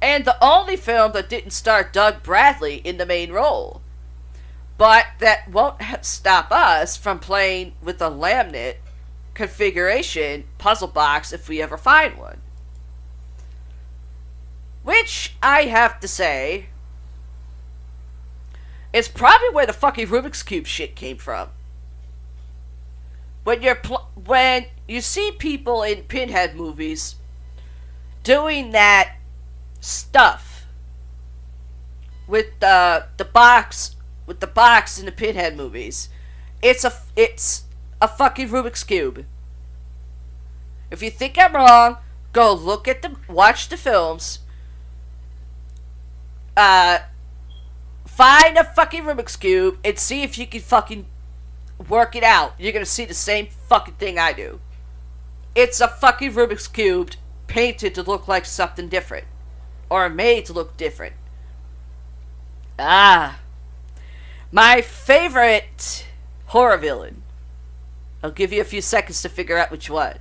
and the only film that didn't star Doug Bradley in the main role. But that won't stop us from playing with a laminate configuration puzzle box if we ever find one. Which, I have to say, is probably where the fucking Rubik's Cube shit came from. When you see people in Pinhead movies doing that stuff with the box in the Pinhead movies, it's a fucking Rubik's Cube. If you think I'm wrong, go watch the films. Find a fucking Rubik's Cube and see if you can fucking work it out. You're gonna see the same fucking thing I do. It's a fucking Rubik's Cube painted to look like something different. Or made to look different. My favorite horror villain. I'll give you a few seconds to figure out which one.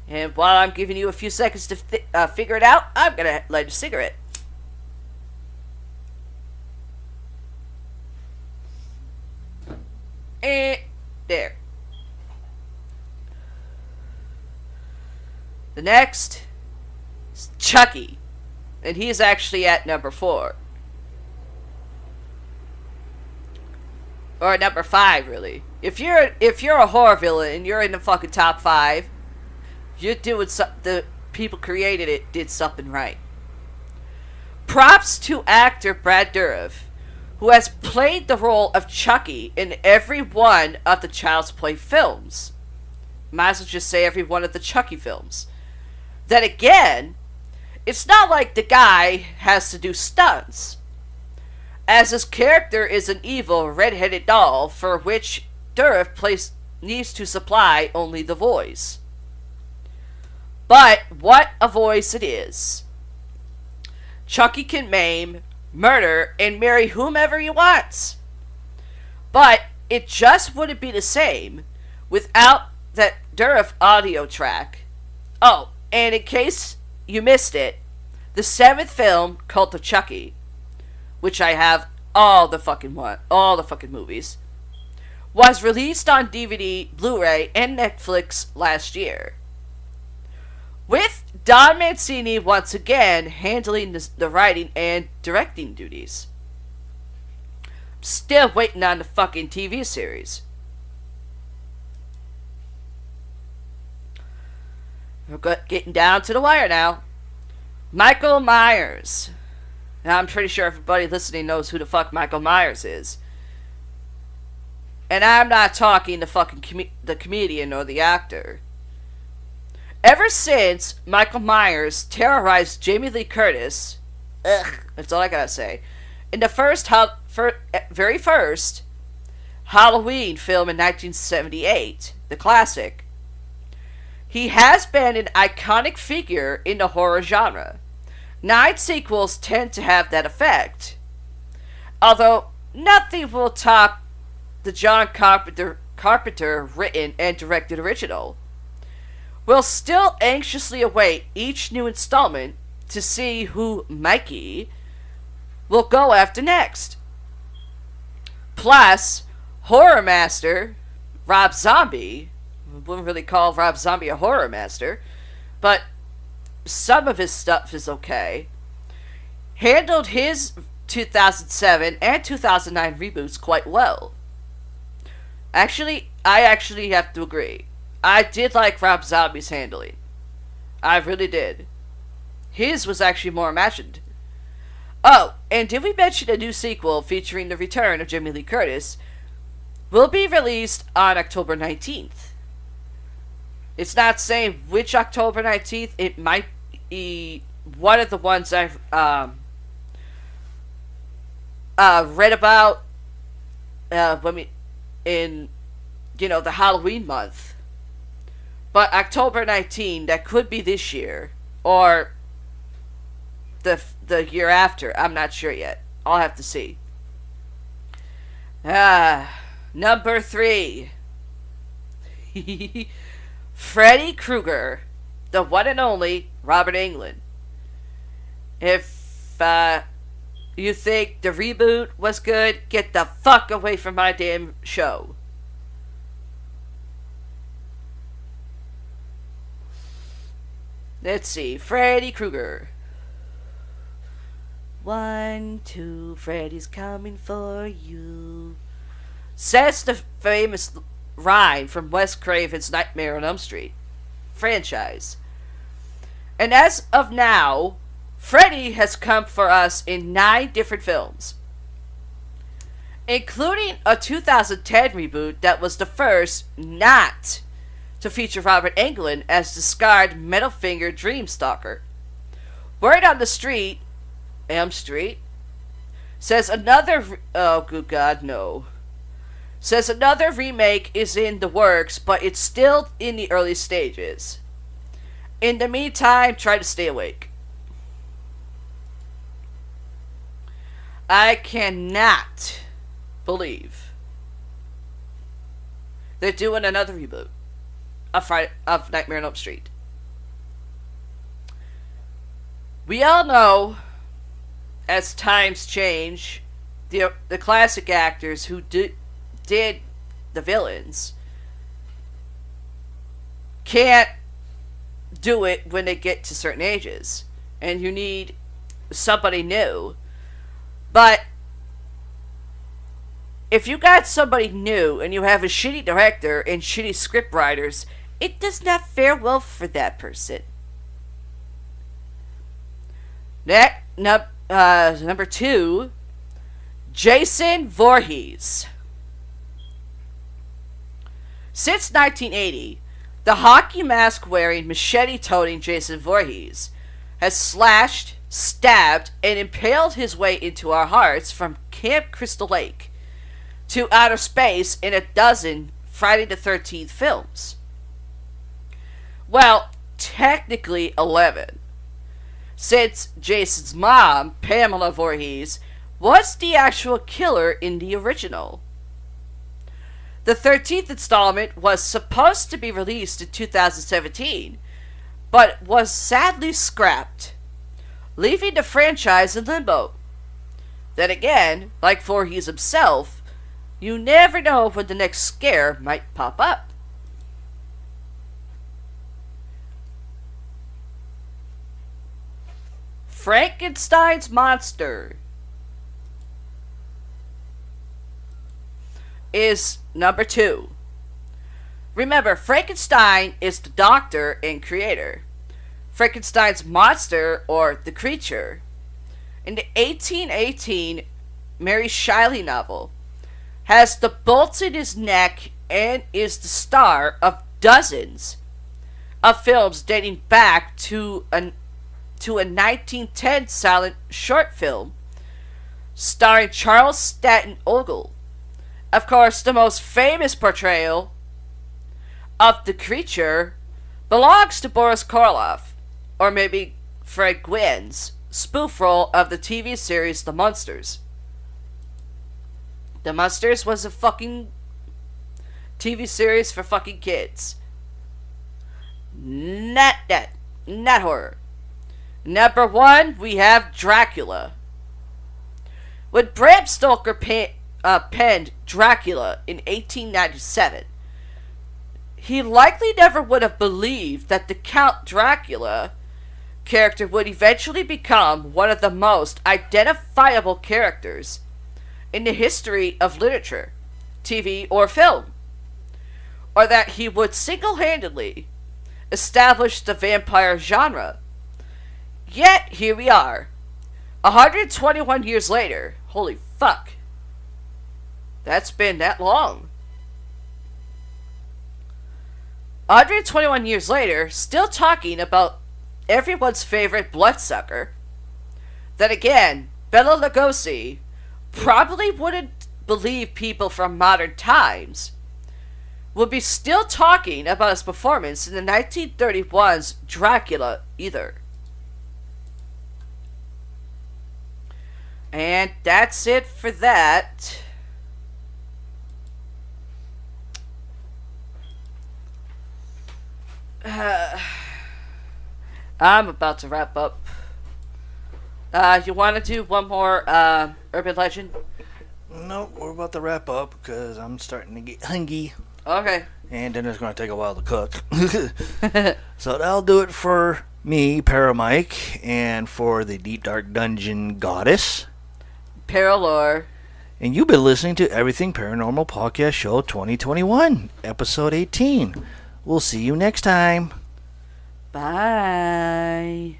And while I'm giving you a few seconds to figure it out, I'm gonna light a cigarette. And there. The next is Chucky, and he is actually at number 4. Or number 5, really. If you're a horror villain and you're in the fucking top 5, you're doing the people created it did something right. Props to actor Brad Dourif, who has played the role of Chucky in every one of the Child's Play films. Might as well just say every one of the Chucky films. Then again, it's not like the guy has to do stunts, as his character is an evil red-headed doll for which Dourif needs to supply only the voice. But what a voice it is. Chucky can maim, murder, and marry whomever he wants. But it just wouldn't be the same without that Dourif audio track. Oh, and in case you missed it, the 7th film, Cult of Chucky, which I have all the fucking movies, was released on DVD, Blu-ray, and Netflix last year. With Don Mancini once again handling the writing and directing duties. Still waiting on the fucking TV series. We're getting down to the wire now. Michael Myers. Now, I'm pretty sure everybody listening knows who the fuck Michael Myers is. And I'm not talking the fucking the comedian or the actor. Ever since Michael Myers terrorized Jamie Lee Curtis, that's all I gotta say, in the very first Halloween film in 1978, the classic, he has been an iconic figure in the horror genre. 9 sequels tend to have that effect, although nothing will top the John Carpenter written and directed original. We'll still anxiously await each new installment to see who Mikey will go after next. Plus, horror master Rob Zombie, I wouldn't really call Rob Zombie a horror master, but some of his stuff is okay, handled his 2007 and 2009 reboots quite well. I actually have to agree. I did like Rob Zombie's handling. I really did. His was actually more imagined. Oh, and did we mention a new sequel featuring the return of Jamie Lee Curtis will be released on October 19th. It's not saying which October 19th. It might be one of the ones I've read about the Halloween month. But October 19, that could be this year. Or the year after. I'm not sure yet. I'll have to see. Number 3. Freddy Krueger. The one and only Robert Englund. If you think the reboot was good, get the fuck away from my damn show. Let's see. Freddy Krueger. 1, 2, Freddy's coming for you. Says the famous rhyme from Wes Craven's Nightmare on Elm Street franchise. And as of now, Freddy has come for us in 9 different films, including a 2010 reboot that was the first not to feature Robert Englund as the scarred metal-fingered Dreamstalker. Word on the street, Elm Street, says another... oh, good God, no. Says another remake is in the works, but it's still in the early stages. In the meantime, try to stay awake. I cannot believe they're doing another reboot of Nightmare on Elm Street. We all know, as times change, the classic actors who did the villains can't do it when they get to certain ages, and you need somebody new. But if you got somebody new and you have a shitty director and shitty script writers, it does not fare well for that person. Number 2, Jason Voorhees. Since 1980, the hockey mask-wearing, machete-toting Jason Voorhees has slashed, stabbed, and impaled his way into our hearts from Camp Crystal Lake to outer space in a dozen Friday the 13th films. Well, technically 11, since Jason's mom, Pamela Voorhees, was the actual killer in the original. The 13th installment was supposed to be released in 2017, but was sadly scrapped, leaving the franchise in limbo. Then again, like Voorhees himself, you never know when the next scare might pop up. Frankenstein's monster is number 2. Remember, Frankenstein is the doctor and creator. Frankenstein's monster, or the creature, in the 1818 Mary Shelley novel, has the bolts in his neck and is the star of dozens of films dating back to a 1910 silent short film starring Charles Stanton Ogle. Of course, the most famous portrayal of the creature belongs to Boris Karloff, or maybe Fred Gwynne's spoof role of the TV series The Munsters. The Munsters was a fucking TV series for fucking kids. Not horror. Number 1, we have Dracula. When Bram Stoker penned Dracula in 1897, he likely never would have believed that the Count Dracula character would eventually become one of the most identifiable characters in the history of literature, TV, or film, or that he would single-handedly establish the vampire genre. Yet, here we are, 121 years later. Holy fuck. That's been that long. 121 years later, still talking about everyone's favorite bloodsucker. Then again, Bela Lugosi probably wouldn't believe people from modern times will be still talking about his performance in the 1931's Dracula either. And that's it for that. I'm about to wrap up. You want to do one more urban legend? No, we're about to wrap up because I'm starting to get hungry. Okay. And then it's going to take a while to cook. So that'll do it for me, Paramike, and for the Deep Dark Dungeon Goddess. Paralore. And you've been listening to Everything Paranormal Podcast Show 2021, Episode 18. We'll see you next time. Bye.